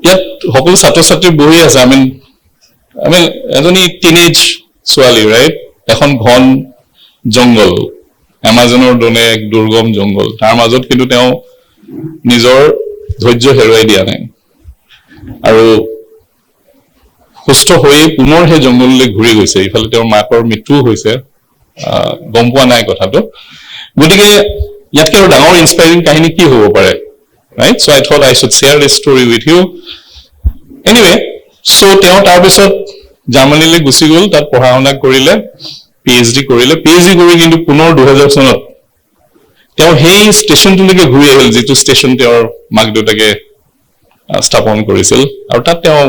ইয়াত সকলো ছাত্ৰ ছাত্ৰী বহি আছে আমি এজনী টিনেজ ছোৱালী ৰাইট এখন ঘন জংগল এমাজনৰ দৰে এক দুৰ্গম জংগল তাৰ মাজত কিন্তু তেওঁ নিজৰ ধৈৰ্য হেৰুৱাই দিয়া নাই আৰু সুস্থ হৈ পুনৰ সেই জংগললৈ ঘূৰি গৈছে ইফালে তেওঁৰ মাকৰ মৃত্যু হৈছে গম পোৱা নাই কথাটো গতিকে ইয়াতকৈ আৰু ডাঙৰ ইনস্পায়াৰিং কাহিনী কি হ'ব পাৰে right so' I thought I should share this story with you anyway so' তেওঁ তাৰপিছত জাৰ্মানীলৈ গুচি গ'ল তাত পঢ়া শুনা কৰিলে PhD কৰিলে PhD কৰি কিন্তু পুনৰ 2000 চনত তেওঁ সেই ষ্টেচনটোলৈকে ঘূৰি আহিল যিটো ষ্টেচন তেওঁৰ মাক দেউতাকে স্থাপন কৰিছিল আৰু তাত তেওঁ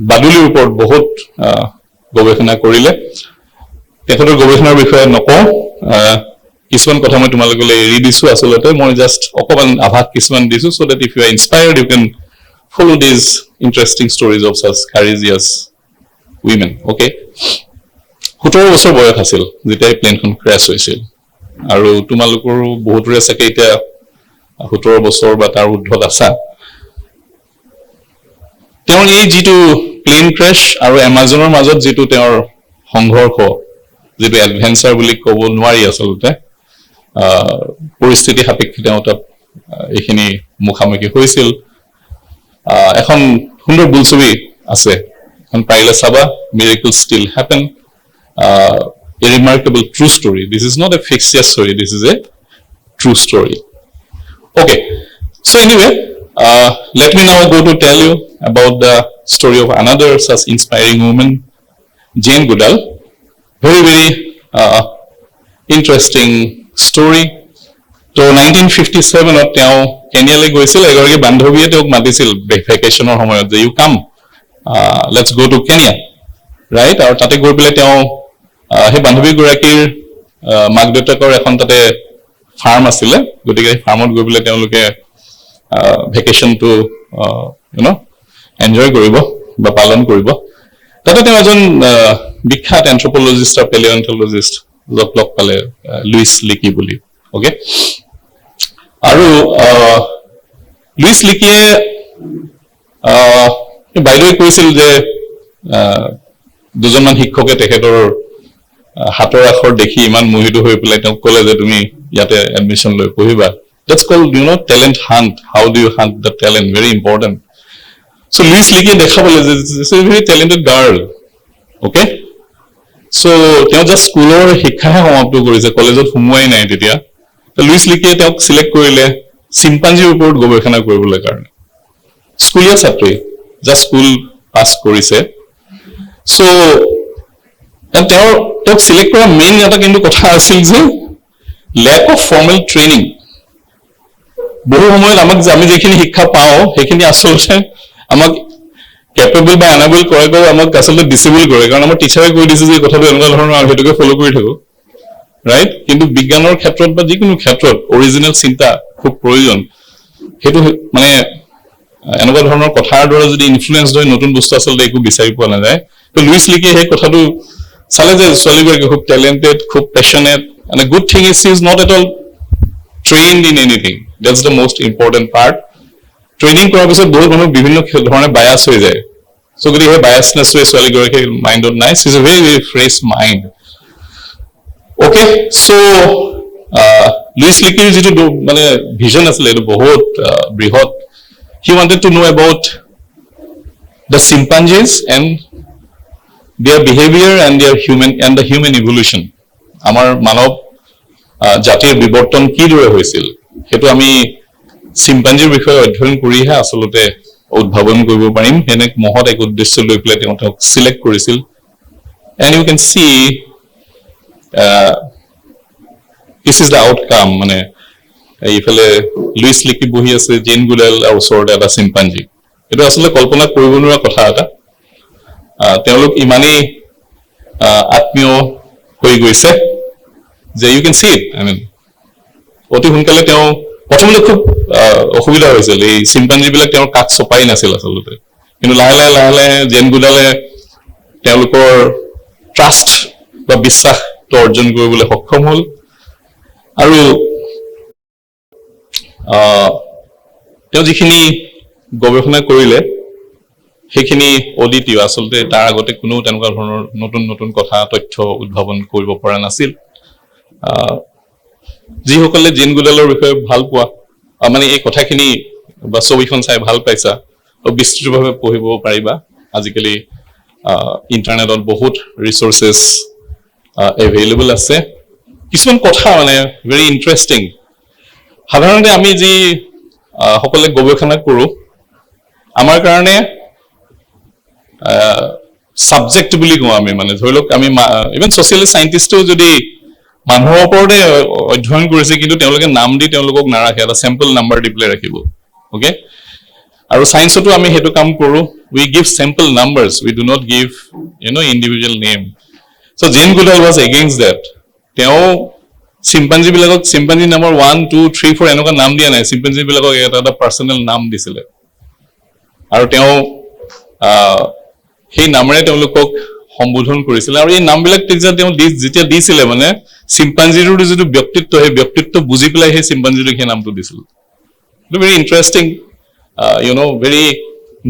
বাদুলিৰ ওপৰত বহুত গৱেষণা কৰিলে তেখেতৰ গৱেষণাৰ বিষয়ে নকওঁ কিছুমান কথা মই তোমালোকলৈ এৰি দিছো আচলতে মই জাষ্ট অকমান আভাস কিছুমান দিছো so that if you are inspired you can follow these interesting stories of such courageous women okay 17 বছৰ বয়স আছিল যেতিয়া প্লেনখন ক্ৰেছ হৈছিল আৰু তোমালোকৰো বহুতৰে চাগে এতিয়া 17 বছৰ বা তাৰ ঊৰ্ধ্বত আছা তেওঁৰ এই যিটো প্লেন ক্ৰেছ আৰু এমাজনৰ মাজত যিটো তেওঁৰ সংঘৰ্ষ যিটো এডভেঞ্চাৰ বুলি ক'ব নোৱাৰি আচলতে পৰিস্থিতি সাপেক্ষে তেওঁ তাত এইখিনি মুখামুখি হৈছিল এখন সুন্দৰ বোলছবি আছে এখন পাৰিলে চাবা miracle still happen a remarkable true story this is not a fictitious story this is a true story okay so anyway let me now go to tell you about the story of another such inspiring woman Jane Goodall very interesting story তো 1957 ত তেওঁ কেনিয়ালৈ গৈছিল এগৰাকী বান্ধৱীয়ে তেওঁক মাতিছিল ভেকেশনৰ সময়ত যে you come let's go to Kenya right আৰু তাতে গৈ পেলাই তেওঁ সেই বান্ধৱীগৰাকীৰ মাক দেউতাকৰ এখন তাতে ফাৰ্ম আছিলে গতিকে ফাৰ্মত গৈ পেলাই তেওঁলোকে ভেকেশনটো এনজয় কৰিব বা পালন কৰিব তাতে তেওঁ এজন বিখ্যাত এন্থ্ৰোপলজিষ্ট আৰু পেলিঅন্থোলজিষ্ট লগ পালে লুইচ লিকি বুলি ওকে আৰু লুইচ লিকিয়ে বাইদেৱে কৈছিল যে দুজনমান শিক্ষকে তেখেতৰ হাতৰ আখৰ দেখি ইমান মোহিত হৈ পেলাই তেওঁক ক'লে যে তুমি ইয়াতে এডমিশ্যন লৈ পঢ়িবা that's called talent hunt how do you hunt the talent very important so Louis লিকিয়ে দেখাবলৈ যে this is a very talented girl okay so তেওঁ জাষ্ট স্কুলৰ শিক্ষাহে সমাপ্ত কৰিছে কলেজত সোমোৱাই নাই তেতিয়া লুইচ লিকিয়ে তেওঁক সিলেক্ট কৰিলে চিম্পাঞ্জিৰ ওপৰত গৱেষণা কৰিবলৈ কাৰণে স্কুলীয়া ছাত্ৰী জাষ্ট স্কুল পাছ কৰিছে so তেওঁক সিলেক্ট কৰা মেইন এটা কিন্তু কথা আছিল যে লেক অফ ফৰ্মেল ট্ৰেইনিং বহু সময়ত আমি যিখিনি শিক্ষা পাওঁ সেইখিনি আচলতে আমাক কেপেবল বা এনাবল কৰে আমাক আচলতে ডিসেবল কৰে কাৰণ আমাৰ টিচাৰে কৈ দিছে যে কথাটো এনেকুৱা ধৰণৰ আৰু সেইটোকে ফলো কৰি থাকো ৰাইট কিন্তু বিজ্ঞানৰ ক্ষেত্ৰত বা যিকোনো ক্ষেত্ৰত অৰিজিনেল চিন্তা খুব প্ৰয়োজন সেইটো মানে এনেকুৱা ধৰণৰ কথাৰ দ্বাৰা যদি ইনফ্লুয়েন্স হয় নতুন বস্তু আচলতে একো বিচাৰি পোৱা নাযায় তো লুইচ লিকে সেই কথাটো চালে যে ছোৱালীগৰাকী খুব টেলেণ্টেড, খুব passionate, and a good thing is she is not at all trained in anything. That's the most important part. Training কৰাৰ পিছত বহুত মানুহ বিভিন্ন ধৰণে বায়াছ হৈ যায়। চ' গতিকে সেই বায়াছনেছটোৱে ছোৱালীগৰাকীৰ মাইণ্ডত নাই। Is a very very fresh mind. Okay, so' Louis লিকিৰ যিটো মানে ভিজন আছিলে এইটো বহুত বৃহৎ। He wanted to know' about the chimpanzees and their behavior and the human evolution. আমাৰ মানৱ জাতিৰ বিৱৰ্তন কিদৰে হৈছিল সেইটো আমি চিম্পাঞ্জিৰ বিষয়ে অধ্যয়ন কৰিহে আচলতে উদ্ভাৱন কৰিব পাৰিম। এনে মহৎ এক উদ্দেশ্য লৈ পেলাই তেওঁক চিলেক্ট কৰিছিল। And you can see this is the outcome. মানে এইফালে লুইচ লিকি বহি আছে, জেন গুডেল আৰু ওচৰতে এটা চিম্পাঞ্জি। এইটো আচলতে কল্পনা কৰিব নোৱাৰা কথা এটা। তেওঁলোক ইমানেই আত্মীয় হৈ গৈছে যে you can see it. I mean অতি সোনকালে তেওঁ প্ৰথমতে খুব অসুবিধা হৈছিল। এই চিম্পাঞ্জিবিলাক তেওঁৰ কাষ চপাই নাছিল আচলতে, কিন্তু লাহে লাহে লাহে লাহে জেন গুডালে তেওঁলোকৰ ট্ৰাষ্ট বা বিশ্বাসটো অৰ্জন কৰিবলৈ সক্ষম হ'ল। আৰু তেওঁ যিখিনি গৱেষণা কৰিলে সেইখিনি অদ্বিতীয়। আচলতে তাৰ আগতে কোনো তেনেকুৱা ধৰণৰ নতুন নতুন কথা তথ্য উদ্ভাৱন কৰিব পৰা নাছিল। যিসকলে জেন গুডালৰ বিষয়ে ভাল পোৱা, মানে এই কথাখিনি বা ছবিখন চাই ভাল পাইছা, বিস্তৃতভাৱে পঢ়িব পাৰিবা। আজিকালি ইণ্টাৰনেটত বহুত ৰিচোৰ্চেছ এভেইলেবল আছে। কিছুমান কথা মানে ভেৰি ইণ্টাৰেষ্টিং। সাধাৰণতে আমি যি সকলে গৱেষণা কৰোঁ, আমাৰ কাৰণে ছাবজেক্ট বুলি কওঁ আমি। মানে ধৰি লওক আমি ইভেন ছচিয়েল চাইণ্টিষ্টেও যদি মানুহৰ ওপৰতে অধ্যয়ন কৰিছে, কিন্তু তেওঁলোকে নাম দি তেওঁলোকক নাৰাখে, এটা চেম্পল নাম্বাৰ দি পেলাই ৰাখিব। অ'কে, আৰু চায়েন্সতো আমি সেইটো কাম কৰোঁ। We give sample numbers, we do not give individual name. So' Jane Goodall was against that. তেওঁ চিম্পাঞ্জিবিলাকক চিম্পাঞ্জি নামৰ 1, 2, 3, 4 এনেকুৱা নাম দিয়া নাই। চিম্পাঞ্জিবিলাকক এটা এটা পাৰ্চনেল নাম দিছিলে, আৰু তেওঁ সেই নামেৰে তেওঁলোকক সম্বোধন কৰিছিলে। আৰু এই নামবিলাক তেওঁ যেতিয়া দিছিলে, মানে চিম্পাঞ্জিটোৰ যিটো ব্যক্তিত্ব, সেই ব্যক্তিত্ব বুজি পেলাই সেই চিম্পাঞ্জিটোক সেই নামটো দিছিল। এইটো very interesting, very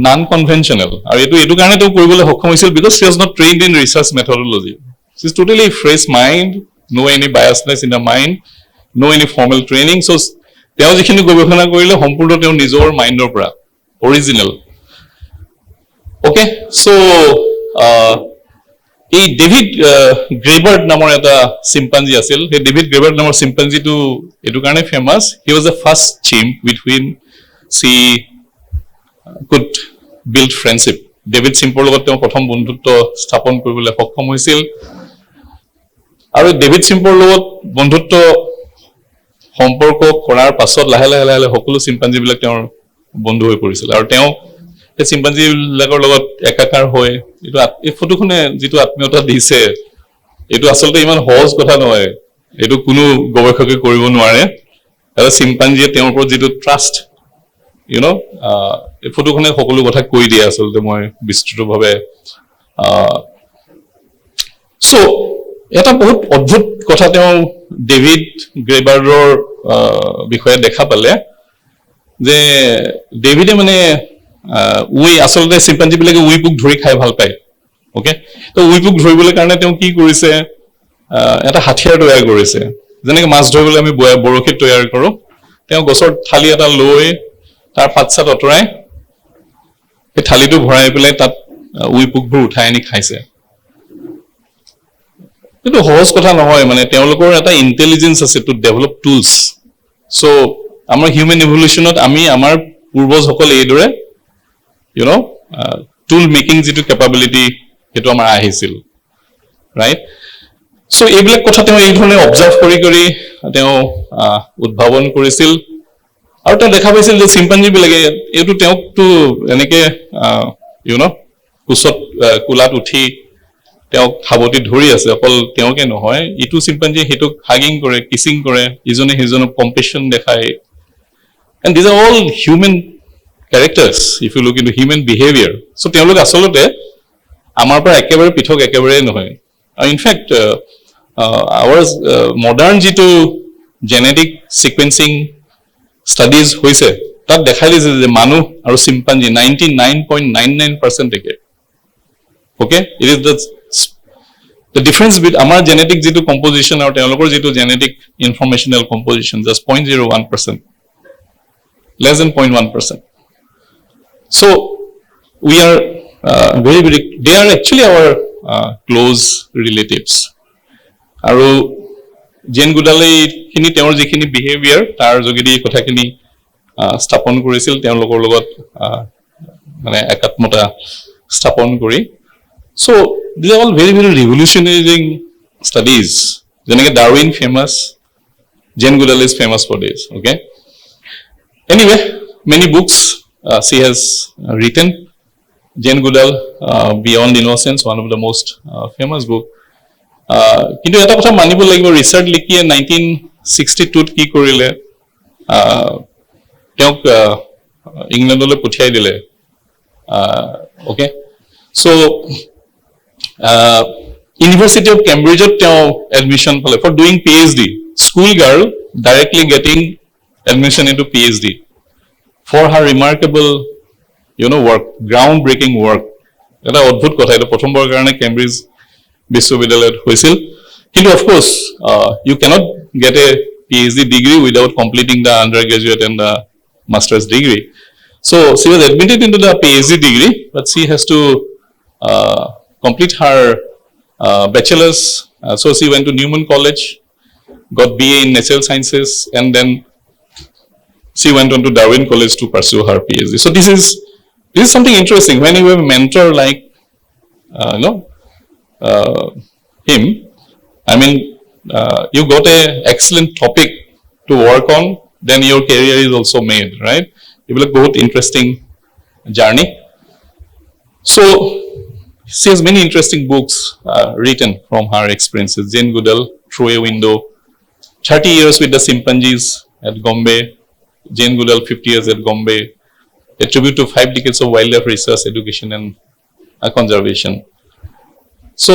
non conventional. আৰু এইটো কাৰণে তেওঁ কৰিবলৈ সক্ষম হৈছিল because he was not trained in research methodology. He is totally fresh mind, no any biasness in the mind, no any formal training. So তেওঁ যিখিনি গৱেষণা কৰিলে সম্পূৰ্ণ তেওঁ নিজৰ মাইণ্ডৰ পৰা অৰিজিনেল। অ'কে, চ' এই ডেভিড গ্ৰেবাৰ্ট নামৰ এটা চিম্পাঞ্জি আছিল। সেই ডেভিড গ্ৰেবাৰ্ট নামৰ চিম্পাঞ্জিটো এইটো কাৰণে famous, he was the first chimp with whom she could build friendship. David চিম্পৰ লগত তেওঁ প্ৰথম বন্ধুত্ব স্থাপন কৰিবলৈ সক্ষম হৈছিল। আৰু ডেভিড চিম্পৰ লগত বন্ধুত্ব সম্পৰ্ক কৰাৰ পাছত লাহে লাহে লাহে লাহে সকলো চিম্পাঞ্জিবিলাক তেওঁৰ বন্ধু হৈ পৰিছিল। আৰু তেওঁ সেই চিম্পাঞ্জিবিলাকৰ লগত একাকাৰ হৈ এই ফটোখনে যিটো আত্মীয়তা দিছে, এইটো আচলতে ইমান সহজ কথা নহয়। এইটো কোনো গৱেষকে কৰিব নোৱাৰে। এটা চিম্পাঞ্জিয়ে তেওঁৰ ওপৰত যিটো ট্ৰাষ্ট, এই ফটোখনে সকলো কথা কৈ দিয়ে আচলতে মই বিস্তৃতভাৱে। চ' এটা বহুত অদ্ভুত কথা তেওঁ ডেভিড গ্ৰেবাৰ্ডৰ বিষয়ে দেখা পালে যে ডেভিডে মানে আচলতে চিম্পাঞ্জিবিলাকে উইপুক ধৰি খাই ভাল পায়। অ'কে, তো উইপুক ধৰিবলৈ কাৰণে তেওঁ কি কৰিছে, এটা হাথিয়াৰ তৈয়াৰ কৰিছে। যেনেকৈ মাছ ধৰিবলৈ আমি বৰশীত তৈয়াৰ কৰোঁ, তেওঁ গছৰ থালি এটা লৈ তাৰ পাত চাত আঁতৰাই সেই থালিটো ভৰাই পেলাই তাত উইপুকবোৰ উঠাই আনি খাইছে। এইটো সহজ কথা নহয়। মানে তেওঁলোকৰ এটা ইণ্টেলিজেঞ্চ আছে টু ডেভেলপ টুলছ। চ' আমাৰ হিউমেন ইভলিউশ্যনত আমি আমাৰ পূৰ্বজসকলে এইদৰে টুল মেকিং যিটো কেপাবিলিটি, সেইটো আমাৰ আহিছিল, ৰাইট? চ' এইবিলাক কথা তেওঁ এই ধৰণে অবজাৰ্ভ কৰি কৰি তেওঁ উদ্ভাৱন কৰিছিল। আৰু তেওঁ দেখা পাইছিল যে চিম্পাঞ্জিবিলাকে তেওঁকতো এনেকে কোলাত উঠি তেওঁক সাৱটি ধৰি আছে। অকল তেওঁকে নহয়, ইটো চিম্পাঞ্জিয়ে সেইটোক হাগিং কৰে, কিচিং কৰে, ইজনে সিজনক কম্পেশ্যন দেখায়। And these are all human characters if you look in to human behaviour. So' তেওঁলোক আচলতে আমাৰ পৰা একেবাৰে পৃথক একেবাৰে নহয় ইনফেক্ট আৱাৰ মডাৰ্ণ যিটো জেনেটিক সিকুৱেন্সিং ষ্টাডিজ হৈছে তাত দেখাই দিছে যে মানুহ আৰু চিম্পাঞ্জি 99.99% একে okay it is the difference between our genetic jitu composition or telokor jitu genetic informational composition just 0.01% less than 0.1%. So we are very they are actually our close relatives aru Jane Goodale khini teor jikhini behavior tar jogedi kotha khini স্থাপন কৰিছিল তেওঁলোকৰ লগত মানে একাত্মতা স্থাপন কৰি so these are all very revolutionary studies jenenge Darwin famous Jane Goodale is famous for this okay anyway many books she has written Jane Goodale Beyond Innocence one of the most famous book কিন্তু এটা কথা মানিব লাগিব research লিখিয়ে 1962 ত কি কৰিলে তেওঁক ইংলেণ্ডলৈ পঠিয়াই দিলে okay so University of Cambridge admission for doing PhD school girl directly getting admission into PhD for her remarkable work groundbreaking work এটা অদ্ভুত কথা এটা প্ৰথমবাৰৰ কাৰণে কেম্ব্ৰিজ বিশ্ববিদ্যালয়ত হৈছিল কিন্তু of course you cannot get a PhD degree without completing the undergraduate and the master's degree so she was admitted into the PhD degree but she has to complete her bachelor's so she went to Newman College got BA in Natural Sciences and then she went on to Darwin College to pursue her PhD so this is something interesting when you have a mentor like him I mean you got a excellent topic to work on then your career is also made right it will be a बहुत interesting journey so she has many interesting books written from her experiences Jane Goodale Through a Window 30 years with the chimpanzees at Gombe Jane Goodale 50 years at Gombe a tribute to 5 decades of wildlife research education and conservation so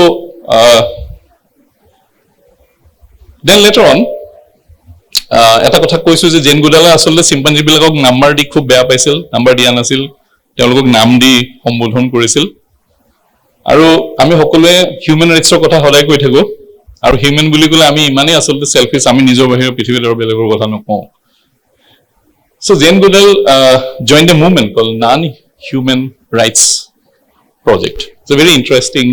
then later on এটা কথা কৈছো যে জেন গুডালে আসলে chimpanzee বিলাকক number দি খুব বেয়া পাইছিল number দিয়া নাছিল তেওঁলোকক নাম দি সম্বোধন কৰিছিল আৰু আমি সকলোৱে হিউম্যান ৰাইটছৰ কথা সদায় কৈ থাকো আৰু হিউম্যান বুলি ক'লে আমি ইমানেই আসলে সেলফিশ আমি নিজৰ বাহিৰৰ পৃথিৱীৰ আৰু বেলেগৰ কথা নকওঁ so Jane Goodale joined a movement called Non-Human Rights Project it's a very interesting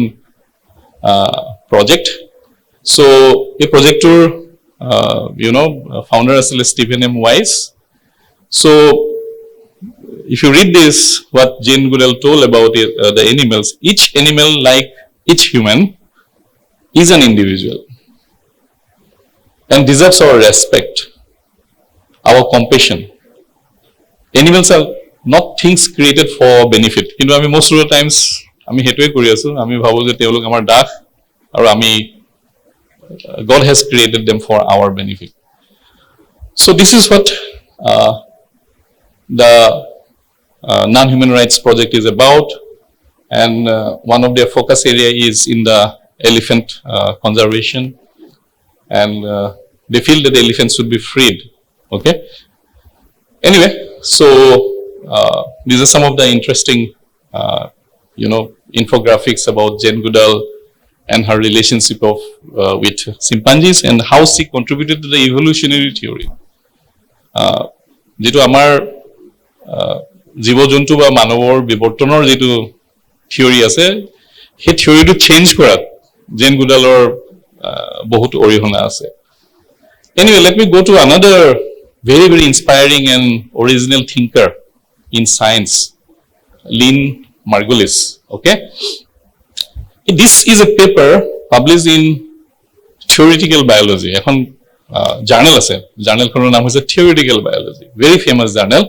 project so a projector founder is Stephen M. Wise. So, if you read this, what Jane Goodale told about the animals, each animal, like each human, is an individual and deserves our respect, our compassion. Animals are not things created for benefit. Most of the times, আমি হেতুৱে কৰি আছো আমি ভাবো যে তেওঁলোক আমাৰ দাস আৰু আমি God has created them for our benefit. So this is what the Non-Human Rights Project is about, and one of their focus area is in the elephant conservation, and they feel that the elephants should be freed. Okay. Anyway, so these are some of the interesting, infographics about Jane Goodale and her relationship with chimpanzees and how she contributed to the evolutionary theory. যেটো আমাৰ জীৱ-জন্তু বা মানৱৰ বিবৰ্তনৰ যেটো theory আছে সেই থিওৰিটো change কৰাত জেন গুডালৰ বহুত অৰিহণা আছে anyway let me go to another very inspiring and original thinker in science Lynn Margulis okay this is a paper published in Theoretical Biology এখন জার্নাল আছে জাৰ্নালখনৰ নাম হৈছে Theoretical Biology very famous journal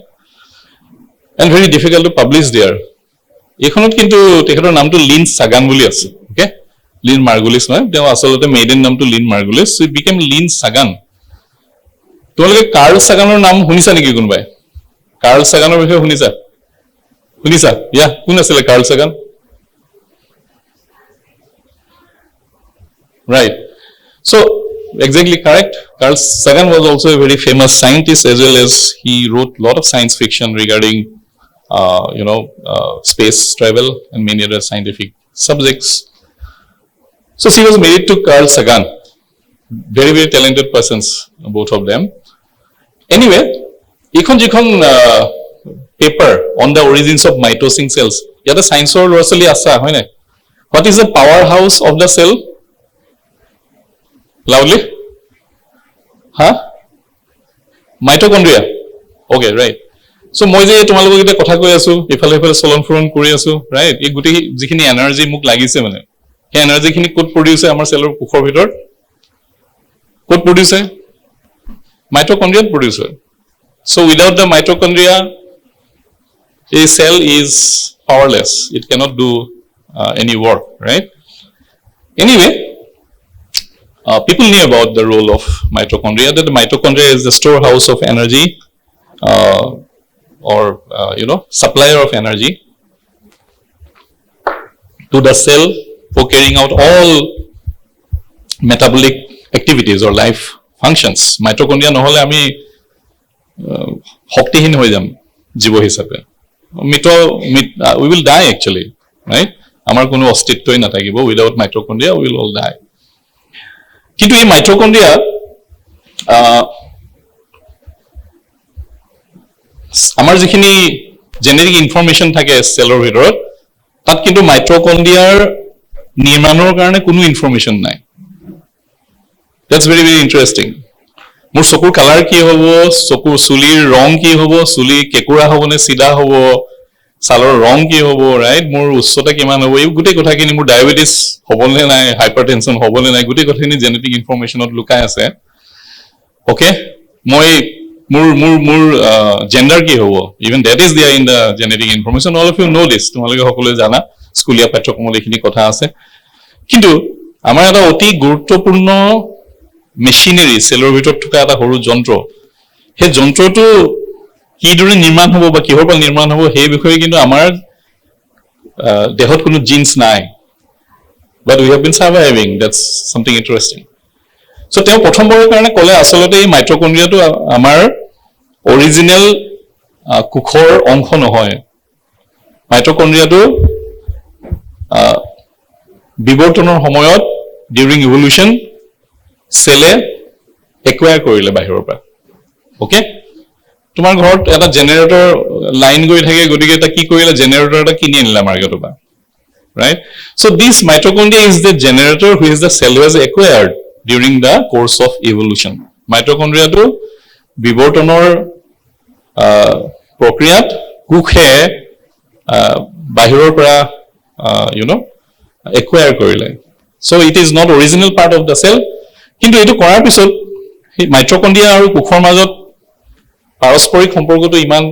and very difficult to publish there এখনত কিন্তু তেখেতৰ নামটো Lin Sagan বুলি আছে ওকে লিন মাৰ্গুলিস নহয় তেওঁ আসলতে মেইডেন নামটো Lynn Margulis so it became Lynn Sagan তোমালোকে কাৰ্ল সাগানৰ নাম শুনিছা নেকি কোনবাই কাৰ্ল সাগানৰ বিষয়ে শুনিছা ইয়া কোন আছিল Carl Sagan Right. So, exactly correct. Carl Sagan was also a very famous scientist, as well as he wrote a lot of science fiction regarding, space travel and many other scientific subjects. So, she was married to Carl Sagan. Very, very talented persons, both of them. Anyway, এইখন যিখন paper on the origins of mitosing cells, ইয়াতে science-ৰ ল'ৰা ছোৱালী আছে, হয় নাই? What is the powerhouse of the cell? Loudly? Huh? Mitochondria. Okay, right. So মই যে তোমালোকক এটা কথা কৈ আছো, ইফালে ইফালে চলন ফুৰণ কৰি আছো, right? এই গোটেই যিখিনি এনাৰ্জি মোক লাগিছে মানে, সেই এনাৰ্জিখিনি ক'ত প্ৰডিউচ হয় আমাৰ চেলৰ কোষৰ ভিতৰত? ক'ত প্ৰডিউচ হয়? Mitochondria প্ৰডিউচ হয়. So without the mitochondria, a cell is powerless. It cannot do any work, right? Anyway, people knew about the role of mitochondria, that the mitochondria is the storehouse of energy, or supplier of energy to the cell for carrying out all metabolic activities or life functions. Mitochondria নহলে আমি শক্তিহীন হৈ যাম জীৱ হিচাপে. We will die actually, right? আমাৰ কোনো অস্তিত্বই নাথাকিব. Without mitochondria, we will all die. কিন্তু এই মাইট্ৰকন্ড্ৰিয়া আমাৰ যিখিনি জেনেটিক ইনফৰমেশ্যন থাকে চেলৰ ভিতৰত, তাত কিন্তু মাইট্ৰকন্ড্ৰিয়াৰ নিৰ্মাণৰ কাৰণে কোনো ইনফৰমেশ্যন নাই. That's very, very interesting. মোৰ চকুৰ কালাৰ কি হ'ব, চকুৰ চুলিৰ ৰং কি হ'ব, চুলি কেঁকুৰা হ'ব নে চিধা হ'ব, ছালৰ ৰং কি হ'ব, ৰাইট? মোৰ উচ্চতা কিমান হ'ব, এই গোটেই কথাখিনি, মোৰ ডায়েবেটিছ হ'বনে নাই, হাইপাৰটেনশ্যন হ'বনে নাই, গোটেই কথাখিনি জেনেটিক ইনফৰমেশ্যনত লুকাই আছে. অ'কে, মই মোৰ জেণ্ডাৰ কি হ'ব, even that is there in the genetic information. All of you know' this, তোমালোকে সকলোৱে জানা, স্কুলীয়া পাঠ্যক্ৰমত এইখিনি কথা আছে. কিন্তু আমাৰ এটা অতি গুৰুত্বপূৰ্ণ মেচিনেৰী, চেলৰ ভিতৰত থকা এটা সৰু যন্ত্ৰ, সেই যন্ত্ৰটো কিদৰে নিৰ্মাণ হ'ব বা কিহৰ পৰা নিৰ্মাণ হ'ব সেই বিষয়ে কিন্তু আমাৰ দেহত কোনো জিন্স নাই. But we have been surviving. That's something interesting. So' তেওঁ প্ৰথমবাৰৰ কাৰণে ক'লে আচলতে এই মাইট্ৰকন্ড্ৰিয়াটো আমাৰ অৰিজিনেল কোষৰ অংশ নহয়. মাইট্ৰকন্ড্ৰিয়াটো বিৱৰ্তনৰ সময়ত ডিউৰিং ইভলিউশ্যন চেলে একুৱায়াৰ কৰিলে বাহিৰৰ পৰা. অ'কে, তোমাৰ ঘৰত এটা জেনেৰেটৰ লাইন গৈ থাকে, গতিকে এটা কি কৰিলে, জেনেৰেটৰ এটা কিনি আনিলে মাৰ্কেটৰ পৰা, right? So' this mitochondria is the generator which the cell was acquired during the course of evolution. মাইট্ৰকন্ড্ৰিয়াটো বিৱৰ্তনৰ প্ৰক্ৰিয়াত কোষে বাহিৰৰ পৰা একুৱায়াৰ কৰিলে. So' it is not original part of the cell. কিন্তু এইটো কৰাৰ পিছত সেই মাইট্ৰকন্ড্ৰিয়া আৰু কোষৰ মাজত পাৰস্পৰিক সম্পৰ্কটো ইমান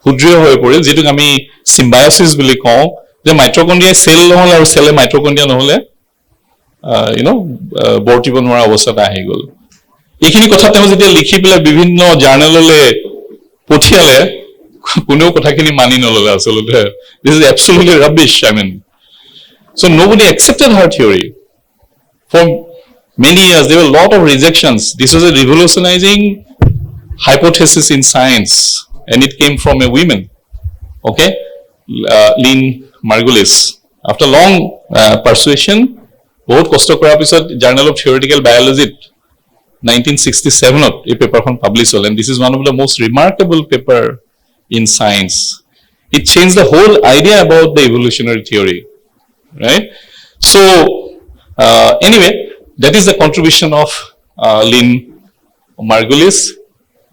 সুদৃঢ় হৈ পৰিল, যিটোক আমি চিম্বায়চিছ বুলি কওঁ, যে মাইট্ৰকন্ড্ৰিয়াই চেল নহ'লে আৰু চেলে মাইট্ৰকন্ড্ৰিয়া নহ'লে বৰ্তিব নোৱাৰা অৱস্থাত আহি গ'ল. এইখিনি কথা তেওঁ যেতিয়া লিখি পেলাই বিভিন্ন জাৰ্নেললৈ পঠিয়ালে, কোনেও কথাখিনি মানি নল'লে আচলতে. This is absolutely rubbish, I mean. So' nobody accepted her theory. For many years, there were a lot of rejections. This was a revolutionizing hypothesis in science, and it came from a woman, okay, Lynn Margulis. After long persuasion, বহুত কষ্ট কৰাৰ পিছত Journal of Theoretical Biology 1967 এই পেপাৰখন publish হ'ল, and this is one of the most remarkable paper in science. It changed the whole idea about the evolutionary theory, right? So anyway, that is the contribution of Lynn Margulis.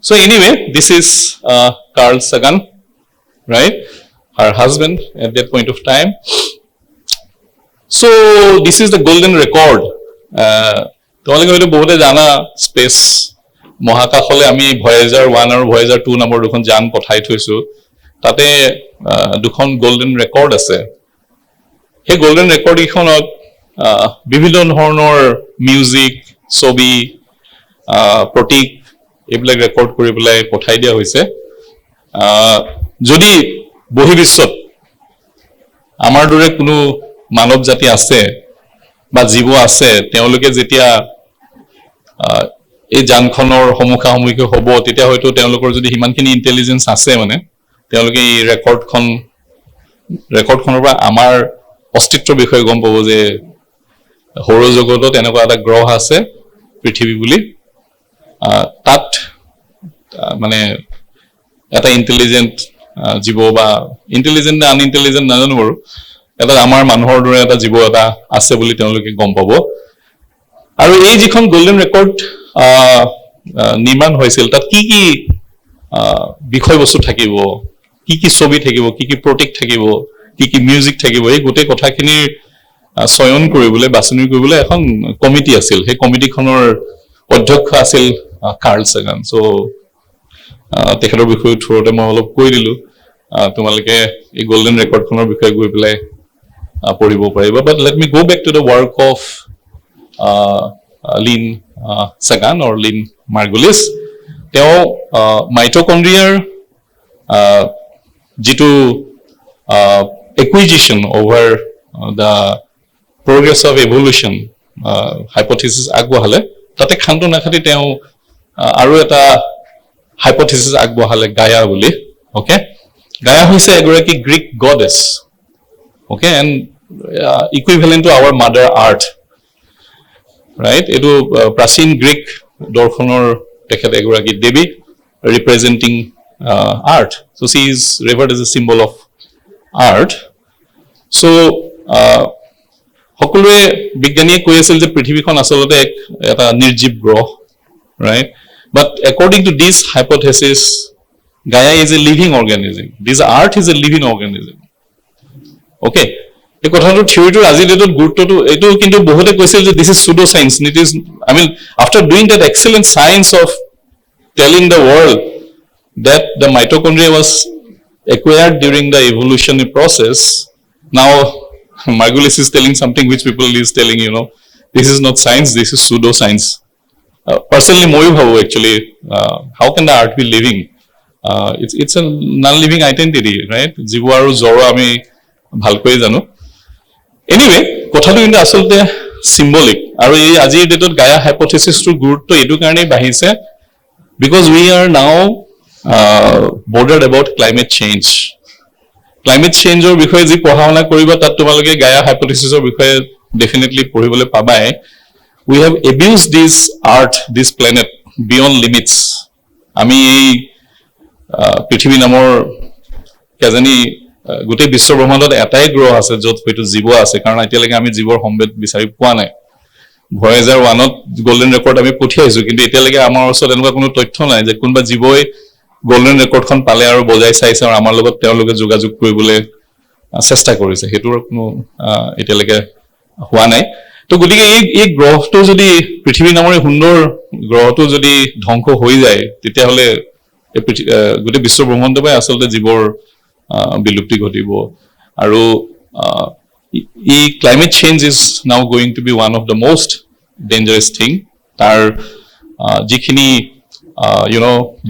So anyway, this is Carl Sagan, right? Her husband at that point of time. So this is the golden record. তোমালোকে হয়তো বহুতে জানা, space মহাকাশলৈ আমি Voyager 1 আৰু Voyager 2 নামৰ দুখন যান পঠাই থৈছো. তাতে দুখন গোল্ডেন ৰেকৰ্ড আছে. সেই গোল্ডেন ৰেকৰ্ড কেইখনত বিভিন্ন ধৰণৰ মিউজিক, ছবি, প্ৰতীক এইবিলাক ৰেকৰ্ড কৰি পেলাই পঠাই দিয়া হৈছে. যদি বহিৰ্বিশ্বত আমাৰ দৰে কোনো মানৱ জাতি আছে বা জীৱ আছে তেওঁলোকে যেতিয়া এই যানখনৰ সন্মুখী হ'ব তেতিয়া হয়তো তেওঁলোকৰ যদি সিমানখিনি ইণ্টেলিজেন্স আছে মানে তেওঁলোকে এই ৰেকৰ্ডখনৰ পৰা আমাৰ অস্তিত্বৰ বিষয়ে গম পাব যে সৌৰজগতত এনেকুৱা এটা গ্ৰহ আছে পৃথিৱী বুলি তাত মানে এটা ইণ্টেলিজেন্ট জীৱ বা ইণ্টেলিজেন্ট নে আনইণ্টেলিজেন্ট নাজানো বাৰু এটা আমাৰ মানুহৰ দৰে এটা জীৱ এটা আছে বুলি তেওঁলোকে গম পাব আৰু এই যিখন গোল্ডেন ৰেকৰ্ড নিৰ্মাণ হৈছিল তাত কি কি বিষয়বস্তু থাকিব কি কি ছবি থাকিব কি কি প্ৰতীক থাকিব কি কি মিউজিক থাকিব এই গোটেই কথাখিনিৰ চয়ন কৰিবলৈ বাছনি কৰিবলৈ এখন কমিটি আছিল সেই কমিটিখনৰ অধ্যক্ষ আছিল কাৰ্ল চেগান চ' তেখেতৰ বিষয়ে থ্ৰুতে মই অলপ কৈ দিলো তোমালোকে এই গোল্ডেন ৰেকৰ্ডখনৰ বিষয়ে গৈ পেলাই পঢ়িব পাৰিবা but let me go back to the work of Lynn Sagan or Lynn Margulis তেওঁ মাইটকণ্ড্ৰিয়াৰ যিটো acquisition over the progress of evolution hypothesis আগবঢ়ালে তাতে খান্ত নাখাতি তেওঁ আৰু এটা হাইপথিচিছ আগবঢ়ালে গায়া বুলি অ'কে গায়া হৈছে এগৰাকী Greek goddess okay and equivalent to our mother earth right এইটো প্ৰাচীন গ্ৰীক দৰ্শনৰ তেখেত এগৰাকী দেৱী representing earth so' she is revered as a symbol of earth so' সকলোৱে বিজ্ঞানীয়ে কৈ আছিল যে পৃথিৱীখন আচলতে এটা নিৰ্জীৱ গ্ৰহ right but according to this hypothesis Gaia is a living organism this earth is a living organism okay এই কথাটোৰ থিয়ৰিটোৰ আজিৰ ডেটত গুৰুত্বটো এইটো কিন্তু বহুতে কৈছিল যে this is pseudo science it is I mean after doing that excellent science of telling the world that the mitochondria was acquired during the evolutionary process now Margulis is telling something which people is telling this is not science this is pseudo science personally moyu bhabo actually how can the art be living it's a non living identity right jibo aru joro ami bhalkoi janu anyway kothatu কিন্তু আসলতে symbolic aru ei ajir date gaya hypothesis to gurutto edu karone bahise because we are now bordered about climate change or বিষয়ে যি পঢ়া-শুনা কৰিবা তাত তোমালোকে গায়া হাইপথিচিছৰ বিষয়ে definitely পঢ়িবলৈ পাবাই we have abused this art this planet beyond limits আমি এই পৃথিৱী নামৰ কেজানি গোটেই বিশ্ব ব্ৰহ্মাণ্ডত এটাই গ্ৰহ আছে য'ত হয়তো জীৱ আছে কাৰণ এতিয়ালৈকে আমি জীৱৰ সম্ভেদ বিচাৰি পোৱা নাই ভয়েজাৰ 1ত গোল্ডেন ৰেকৰ্ড আমি পঠিয়াইছো কিন্তু এতিয়ালৈকে আমাৰ ওচৰত এনেকুৱা কোনো তথ্য নাই যে কোনোবা জীৱই গোল্ডেন ৰেকৰ্ডখন পালে আৰু বজাই চাইছে আৰু আমাৰ লগত তেওঁলোকে যোগাযোগ কৰিবলৈ চেষ্টা কৰিছে হেতুৰ কোনো এতিয়ালৈকে হোৱা নাই তো গতিকে এই গ্ৰহটো যদি পৃথিৱী নামৰ সুন্দৰ গ্ৰহটো যদি ধ্বংস হৈ যায় তেতিয়াহ'লে গোটেই বিশ্ব ব্ৰহ্মাণ্ডই আচলতে জীৱৰ বিলুপ্তি ঘটিব আৰু ই climate change is now going to be one of the most dangerous thing তাৰ যিখিনি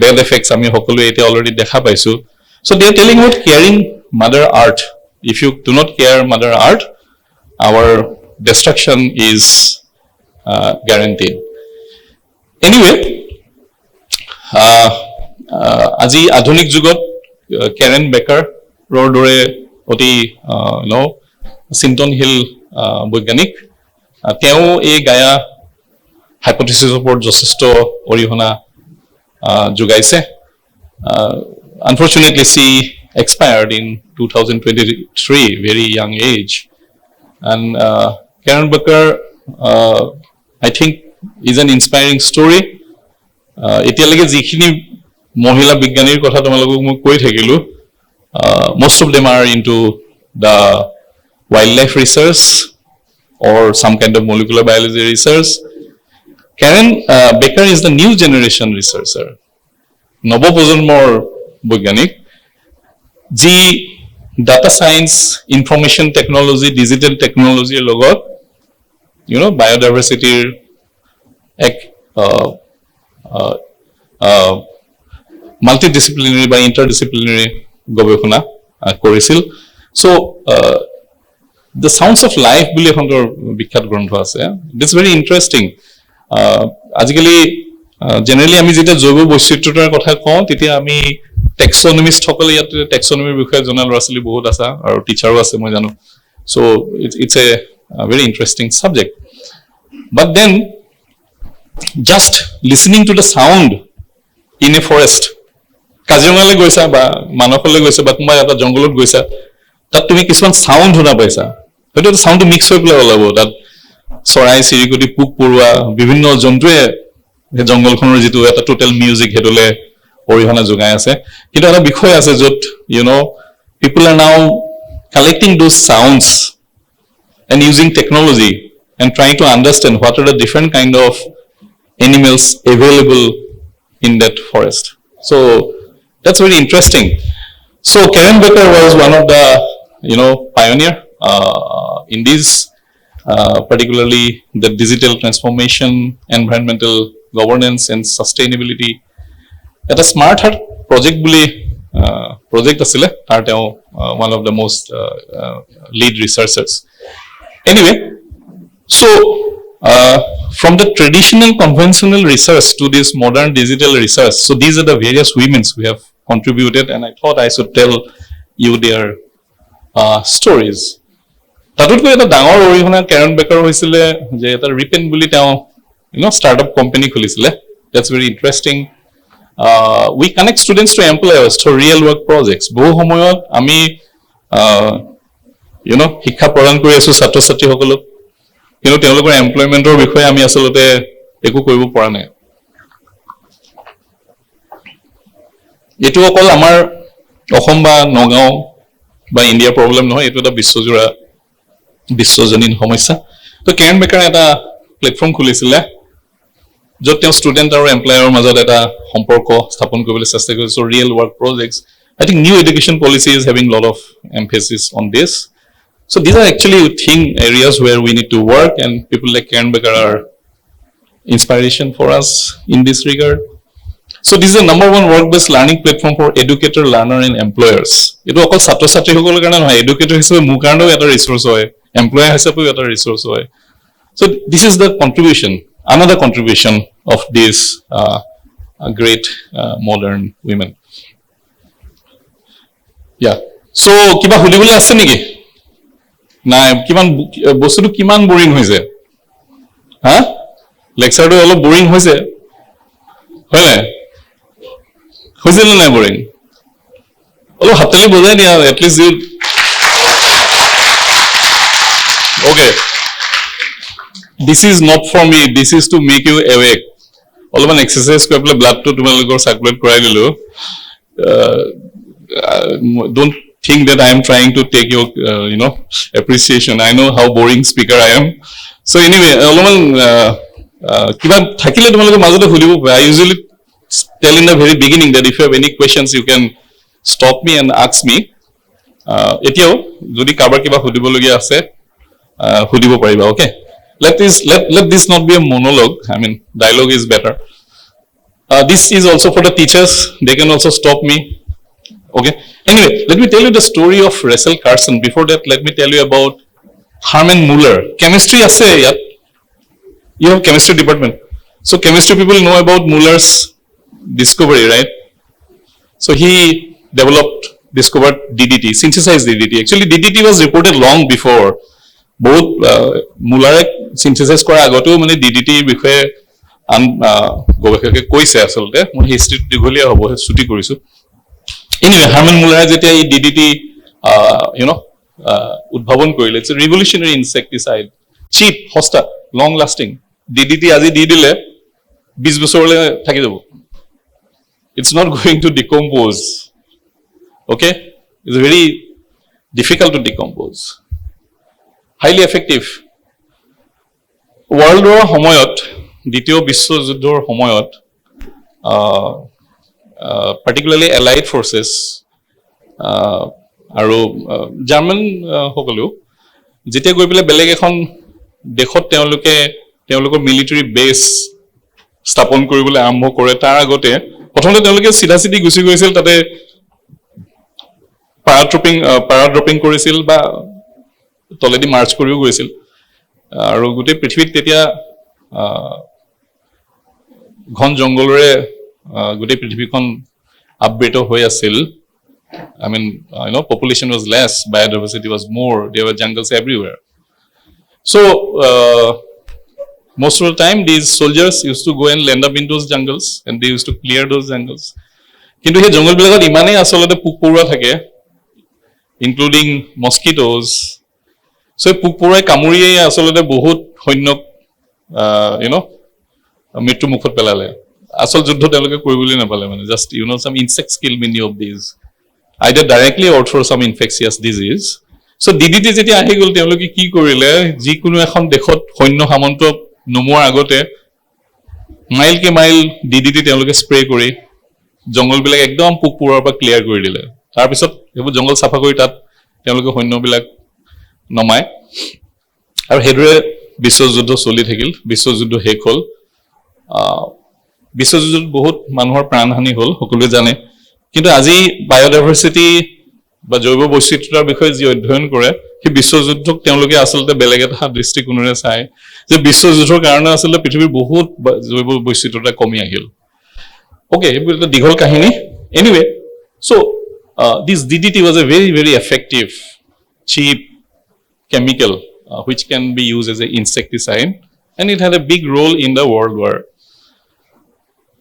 bad effects আমি সকলোৱে এতিয়া অলৰেডি দেখা পাইছো so they are telling about caring mother earth if you do not care mother earth our destruction is guaranteed anyway আজি আধুনিক যুগত কেৰেন বেকাৰ ৰ দৰে অতি চিন্তনশীল বৈজ্ঞানিক তেওঁ এই গায়া হাইপথিচিছৰ ওপৰত যথেষ্ট অৰিহণা jogaise unfortunately she expired in 2023 very young age and Karen Becker I think is an inspiring story etialege jikhini mohila bigyanir kotha tomalok moi koi thakilu most of them are into the wildlife research or some kind of molecular biology research Karen Becker is the new generation researcher. Nobo Pojonmor Boigyanik. Ji data science, information technology, digital technology logot, biodiversity ek multidisciplinary by interdisciplinary gobeshona korisil. So the sounds of life বুলি এখন বিখ্যাত গ্ৰন্থ আছে it's very interesting আজিকালি generally আমি যেতিয়া জৈৱ বৈচিত্ৰতাৰ কথা কওঁ তেতিয়া আমি টেক্সনমিষ্টসকলে ইয়াতে টেক্সনমিৰ বিষয়ে জনা ল'ৰা ছোৱালী বহুত আছে আৰু টিচাৰো আছে মই জানো so' it's a very interesting subject but then just listening to the sound in a forest কাজিৰঙালৈ গৈছা বা মানসলৈ গৈছা বা কোনোবা এটা জংঘলত গৈছা তাত তুমি কিছুমান চাউণ্ড শুনা পাইছা হয়তো চাউণ্ডটো মিক্স হৈ পেলাই ওলাব তাত চৰাই চিৰিকটি পোক পৰুৱা বিভিন্ন জন্তুৱে সেই জংঘলখনৰ যিটো এটা টোটেল মিউজিক সেইটোলৈ অৰিহণা যোগাই আছে কিন্তু এটা বিষয় আছে য'ত পিপল আৰ নাও collecting those sounds and using technology and trying to understand what are the different kind of animals available in that forest so' that's very interesting. So Karen Becker was one of the, pioneer in this, particularly the digital transformation, environmental governance and sustainability. At a smart heart project project asile, one of the most lead researchers. Anyway, so from the traditional conventional research to this modern digital research, so these are the various women we have contributed and I thought I should tell you their stories. তাতোতকৈ এটা ডাঙৰ অৰিহণা কেৰন বেকাৰ হৈছিলে যে এটা ৰিপেন বুলি তেওঁ ষ্টাৰ্টআপ কোম্পানী খুলিছিলে that's very interesting. We connect students to employers through real work projects. বহু সময়ত আমি শিক্ষা প্ৰদান কৰি আছো ছাত্ৰ ছাত্ৰীসকলক কিন্তু তেওঁলোকৰ এমপ্লয়মেণ্টৰ বিষয়ে আমি আচলতে একো কৰিব পৰা নাই এইটো অকল আমাৰ অসম বা নগাঁও বা ইণ্ডিয়াৰ প্ৰব্লেম নহয় এইটো এটা বিশ্বজনীন সমস্যা তো কেৰন বেকাৰ এটা প্লেটফৰ্ম খুলিছিলে য'ত তেওঁ ষ্টুডেণ্ট আৰু এমপ্লয়াৰৰ মাজত এটা সম্পৰ্ক স্থাপন কৰিবলৈ চেষ্টা কৰিছে real work projects I think new education policy is having a lot of emphasis on this. So these are actually areas where we need to work and people like Karen Becker are inspiration for us in this regard. So this is the number one work-based learning platform for educator, learner and employers. It is also satro satri hokol karone hoy educator hisabe mu karone eta resource hoy employer hisabe eta resource hoy. So this is the contribution, another contribution of these great modern women. Yeah. So kiba hulibole ase niki? নাই কিমান বস্তুটো কিমান boring হৈছে হা লেকচাৰটো অলপ boring হৈছে হয় নাই হৈছিল নাই বোৰিং অলপ হাততালি বজাই দিয়া at least you okay this is not for me this is to make you awake অলপমান এক্সাৰসাইজ কৰি পেলাই ব্লাডটো তোমালোকৰ সাৰ্কুলেট কৰাই দিলো don't think that I am trying to take your appreciation. I know how boring speaker I am. So anyway, alone kiba thakile tumalok majote hulibo I usually tell in the very beginning that if you have any questions you can stop me and ask me. Etiao jodi kabar kiba hulibo logia ase hulibo pariba okay. Let this not be a monologue. I mean dialogue is better. This is also for the teachers. They can also stop me. Okay. Anyway, let me tell you the story of Russell Carson. Before that, let me tell you about Hermann Muller. Chemistry ase yat. You have chemistry department. So chemistry people know about Muller's discovery, right? So he discovered DDT, synthesized DDT. Actually, DDT was reported long before. Both Muller synthesized kora agoto mane DDT বিষয়ে গবেষকে কৈছে আসলে মই history দিঘলীয়া হ'ব ছুটি কৰিছো Anyway, Hermann Muller যেটা এই DDT উদ্ভাবন কৰিলে it's a revolutionary insecticide cheap সস্তা long lasting DDT আজি দি দিলে 20 বছৰলৈ থাকি যাব it's not going to decompose okay it's very difficult to decompose highly effective world war সময়ত দ্বিতীয় বিশ্বযুদ্ধৰ সময়ত particularly allied forces আৰু জাৰ্মান সকলো যেতিয়া গৈ পেলাই বেলেগ এখন দেশত তেওঁলোকৰ মিলিটাৰী বেছ স্থাপন কৰিবলৈ আৰম্ভ কৰে তাৰ আগতে প্ৰথমতে তেওঁলোকে সিধা সিধি গুছি গৈছিল তাতে পাৰাড্ৰপিং কৰিছিল বা তলেদি মাৰ্চ কৰিও গৈছিল আৰু গোটেই পৃথিৱীত তেতিয়া ঘন জংগলৰে গোটেই পৃথিৱীখন আবৃত হৈ আছিল I mean population was less, biodiversity was more, there were jungles everywhere. So most of the time these soldiers used to go and land up in those jungles and they used to clear those jungles. কিন্তু সেই জংগলবিলাকত ইমানেই আচলতে পোক পৰুৱা থাকে including মস্কিটোজ so পোক পৰুৱাই কামুৰিয়ে আচলতে বহুত সৈন্যক মৃত্যু মুখত পেলালে আসল যুদ্ধ তেওঁলোকে কৰিবলৈ নাপালে মানে just some insects kill many of these either directly or through some infectious disease. So DDT যেতিয়া আহি গ'ল তেওঁলোকে কি কৰিলে যিকোনো এখন দেশত সৈন্য সামন্ত নমোৱাৰ আগতে মাইলকে মাইল DDT তেওঁলোকে স্প্ৰে কৰি জংগলবিলাক একদম পোক পৰুৱাৰ পৰা ক্লিয়াৰ কৰি দিলে তাৰপিছত এইবোৰ জংগল চাফা কৰি তাত তেওঁলোকে সৈন্যবিলাক নমায় আৰু হেদৰে বিশ্বযুদ্ধ চলি থাকিল বিশ্বযুদ্ধ শেষ হ'ল বিশ্বযুদ্ধত বহুত মানুহৰ প্ৰাণহানি হ'ল সকলোৱে জানে কিন্তু আজি বায়োডাইভাৰ্সিটি বা জৈৱ বৈচিত্ৰ্যৰ বিষয়ে যি অধ্যয়ন কৰে সেই বিশ্বযুদ্ধক তেওঁলোকে আচলতে বেলেগ এটা দৃষ্টিকোণেৰে চায় যে বিশ্বযুদ্ধৰ কাৰণে আচলতে পৃথিৱীৰ বহুত জৈৱ বৈচিত্ৰ্যতা কমি আহিল ওকে এইবোৰ এটা দীঘল কাহিনী anyway so this DDT was a very very effective cheap chemical which can be used as an insecticide and it had a big role in the world war.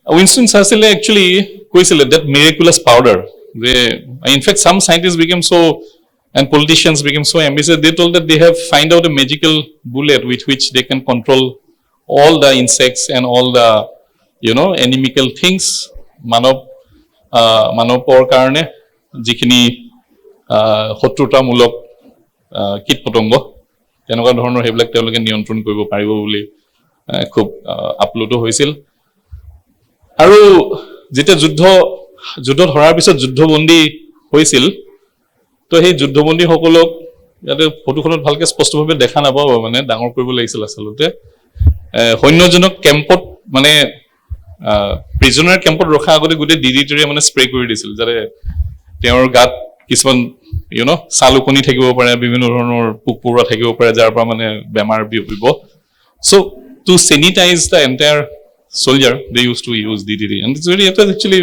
Winston Churchill actually কৈছিলে that miraculous powder. In fact, some scientists became so, and politicians became so ambitious, they told that they have find out a magical bullet with which they can control all the insects and all the, inimical things. মানৱৰ কাৰণে যিখিনি শত্ৰুতামূলক কীট পতংগ তেনেকুৱা ধৰণৰ সেইবিলাক তেওঁলোকে নিয়ন্ত্ৰণ কৰিব পাৰিব বুলি খুব আপলোডো হৈছিল আৰু যেতিয়া যুদ্ধত হৰাৰ পিছত যুদ্ধবন্দী হৈছিল তো সেই যুদ্ধবন্দীসকলক ইয়াতে ফটোখনত ভালকে স্পষ্টভাৱে দেখা নাপাব মানে ডাঙৰ কৰিব লাগিছিল আচলতে সৈন্যজনক কেম্পত মানে প্ৰিজনাৰ কেম্পত ৰখা আগতে গোটেই ডিডিটিৰে মানে স্প্ৰে কৰি দিছিল যাতে তেওঁৰ গাত কিছুমান চালুকনি থাকিব পাৰে বিভিন্ন ধৰণৰ পোক পৰুৱা থাকিব পাৰে যাৰ পৰা মানে বেমাৰ বিয়পিব so to sanitize the entire soldier they used to use DDT and it was actually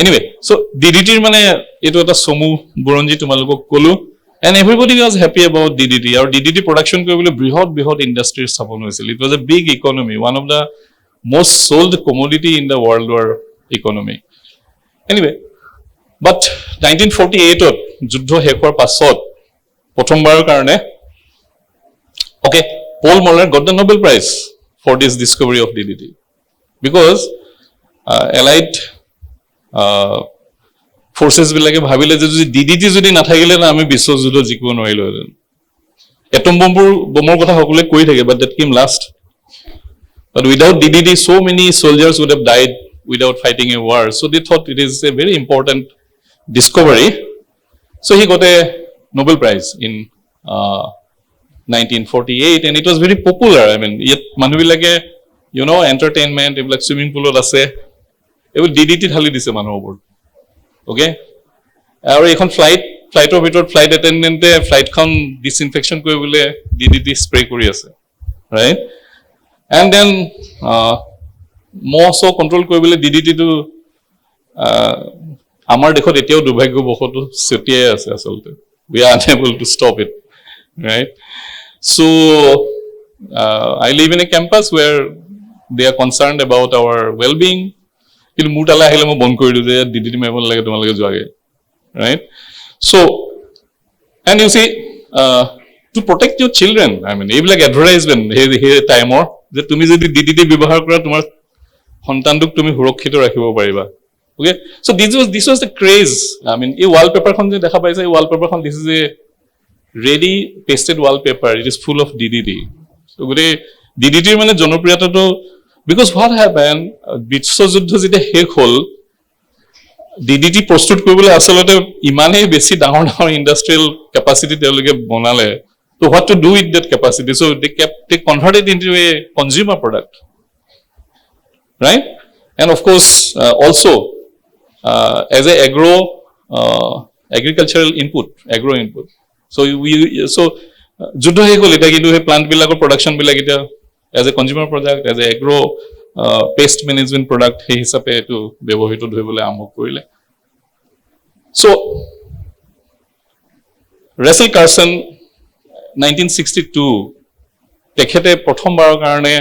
anyway so DDT মানে এটো এটা সমু বুৰঞ্জী তোমালোকক কলো and everybody was happy about DDT আৰু DDT production কৰিবলৈ বৃহৎ ইন্ডাষ্ট্ৰি স্থাপন হৈছিল it was a big economy one of the most sold commodity in the world war economy anyway but 1948 ত যুদ্ধ শেষ হোৱাৰ পাছত প্ৰথমবাৰৰ কাৰণে okay Paul Moller got the Nobel Prize for this discovery of DDT because allied forces বিলাকে ভাবিলে যে যদি DDT যদি নাথাকিলে না আমি বিশ্বযুদ্ধ জিকিব নোৱাৰিলো এটম বোমৰ কথা সকলোৱে কৈ থাকে but that came last but without DDT so many soldiers would have died without fighting a war so they thought it is a very important discovery so he got a Nobel Prize in 1948 and it was very popular I mean yet মানুহবিলাকে entertainment এইবিলাক swimming পুলত আছে এইবোৰ DDT ঢালি দিছে মানুহৰ ওপৰত okay আৰু এখন ফ্লাইটৰ ভিতৰত ফ্লাইট এটেন্ডেন্টে ফ্লাইটখন ডিসইনফেকশন কৰিবলৈ DDT স্প্ৰে কৰি আছে ৰাইট and then মহ কন্ট্ৰোল কৰিবলৈ DDT টো আমাৰ দেশত এতিয়াও দুৰ্ভাগ্যবশত ছটিয়াই আছে আচলতে we are unable to stop it right so I live in a campus where they are concerned about our well being কিন্তু মুটালা আহিলে মই বন্ধ কৰি দিও যে DDT মাৰিব লাগে তোমালোকে যোৱাগে right so and you see to protect your children I mean এইবিলাক advertisement হে টাইমৰ যে তুমি যদি DDT ব্যৱহাৰ কৰা তোমাৰ সন্তানক তুমি সুৰক্ষিত ৰাখিব পাৰিবা okay so this was the craze I mean এই wallpaper খন যে দেখা পাইছে এই wallpaper খন this is a ready pasted wallpaper it is full of DDT so গোটে DDT মানে জনপ্ৰিয়তা তো because what happened বিশ্বযুদ্ধ যেতিয়া শেষ হ'ল DDT প্ৰস্তুত কৰিবলৈ আচলতে ইমানেই বেছি ডাঙৰ ইন্ডাষ্ট্ৰিয়েল ক্যাপাসিটি তেওঁলোকে বনালে so what to do with that capacity so they converted into a consumer product right and of course also as a agricultural input agro input যুদ্ধ হৈ গ'ল এতিয়া কিন্তু সেই প্লাণ্টবিলাকৰ প্ৰডাকশ্যনবিলাক এতিয়া as a consumer product as a agro pest management product সেই হিচাপে এইটো ব্যৱহৃত ধৰিবলৈ আৰম্ভ কৰিলে চ' ৰেচেল কাৰ্চন 1962 তেখেতে প্ৰথমবাৰৰ কাৰণে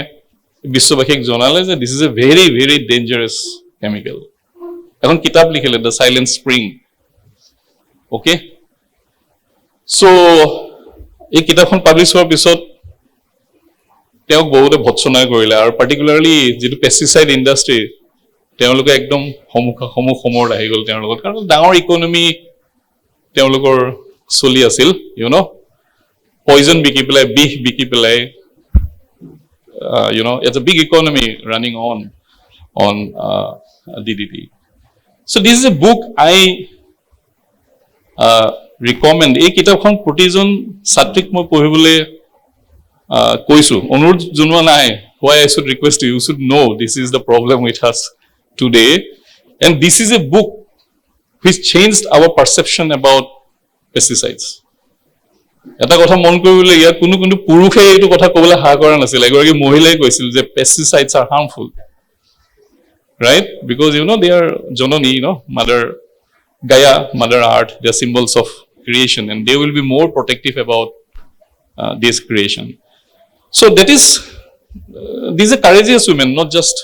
বিশ্ববাসীক জনালে যে this is a very very dangerous chemical এখন কিতাপ লিখিলে the silent spring okay so' এই কিতাপখন পাব্লিছ হোৱাৰ পিছত তেওঁক বহুতে ভৎসনা কৰিলে আৰু পাৰ্টিকুলাৰলি যিটো পেষ্টিচাইড ইণ্ডাষ্ট্ৰী তেওঁলোকে একদম সমৰত আহি গ'ল তেওঁৰ লগত কাৰণ ডাঙৰ ইকনমি তেওঁলোকৰ চলি আছিল পয়জন বিকি পেলাই বিষ বিকি পেলাই it's a big economy running on DDT. So this is a book I recommend. এই কিতাপখন প্ৰতিজন ছাত্ৰীক মই পঢ়িবলৈ কৈছো অনুৰোধ জনোৱা নাই why I should request you should know this is the problem with us today and this is a book which changed our perception about pesticides. এটা কথা মন কৰিবলৈ ইয়াত কোনো কোনো পুৰুষে এইটো কথা ক'বলৈ সাহ কৰা নাছিল এগৰাকী মহিলাই কৈছিল যে pesticides are harmful right because they are janani mother Gaia mother earth they are symbols of creation and they will be more protective about this creation so that is these are courageous women not just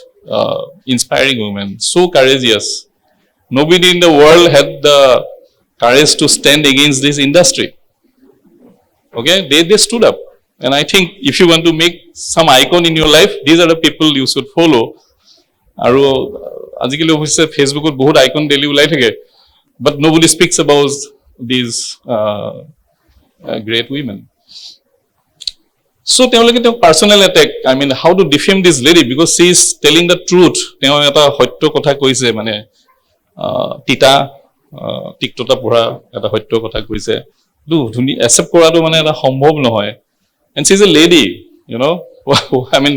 inspiring women so courageous nobody in the world had the courage to stand against this industry. Okay, they stood up. And I think if you want to make some icon in your life, these are the people you should follow. Aru azikali obviously Facebook ot bahut icon daily ulai thake, but nobody speaks about these great women. So teoloke te personal attack. I mean, how to defame this lady because she is telling the truth. Teo eta hotyo kotha koise mane tita tiktota pura eta hotyo kotha koise. ধুনি accept কৰাটো মানে এটা সম্ভৱ নহয় and she is a lady I mean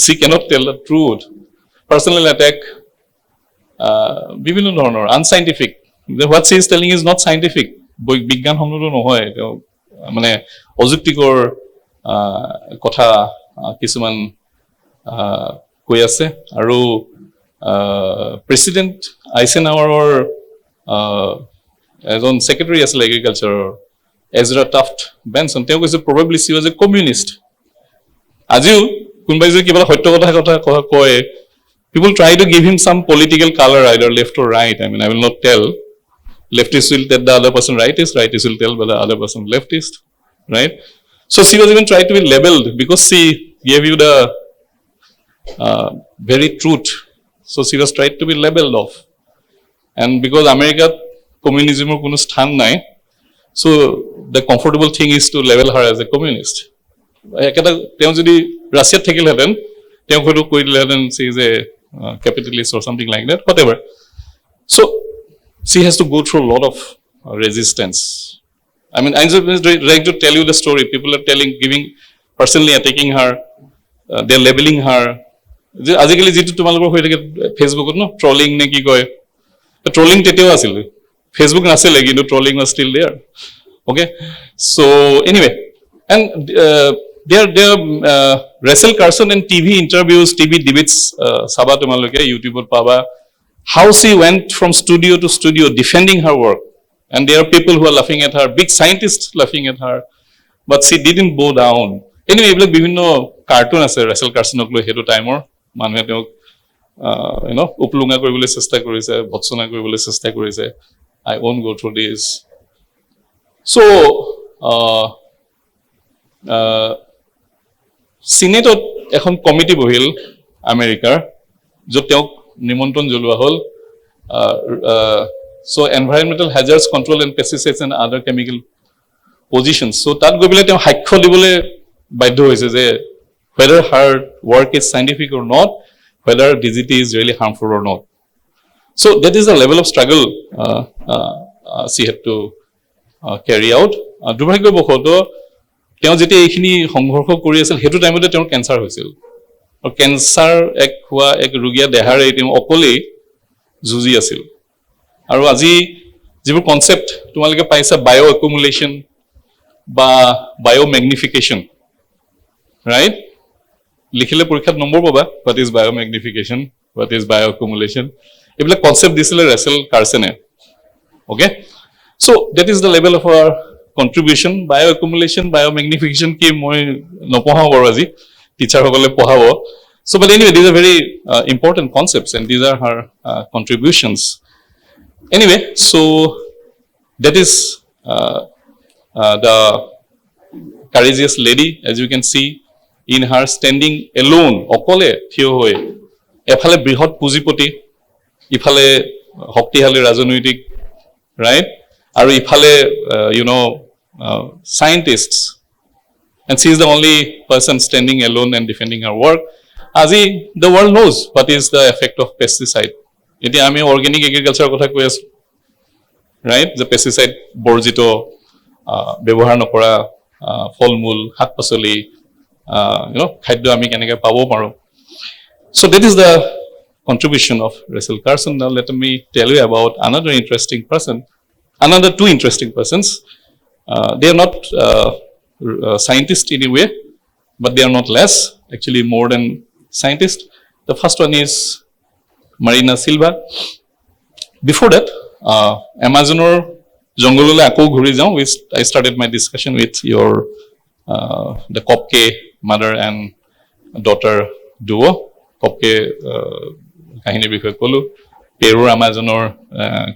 she cannot tell the truth personal attack বিভিন্ন ধৰণৰ unscientific what she is telling is not scientific বিজ্ঞানসন্মত নহয় মানে অযুক্তিকৰ কথা কিছুমান কৈ আছে আৰু প্ৰেসিডেন্ট আইজেনহাৱাৰৰ এজন সেক্ৰেটাৰী আছিল এগ্ৰিকালচাৰৰ Ezra Taft Benson, তেওঁ কৈছে probably she was a communist. আজিও কোনবাই যদি কিবা সত্য কথা কয় people try to give him some political color either left or right. I mean, I will not tell. Leftist will tell the other person rightist will tell the other person leftist, right? So she was even tried to be labeled because she gave you the very truth. So she was tried to be labeled off. And because America communism or কোনো স্থান নাই so the comfortable thing is to label her as a communist ekata teo jodi Russia thekil heten teo kodu koidile heten she is a capitalist or something like that whatever so she has to go through a lot of resistance I mean I'm just trying to tell you the story people are giving personally attacking her they are labeling her আজিকালি যেটো তোমালোকৰ হৈ থাকে ফেসবুকত trolling ne ki koy trolling teteo asil Facebook nasile কিন্তু trolling was still there okay so anyway and there Russell Carson and TV interviews TV debates saba tumaloke YouTube ot paba how she went from studio to studio defending her work and there are people who are laughing at her big scientists laughing at her but she didn't bow down anyway eblak bibhinno cartoon ase Russell Carson ok loi hetu time or manhe teok uplunga koribole chesta korise bhotsona koribole chesta korise I won't go through this. So, Senate এখন committee বহিল আমেৰিকাৰ য'ত তেওঁক নিমন্ত্ৰণ জনোৱা হ'ল so environmental hazards control and pesticides and other chemical positions. So তাত গৈ পেলাই তেওঁ সাক্ষ্য দিবলৈ বাধ্য হৈছে যে whether her work is scientific or not, whether DDT is really harmful or not. So that is the level of struggle she had to carry out. দুৰ্ভাগ্যবশত তেওঁ যেতিয়া এইখিনি সংঘৰ্ষ কৰি আছিল সেইটো টাইমতে তেওঁৰ কেঞ্চাৰ হৈছিল আৰু কেঞ্চাৰ এক ৰোগীয়া দেহাৰে তেওঁ অকলেই যুঁজি আছিল আৰু আজি যিবোৰ কনসেপ্ট তোমালোকে পাইছা বায়ো একুমুলেশন বা বায়োম্যাগনিফিকেশন, ৰাইট? লিখিলে পৰীক্ষাত নম্বৰ পাবা, what is biomagnification, what is bioaccumulation, এইবিলাক কনচেপ্ট দিছিলে ৰেচেল কাৰ্চনে। Okay, so' that is the level of our contribution. Bioaccumulation, biomagnification কি মই নপঢ়াওঁ বাৰু আজি, টিচাৰসকলে পঢ়াব। So, but anyway, these are very important concepts, and these are her contributions. Anyway, so that is the courageous lady, as you can see, in her standing alone, okole thiyo hoy, ephale brihot pujipoti, ifale hoktihali rajonৈতিক, right? Aru ifale scientists, and she is the only person standing alone and defending her work. আজি the world knows what is the effect of pesticide. Eti ami organic agriculture kotha koi asu, right? The pesticide borjito ব্যবহাৰ নকৰা ফল-মূল, শাক-পাচলি, খাদ্য আমি কেনেকৈ পাব পাৰোঁ। So that is the contribution of Russell Carson. Now let me tell you about another two interesting persons. They are not scientists in a way, but they are not less, actually more than scientists. The first one is Marina Silva. Before that, Amazonor জংগললৈ আকৌ ঘূৰি যাওঁ, I started my discussion with the Kopke mother and daughter duo. Kopke কাহিনীৰ বিষয়ে ক'লো, পেৰুৰ আমাজনৰ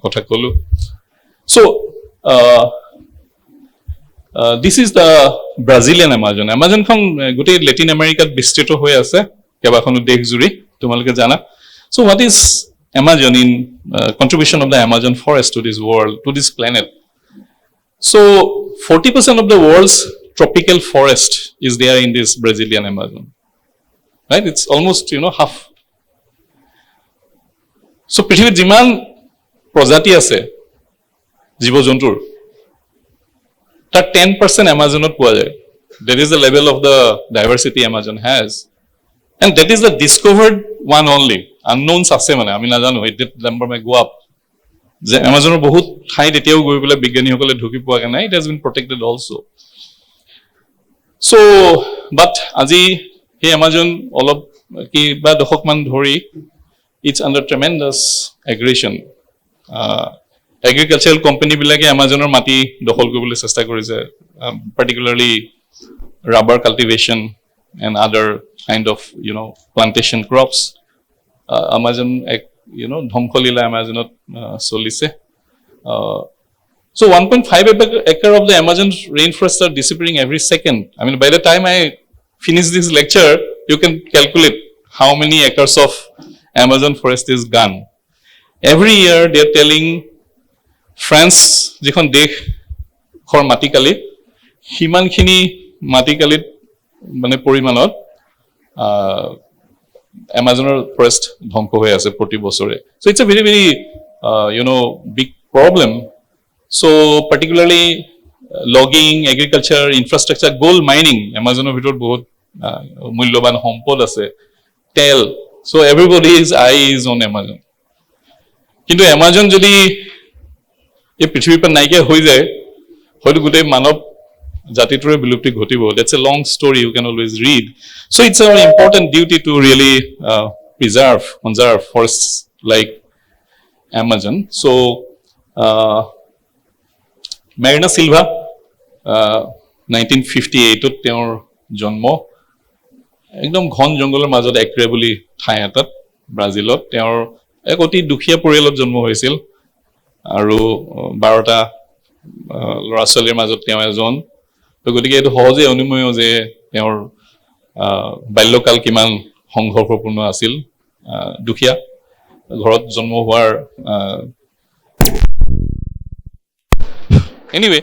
কথা ক'লো। So this is the Brazilian Amazon. Amazonখন গোটেই লেটিন আমেৰিকাত বিস্তৃত হৈ আছে, কেইবাখনো দেশ জুৰি, তোমালোকে জানা। So what is Amazon in contribution of the Amazon forest to this world, to this planet? So 40% of the world's tropical forest is there in this Brazilian Amazon, right? It's almost half. So পৃথিৱীত যিমান প্ৰজাতি আছে জীৱ জন্তুৰ, তাৰ 10% Amazonত পোৱা যায়. That is the level of the diversity Amazon has, and that is the discovered one only. Unknowns আছে মানে আমি নাজানো, that number may go up. যে এমাজনৰ বহুত ঠাইত এতিয়াও গৈ পেলাই বিজ্ঞানীসকলে ঢুকি পোৱাগে নাই. It has been protected also. So, but আজি সেই এমাজন অলপ কিবা দশকমান ধৰি it's under tremendous aggression. Agricultural company বিলাকে এমাজনৰ মাটি দখল কৰিবলৈ চেষ্টা কৰিছে, particularly rubber cultivation and other kind of plantation crops. Amazon ধ্বংসলীলা Amazonত চলিছে। So 1.5 acre of the Amazon rainforest are disappearing every second. I mean, by the time I finish this lecture, you can calculate how many acres of Amazon forest is gone. Every year they are telling France, যিখন দেশৰ মাটিকালি, সিমানখিনি মাটিকালিত মানে পৰিমাণত Amazoner forest ধ্বংস হৈ আছে প্ৰতি বছৰে। So it's a very, very, big problem. So particularly logging, agriculture, infrastructure, gold mining, Amazoner ভিতৰত বহুত মূল্যৱান সম্পদ আছে, তেল। So everybody's eye is on Amazon. কিন্তু Amazon যদি এই পৃথিৱীৰ পৰা নাইকিয়া হৈ যায়, হয়তো গোটেই মানৱ জাতিটোৰে বিলুপ্তি ঘটিব. That's a long story, you can always read. So it's our important duty to really conserve forests like Amazon. So Marina Silva, 1958 তেওঁৰ জন্ম, একদম ঘন জংগলৰ মাজত একৰে বুলি ঠাই এটাত ব্ৰাজিলত। তেওঁৰ এক অতি দুখীয়া পৰিয়ালত জন্ম হৈছিল আৰু 12টা ল'ৰা ছোৱালীৰ মাজত তেওঁ এজন। গতিকে এইটো সহজে অনুমেয় যে তেওঁৰ বাল্যকাল কিমান সংঘৰ্ষপূৰ্ণ আছিল। দুখীয়া ঘৰত জন্ম হোৱাৰ anyway,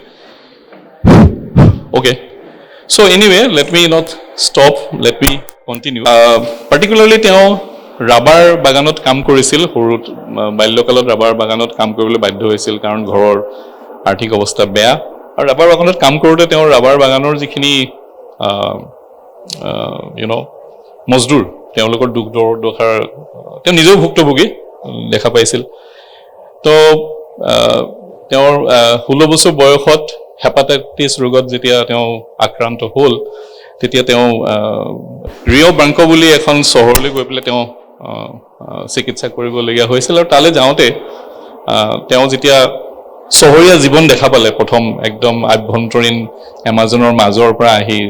okay. So anyway, let me not stop, let me continue. Particularly তেওঁ ৰাবাৰ বাগানত কাম কৰিছিল, সৰুত বাল্যকালত ৰাবাৰ বাগানত কাম কৰিবলৈ বাধ্য হৈছিল কাৰণ ঘৰৰ আৰ্থিক অৱস্থা বেয়া। আৰু ৰাবাৰ বাগানত কাম কৰোঁতে তেওঁৰ ৰাবাৰ বাগানৰ যিখিনি মজদুৰ, তেওঁলোকৰ দুখ দুৰ্দশাৰ তেওঁ নিজেও ভুক্তভোগী দেখা পাইছিল। তো তেওঁৰ 16 বছৰ বয়সত হেপাটাইটিছ ৰোগত যেতিয়া তেওঁ আক্ৰান্ত হ'ল তেতিয়া তেওঁ ৰিঅ' ব্ৰাংকো বুলি এখন চহৰলৈ গৈ পেলাই তেওঁ চিকিৎসা কৰিবলগীয়া হৈছিল আৰু তালৈ যাওঁতে তেওঁ যেতিয়া চহৰীয়া জীৱন দেখা পালে প্ৰথম একদম আভ্যন্তৰীণ এমাজনৰ মাজৰ পৰা আহি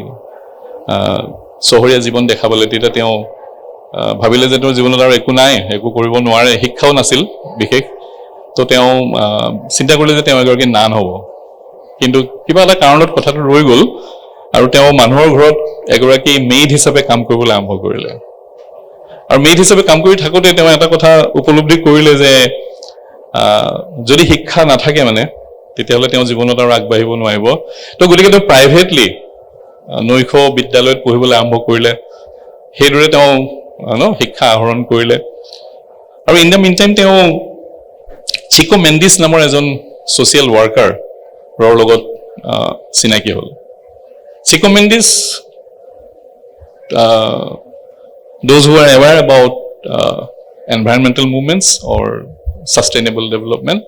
চহৰীয়া জীৱন দেখা পালে তেতিয়া তেওঁ ভাবিলে যে তেওঁৰ জীৱনত আৰু একো নাই একো কৰিব নোৱাৰে শিক্ষাও নাছিল বিশেষ তো তেওঁ চিন্তা কৰিলে যে তেওঁ এগৰাকী নান হ'ব কিন্তু কিবা এটা কাৰণত কথাটো ৰৈ গ'ল আৰু তেওঁ মানুহৰ ঘৰত এগৰাকী মেইড হিচাপে কাম কৰিবলৈ আৰম্ভ কৰিলে আৰু মেইড হিচাপে কাম কৰি থাকোঁতে তেওঁ এটা কথা উপলব্ধি কৰিলে যে যদি শিক্ষা নাথাকে মানে তেতিয়াহ'লে তেওঁ জীৱনত আৰু আগবাঢ়িব নোৱাৰিব তো গতিকে তেওঁ প্ৰাইভেটলি নৈশ বিদ্যালয়ত পঢ়িবলৈ আৰম্ভ কৰিলে সেইদৰে তেওঁ শিক্ষা আহৰণ কৰিলে আৰু ইন দ্য মিন টাইম তেওঁ চিকো মেণ্ডিছ নামৰ এজন ছ'চিয়েল ৱাৰ্কাৰৰ লগত চিনাকি হ'ল চিকো Mendis those who are aware about environmental movements or sustainable development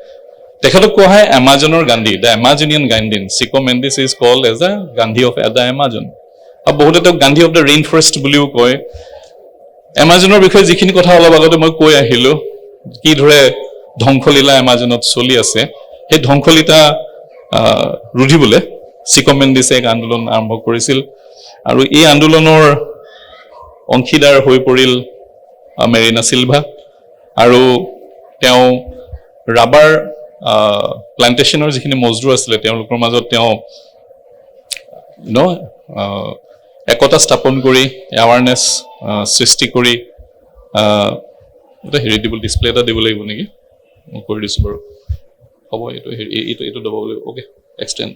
তেখেতক কোৱা হয় এমাজনৰ Gandhi the Amazonian Gandhi Chico Mendes is called as the Gandhi of the Amazon আৰু বহুতে তেওঁক Gandhi of the rain forest বুলিও কয় এমাজনৰ বিষয়ে যিখিনি কথা অলপ আগতে মই কৈ আহিলোঁ কি ধৰে ধ্বংসলীলা এমাজনত চলি আছে সেই ধ্বংসলীলা ৰুধিবলৈ চিকো মেণ্ডিছে এক আন্দোলন আৰম্ভ কৰিছিল আৰু এই আন্দোলনৰ অংশীদাৰ হৈ পৰিল মেৰিনা চিলভা আৰু তেওঁ ৰাবাৰ প্লান্টেশ্যনৰ যিখিনি মজদুৰ আছিলে তেওঁলোকৰ মাজত তেওঁ একতা স্থাপন কৰি এৱাৰনেছ সৃষ্টি কৰি এটা হেৰিটেবল ডিছপ্লে এটা দিব লাগিব নেকি মই কৰি দিছোঁ বাৰু হ'ব এইটো দবাব লাগিব অ'কে এক্সটেণ্ড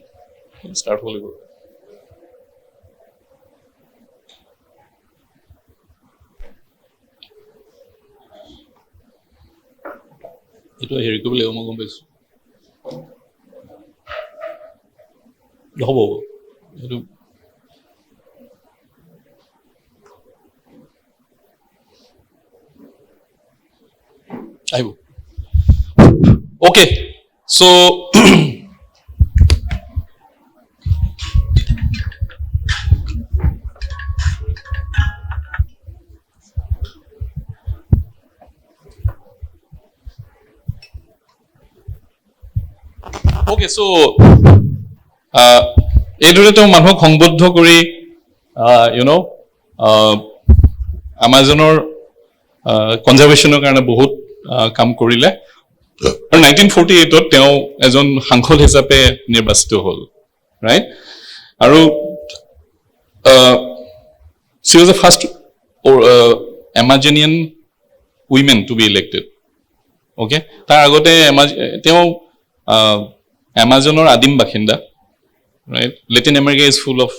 ষ্টাৰ্ট হ'ব লাগিব এইটো হেৰি কৰিব লাগিব মই গম পাইছোঁ হ'ব এইটো আহিব অ'কে চ' এইদৰে তেওঁ মানুহক সংবদ্ধ কৰি আমাজনৰ কনজাৰ্ভেশ্যনৰ কাৰণে বহুত কাম কৰিলে আৰু 1948ত তেওঁ এজন সাংসদ হিচাপে নিৰ্বাচিত হ'ল ৰাইট আৰু she was the first Amazonian women to be elected okay তাৰ আগতে তেওঁ Amazoner আদিম বাসিন্দা right Latin America is full of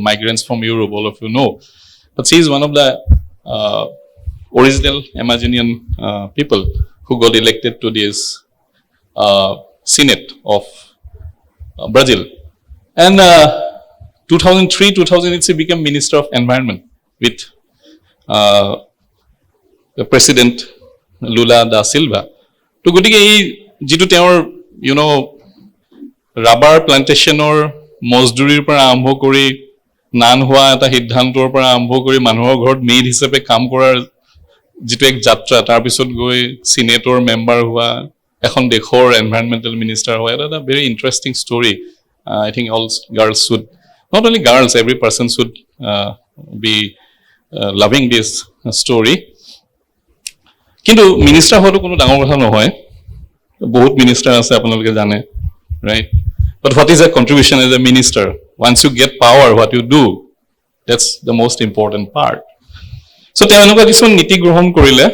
migrants from Europe all of you know but she is one of the original Amazonian people who got elected to this Senate of Brazil and 2003-2008 she became Minister of Environment with the President Lula da Silva to গতিকে এই যেটো তেওঁৰ rubber প্লান্টেশ্যনৰ মজদুৰিৰ পৰা আৰম্ভ কৰি নান হোৱা এটা সিদ্ধান্তৰ পৰা আৰম্ভ কৰি মানুহৰ ঘৰত মেইড হিচাপে কাম কৰাৰ যেটো এক যাত্ৰা তাৰ পিছত গৈ সিনেটৰ মেম্বাৰ হোৱা এখন দেশৰ এনভাইৰনমেন্টাল মিনিষ্টাৰ হোৱা এটা very interesting story I think all girls should not only girls every person should be loving this story কিন্তু মিনিষ্টাৰ হোৱাটো কোনো ডাঙৰ কথা নহয় বহুত মিনিষ্টাৰ আছে আপোনালোকে জানে right but what is a contribution as a minister once you get power what you do that's the most important part so তেওঁ এনেকুৱা কিছুমান নীতি গ্ৰহণ কৰিলে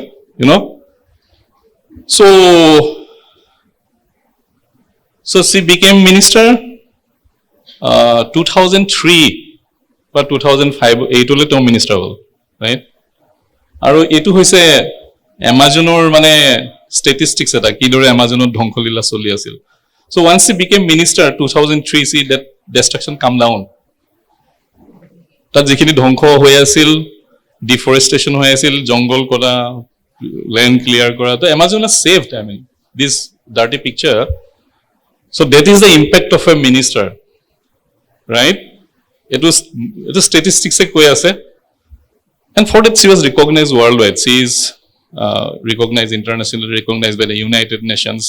so she became minister 2003 বা 2005 এইটোলে তেওঁ মিনিষ্টাৰ হ'ল right আৰু এইটো হৈছে এমাজনৰ মানে statistics এটা কিদৰে এমাজনত ধ্বংসলীলা চলি আছিল so once she became minister 2003 see that destruction come down তাত যিখিনি ধ্বংস হৈ আছিল ডিফৰেষ্টেশ্যন হৈ আছিল জংগল কটা ল্যান্ড ক্লিয়াৰ কৰা তো Amazon is saved I mean this dirty picture so that is the impact of a minister right? It was statistics কৈ আছে. And for that, she was recognized worldwide. She is recognized, internationally recognized by the United Nations.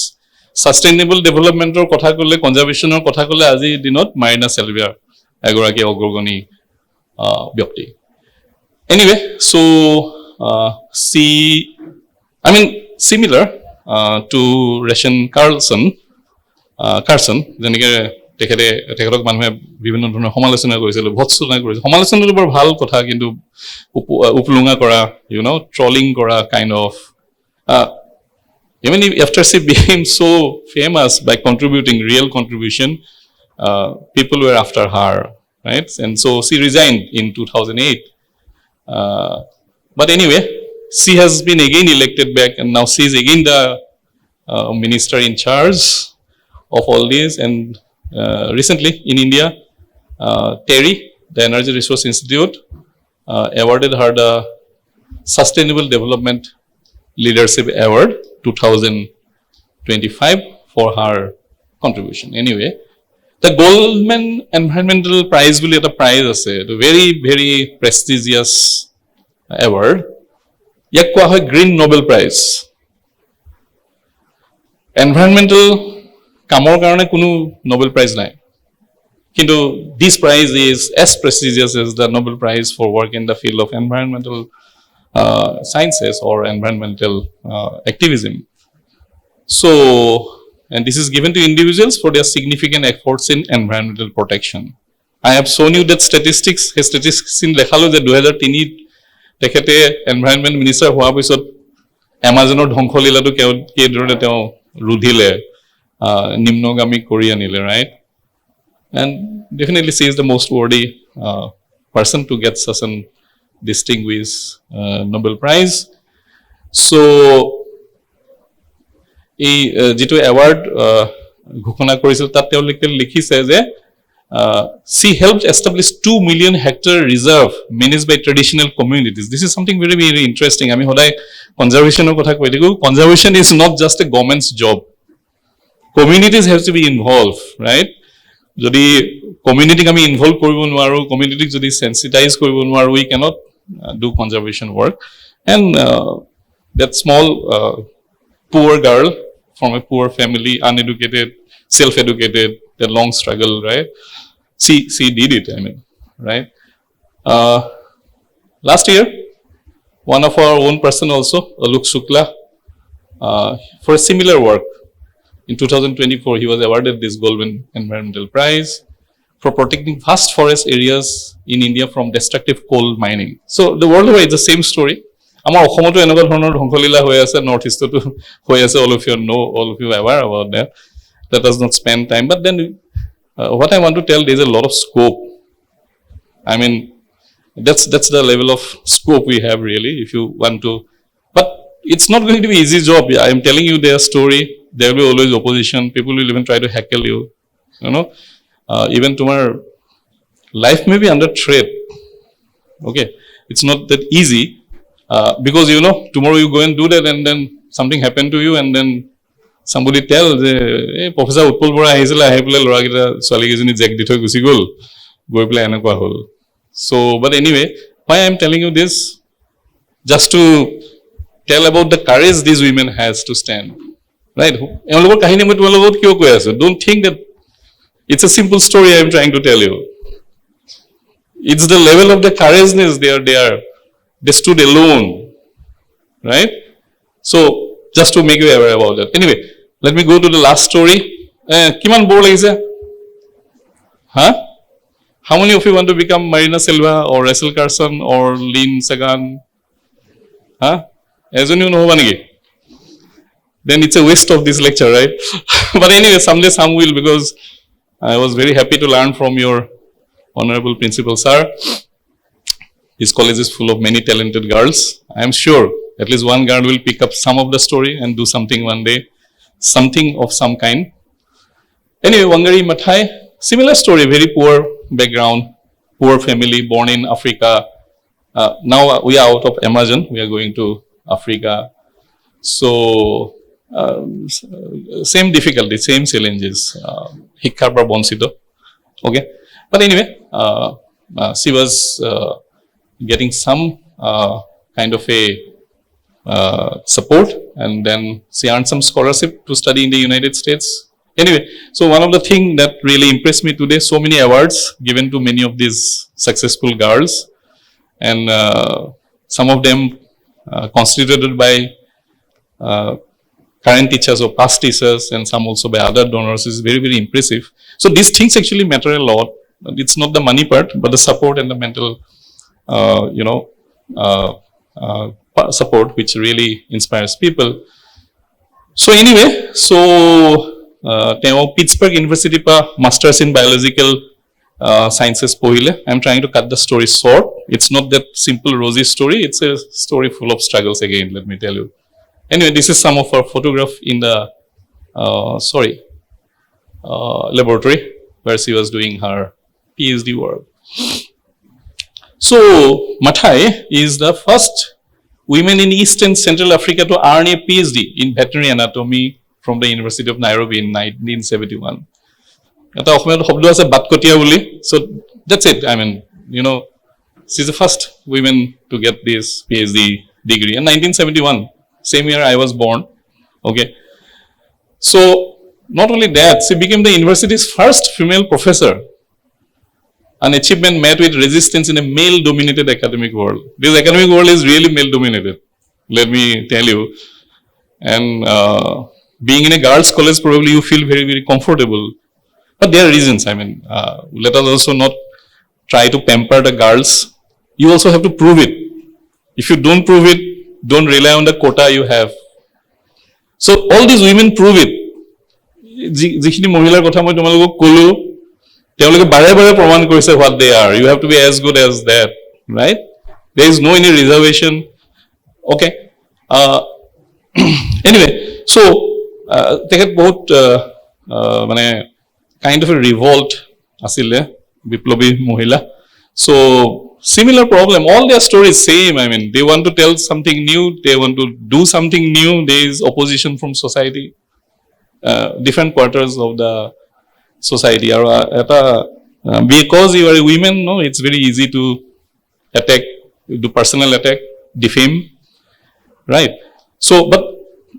Sustainable development or kotha kole, conservation or kotha kole, aji dinot Marina Silvia, agoraki ogorgoni byakti. Anyway, so similar to Ration Carlson, যেনেকে তেখেতক মানুহে বিভিন্ন ধৰণৰ সমালোচনা কৰিছিল, ভৎসনা কৰিছিল. সমালোচনাটো বৰ ভাল কথা, কিন্তু উপলুঙা কৰা, ট্ৰলিং কৰা kind of. Even after she became so famous by contributing real contribution, people were after her, right? And so she resigned in 2008. But anyway, she has been again elected back, and now she is again the minister in charge of all this. And recently in India, TERI, the Energy Resource Institute, awarded her the Sustainable Development Leadership Award 2025 for her contribution. Anyway, the Goldman Environmental Prize will be a prize, a very, very prestigious award. Yak koa hoy Green Nobel Prize. Environmental কামৰ কাৰণে কোনো Nobel Prize নাই, কিন্তু this prize is as prestigious as the Nobel Prize for work in the field of environmental sciences or environmental activism. So, and this is given to individuals for their significant efforts in environmental protection. I have shown you that statistics in দেখালো যে 2003 তেখেতে environment minister হোৱাৰ পিছত এমাজনৰ ধ্বংসলীলাটো কেইদৰে তেওঁ ৰুধিলে, নিম্নগামী কৰি আনিলে, right? And definitely she is the most worthy person to get such an distinguished Nobel Prize. So, এই যেটো এৱাৰ্ড ঘোষণা কৰিছিল তাত তেওঁলোকে লিখিছে যে she helped establish 2 million hectare reserve managed by traditional communities. This is something very, very interesting. I mean, hodai conservation of kotha koi diku. Conservation is not just a government's job. Communities have to be involved, right? Jodi community kami involve koribo nwaru, community jodi sensitize koribo nwaru, we cannot do conservation work. And that small poor girl from a poor family, uneducated, self-educated, the long struggle, right? She did it, I mean, right? Last year, one of our own person also, Alok Shukla, for a similar work, in 2024, he was awarded this Goldman Environmental Prize for protecting vast forest areas in India from destructive coal mining. So the worldwide is the same story. Amar Okhomoto enokol dhoroner dhongkolila hoy ase, North East to hoy ase, all of you know, all of you are aware about that. Let us not spend time. But then what I want to tell, there is a lot of scope. I mean, that's the level of scope we have really, if you want to. But it's not going to be easy job. I am telling you their story. There will be always opposition. People will even try to heckle you. Even tomorrow, life may be under threat. Okay, it's not that easy because tomorrow you go and do that, and then something happened to you, and then somebody tell যে professor Utpal Bora আহিছিল, আহি পেলাই ল'ৰাকেইটা ছোৱালীকেইজনী Jack দি থৈ গুচি গ'ল, গৈ পেলাই এনেকুৱা হ'ল. So, but anyway, why I am telling you this? Just to tell about the courage these women has to stand, right? এওঁলোকৰ কাহিনী মই তোমালোকৰ লগত কিয় কৈ আছো? Don't think that it's a simple story I am trying to tell you. It's the level of the courageousness they stood alone, right? So, just to make you aware about that. Anyway, let me go to the last story. Kiman bore lagise? Huh? How many of you want to become Marina Silva or Russell Carson or Lynn Sagan? Huh? Ezonu no hoba niki? Then it's a waste of this lecture, right? But anyway, someday some will, because I was very happy to learn from your honorable principal sir. His college is full of many talented girls. I am sure at least one girl will pick up some of the story and do something one day, something of some kind. Anyway, Wangari Maathai, similar story, very poor background, poor family, born in Africa. Now we are out of Amazon, we are going to Africa. So, same difficulty, same challenges. Hikkar par boncito. Okay. But anyway, she was getting some kind of a support, and then she earned some scholarship to study in the United States. Anyway, so one of the things that really impressed me today, so many awards given to many of these successful girls, and some of them constituted by current teachers or past teachers, and some also by other donors, is very, very impressive. So these things actually matter a lot. It's not the money part, but the support and the mental, support, which really inspires people. So anyway, so Pittsburgh University pa Masters in Biological Sciences pohile. I'm trying to cut the story short. It's not that simple rosy story. It's a story full of struggles again, let me tell you. Anyway, this is some of her photograph in the laboratory where she was doing her PhD work. So Mathai is the first women in East and Central Africa to earn a PhD in veterinary anatomy from the University of Nairobi in 1971. Eta Ahmed Hobdo ase Batkotia boli. So that's it. I mean, she's the first woman to get this PhD degree in 1971. Same year I was born. Okay. So not only that, she became the university's first female professor. An achievement met with resistance in a male-dominated academic world. This academic world is really male-dominated, let me tell you. And being in a girls' college, probably you feel very, very comfortable. But there are reasons. I mean, let us also not try to pamper the girls. You also have to prove it. If you don't prove it, don't rely on the quota you have. So all these women prove it. যিখিনি মহিলাৰ কথা মই তোমালোকক ক'লো, তেওঁলোকে বাৰে বাৰে প্ৰমাণ কৰিছে what they are. You have to be as good as that, right? There is no any reservation. Okay. Anyway, so তেখেত বহুত মানে kind of a revolt আছিলে, বিপ্লৱী মহিলা. So similar problem, all their stories same. I mean, they want to tell something new, they want to do something new. There is opposition from society, different quarters of the society. Because you are a woman, no, it's very easy to attack, do personal attack, defame, right? So, but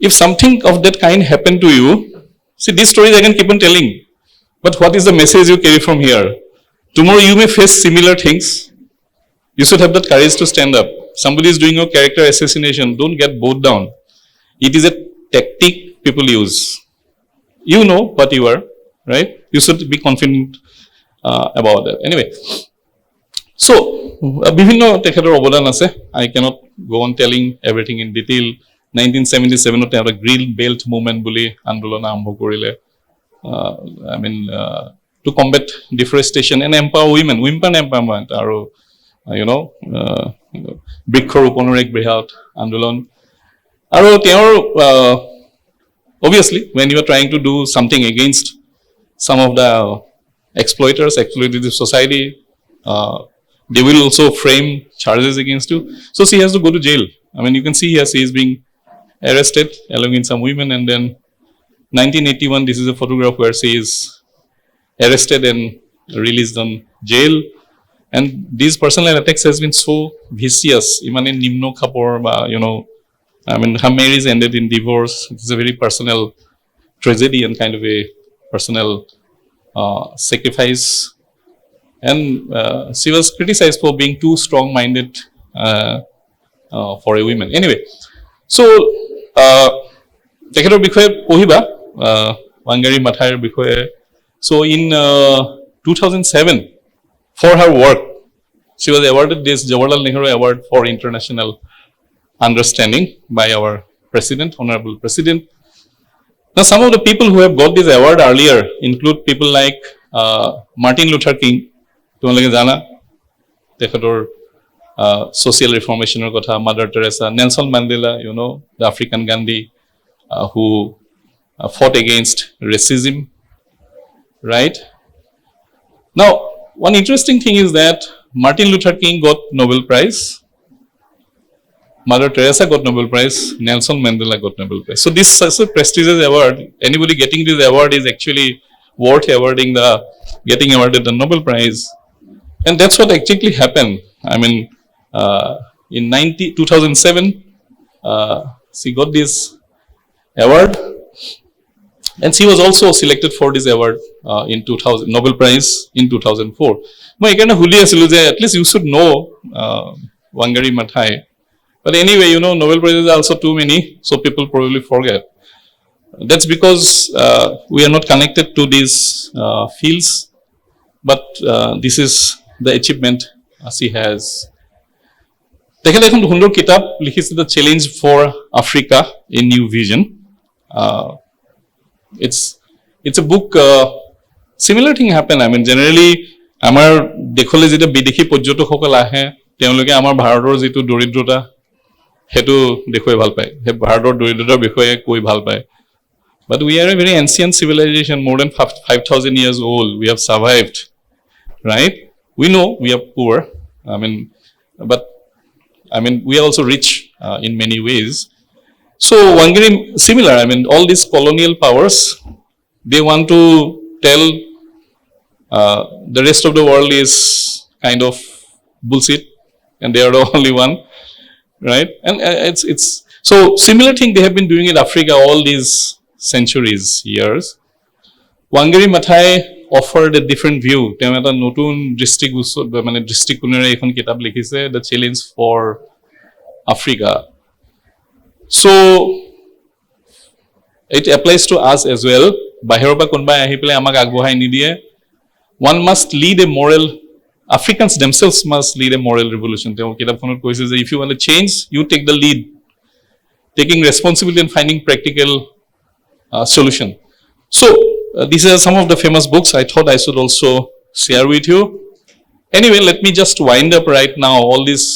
if something of that kind happened to you, see, these stories I can keep on telling, but what is the message you carry from here? Tomorrow you may face similar things. You should have that courage to stand up. Somebody is doing your character assassination. Don't get bowed down. It is a tactic people use. You know what you are, right? You should be confident about that. Anyway, so বিভিন্ন তেখেতৰ অৱদান আছে. I cannot go on telling everything in detail. 1977 তে এটা green belt movement বুলি আন্দোলন আৰম্ভ কৰিলে. I mean, to combat deforestation and empower women, women empowerment, আৰু বৃক্ষৰোপণৰ এক বৃহৎ আন্দোলন. আৰু তেওঁৰ obviously, when you are trying to do something against some of the exploitative society, they will also frame charges against you. So she has to go to jail. I mean, you can see here she is being arrested along with some women, and then 1981, this is a photograph where she is arrested and released on jail. And these personal attacks has been so vicious. Even in Nimno Kapor, I mean, her marriage ended in divorce. It's a very personal tragedy and kind of a personal sacrifice. And she was criticized for being too strong-minded for a woman. Anyway, so তেখেতৰ বিষয়ে পঢ়িবা, Wangari Maathaiৰ বিষয়ে. So in 2007, for her work, she was awarded this Jawaharlal Nehru Award for International Understanding by our President, Honorable President. Now, some of the people who have got this award earlier include people like Martin Luther King. তোমালোকে জানা তেখেতৰ social reformationৰ কথা, Mother Teresa, Nelson Mandela, the African Gandhi, who fought against racism, right? Now, one interesting thing is that Martin Luther King got Nobel Prize, Mother Teresa got Nobel Prize, Nelson Mandela got Nobel Prize. So this is such a prestigious award. Anybody getting this award is actually worth awarding the getting awarded the Nobel Prize. And that's what actually happened. I mean, in 2007, she got this award, and she was also selected for this award in 2000 Nobel Prize in 2004. মই এইকাৰণে সুধি আছিলোঁ যে at least you should know Wangari Maathai. But anyway, you know, Nobel Prizes are also too many, so people probably forget. That's because we are not connected to these fields, but this is the achievement she has. তেখেতে এখন সুন্দৰ কিতাপ লিখিছে, The Challenge for Africa, a New Vision. It's a book. Similar thing happen. I mean, generally, আমাৰ দেশলৈ যেতিয়া বিদেশী পৰ্যটকসকল আহে, তেওঁলোকে আমাৰ ভাৰতৰ যিটো দৰিদ্ৰতা সেইটো দেখুৱাই ভাল পায়, সেই ভাৰতৰ দৰিদ্ৰতাৰ বিষয়ে কৈ ভাল পায়. But we are a very ancient civilization, more than 5,000 years old. We have survived, right? We know we are poor. But we are also rich in many ways. So Wangari, similar. All these colonial powers, they want to tell the rest of the world is kind of bullshit, and they are the only one, right? And it's so similar thing they have been doing in Africa all these centuries, years. Wangari Maathai offered a different view. তেওঁ এটা নতুন দৃষ্টিকোণেৰে এখন কিতাপ লিখিছে, The Challenge for Africa. So it applies to us as well. বাহিৰৰ পৰা কোনোবাই আহি পেলাই আমাক আগবঢ়াই নিদিয়ে. One must lead a moral, Africans themselves must lead a moral revolution. তেওঁ কিতাপখনত কৈছে যে if you want to change, you take the lead, taking responsibility and finding practical solution. So these are some of the famous books I thought I should also share with you. Anyway, let me just wind up right now. All these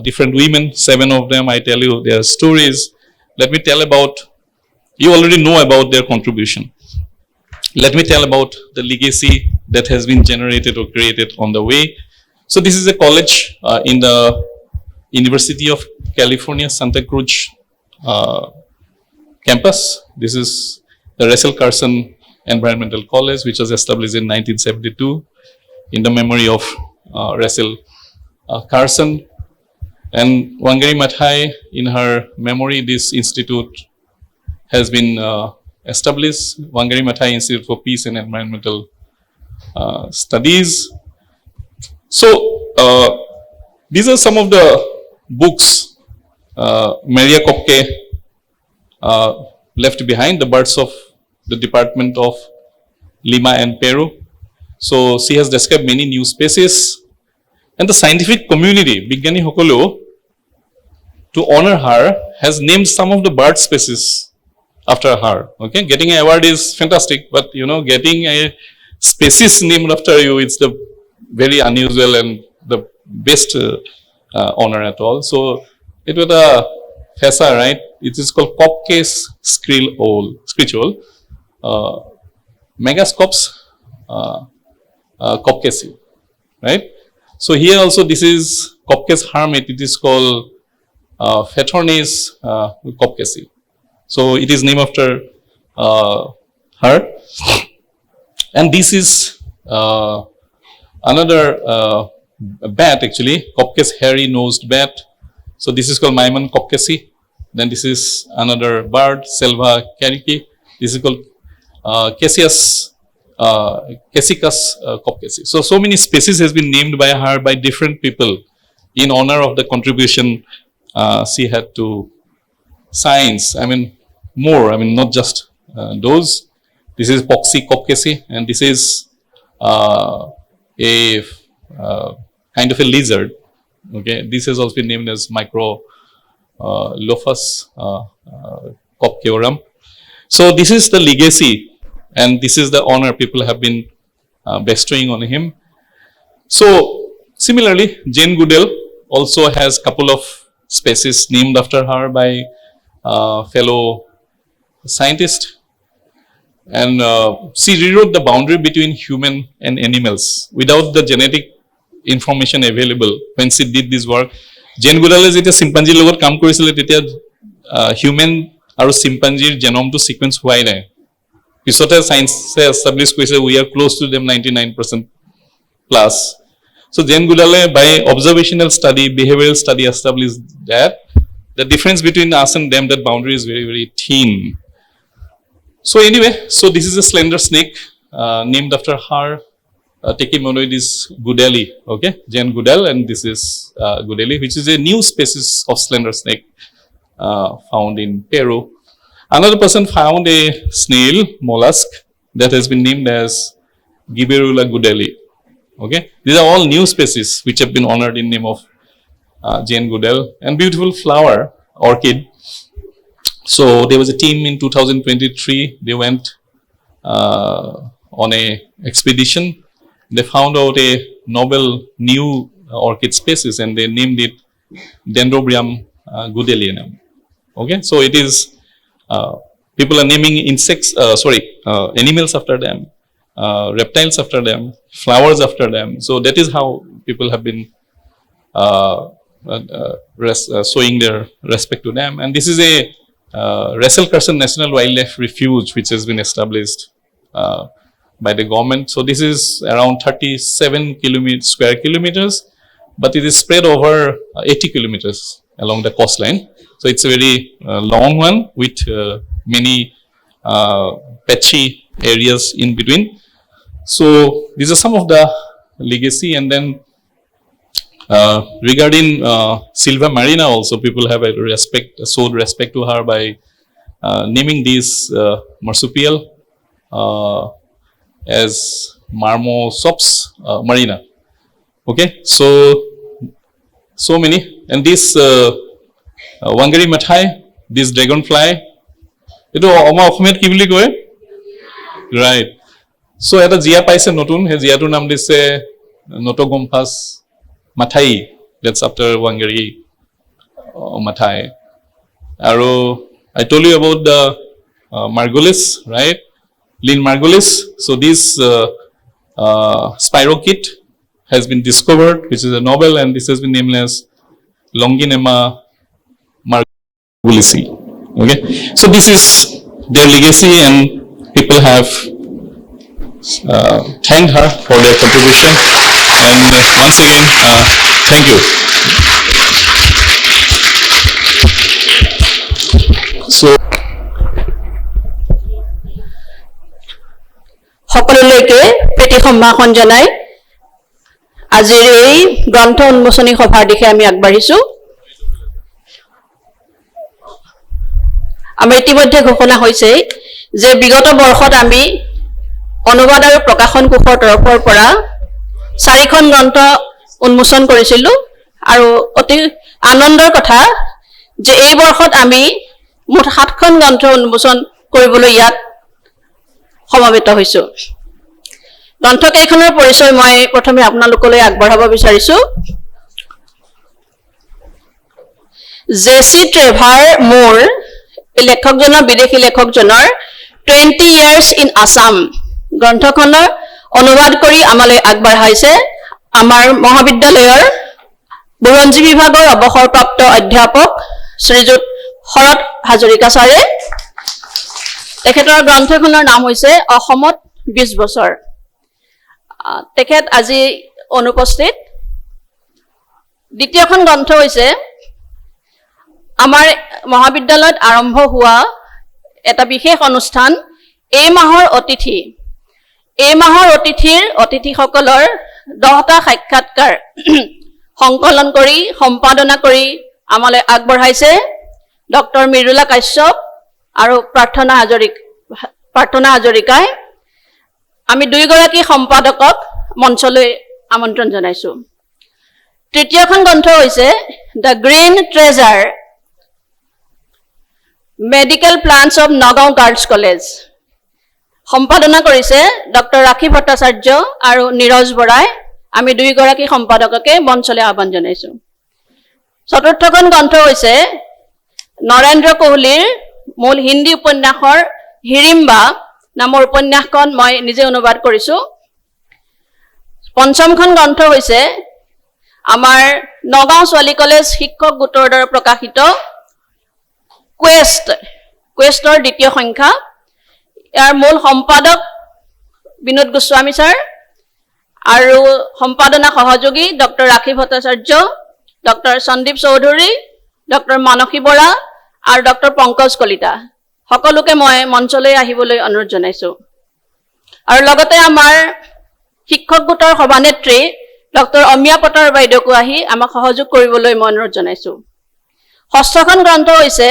different women, 7 of them, I tell you their stories. Let me tell about, you already know about their contribution. Let me tell about the legacy that has been generated or created on the way. So this is a college in the University of California, Santa Cruz campus. This is the Russell Carson Environmental College, which was established in 1972 in the memory of Russell Carson. And Wangari Maathai, in her memory, this institute has been established, Wangari Maathai Institute for Peace and Environmental Studies. So these are some of the books Maria Kopke left behind, The Birds of the Department of Lima and Peru. So she has described many new species, and the scientific community, Bigyani Hokolo, to honor her, has named some of the bird species after her. Okay, getting an award is fantastic, but you know, getting a species named after you, it's the very unusual and the best honor at all. So it was a FESA, right? It is called Kopke's Screechole, Megascops Kopkesi, right? So here also this is Kopke's hermit. It is called Fethornes Kopkesi. So it is named after her. And this is another bat actually, Kopke's hairy-nosed bat. So this is called Maimon Kopkesi. Then this is another bird, Selva cariki. This is called Cassicus Kopkesi. So many species has been named by her by different people in honor of the contribution she had to science. Not just those. This is Poxy Kopkesi, and this is a kind of a lizard. Okay, this has also been named as Microlophus Kopkeorum. So this is the legacy, and this is the honor people have been bestowing on him. So similarly, Jane Goodall also has a couple of species named after her by fellow scientists. And she rewrote the boundary between human and animals without the genetic information available when she did this work. Jane Goodall যেতিয়া চিম্পাঞ্জিৰ লগত কাম কৰিছিলে তেতিয়া human আৰু চিম্পাঞ্জিৰ জেনমটো সিকুৱেন্স হোৱাই নাই, পিছতে চায়েন্সে establish কৰিছে we are close to them 99% plus So Jane Goodale, by observational study, behavioral study, established that the difference between us and them, that boundary is very, very thin. So anyway, so this is a slender snake named after her. Techimonid is Goodale, okay, Jane Goodale, and this is Goodale, which is a new species of slender snake found in Peru. Another person found a snail mollusk that has been named as Giberula Goodale. Okay, these are all new species which have been honored in name of Jane Goodale, and beautiful flower orchid. So there was a team in 2023. They went on a expedition. They found out a novel new orchid species, and they named it Dendrobium goodalianum. Okay, so it is people are naming animals after them. Reptiles after them, flowers after them. So that is how people have been showing their respect to them. And this is a Russell Carson National Wildlife Refuge which has been established by the government. So this is around 37 square kilometers, but it is spread over 80 kilometers along the coastline. So it's a very long one with many patchy areas in between. So these are some of the legacy, and then regarding Silva Marina also, people have showed respect to her by naming this marsupial as Marmosops marina. Okay, so many, and this Wangari Maathai, this dragonfly, eto আমাৰ অসমীয়াত কি বুলি কয়, right? So এটা জিয়া পাইছে নতুন, সেই জিয়াটোৰ নাম দিছে নটগম্পাছ মাথাই, that's after Wangari Maathai. আৰু I told you about the Margulis, right? Lynn Margulis. So this spirochete has been discovered, which is a novel, and this has been named as Longinema margulisi. Okay, so this is their legacy, and people have thanked her for their contribution, and once again thank you. So সকলোলৈকে প্ৰীতি সম্ভাষণ জনাই আজিৰ এই গ্ৰন্থ উন্মোচনী সভাৰ দিশে আমি আগবাঢ়িছো। আমাৰ ইতিমধ্যে ঘোষণা হৈছে যে বিগত বৰ্ষত আমি অনুবাদ আৰু প্ৰকাশন কোষৰ তৰফৰ পৰা 4খন গ্ৰন্থ উন্মোচন কৰিছিলো, আৰু অতি আনন্দৰ কথা যে এই বৰ্ষত আমি মুঠ 7খন গ্ৰন্থ উন্মোচন কৰিবলৈ ইয়াত সমবেত হৈছো। গ্ৰন্থকেইখনৰ পৰিচয় মই প্ৰথমে আপোনালোকলৈ আগবঢ়াব বিচাৰিছো। জেচি ট্ৰেভাৰ মোৰ লেখকজনৰ, বিদেশী লেখকজনৰ 20 years in Assam গ্ৰন্থখনৰ অনুবাদ কৰি আমালৈ আগবঢ়াইছে আমাৰ মহাবিদ্যালয়ৰ বুৰঞ্জী বিভাগৰ অৱসৰপ্ৰাপ্ত অধ্যাপক শ্ৰীযুত শৰৎ হাজৰিকা ছাৰে। তেখেতৰ গ্ৰন্থখনৰ নাম হৈছে অসমত 20 বছৰ। তেখেত আজি অনুপস্থিত। দ্বিতীয়খন গ্ৰন্থ হৈছে আমাৰ মহাবিদ্যালয়ত আৰম্ভ হোৱা এটা বিশেষ অনুষ্ঠান, এই মাহৰ অতিথি। এই মাহৰ অতিথিসকলৰ 10টা সাক্ষাৎকাৰ সংকলন কৰি সম্পাদনা কৰি আমালৈ আগবঢ়াইছে ডক্টৰ মৃদুলা কাশ্যপ আৰু প্ৰাৰ্থনা হাজৰিকাই। আমি দুইগৰাকী সম্পাদকক মঞ্চলৈ আমন্ত্ৰণ জনাইছো। তৃতীয়খন গ্ৰন্থ হৈছে the green treasure medical plants of Nagaon girls college. সম্পাদনা কৰিছে ডক্টৰ ৰাখী ভট্টাচাৰ্য আৰু নীৰজ বৰাই। আমি দুইগৰাকী সম্পাদককে মঞ্চলৈ আহ্বান জনাইছো। চতুৰ্থখন গ্ৰন্থ হৈছে নৰেন্দ্ৰ কোহলিৰ মূল হিন্দী উপন্যাসৰ হিৰিম্বা নামৰ উপন্যাসখন মই নিজে অনুবাদ কৰিছো। পঞ্চমখন গ্ৰন্থ হৈছে আমাৰ নগাঁও ছোৱালী কলেজ শিক্ষক গোটৰ দ্বাৰা প্ৰকাশিত কুৱেষ্টৰ দ্বিতীয় সংখ্যা। ইয়াৰ মূল সম্পাদক বিনোদ গোস্বামী ছাৰ আৰু সম্পাদনা সহযোগী doctor Rakhi Bhattacharya, doctor Sandeep Choudhury, doctor Manasi Bora আৰু ডক্টৰ পংকজ কলিতা সকলোকে মই মঞ্চলৈ আহিবলৈ অনুৰোধ জনাইছোঁ। আৰু লগতে আমাৰ শিক্ষক গোটৰ সভানেত্ৰী ডক্টৰ অমিয়া পটাৰ বাইদেউকো আহি আমাক সহযোগ কৰিবলৈ মই অনুৰোধ জনাইছোঁ। ষষ্ঠখন গ্ৰন্থ হৈছে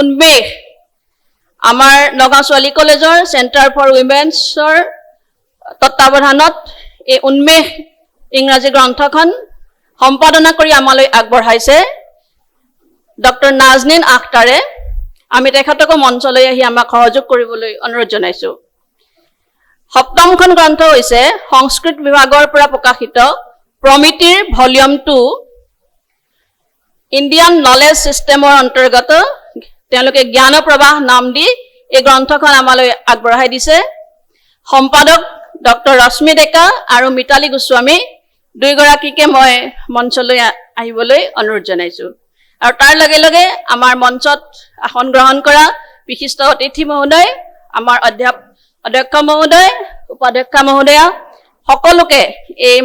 উন্মেষ। আমাৰ নগাঁও ছোৱালী কলেজৰ চেণ্টাৰ ফৰ উইমেন্সৰ তত্বাৱধানত এই উন্মেষ ইংৰাজী গ্ৰন্থখন সম্পাদনা কৰি আমালৈ আগবঢ়াইছে ডক্টৰ নাজনীন আখতাৰে। আমি তেখেতকো মঞ্চলৈ আহি আমাক সহযোগ কৰিবলৈ অনুৰোধ জনাইছোঁ। সপ্তমখন গ্ৰন্থ হৈছে সংস্কৃত বিভাগৰ পৰা প্ৰকাশিত প্ৰমিতিৰ ভলিউম 2 ইণ্ডিয়ান নলেজ ছিষ্টেমৰ অন্তৰ্গত তেওঁলোকে জ্ঞান প্ৰবাহ নাম দি এই গ্ৰন্থখন আমালৈ আগবঢ়াই দিছে। সম্পাদক ডক্টৰ ৰশ্মি ডেকা আৰু মিতালী গোস্বামী দুয়োগৰাকীকে মই মঞ্চলৈ আহিবলৈ অনুৰোধ জনাইছোঁ। আৰু তাৰ লগে লগে আমাৰ মঞ্চত আসন গ্ৰহণ কৰা বিশিষ্ট অতিথি মহোদয়, আমাৰ অধ্যক্ষ মহোদয়, উপাধ্যক্ষা মহোদয়া সকলোকে এই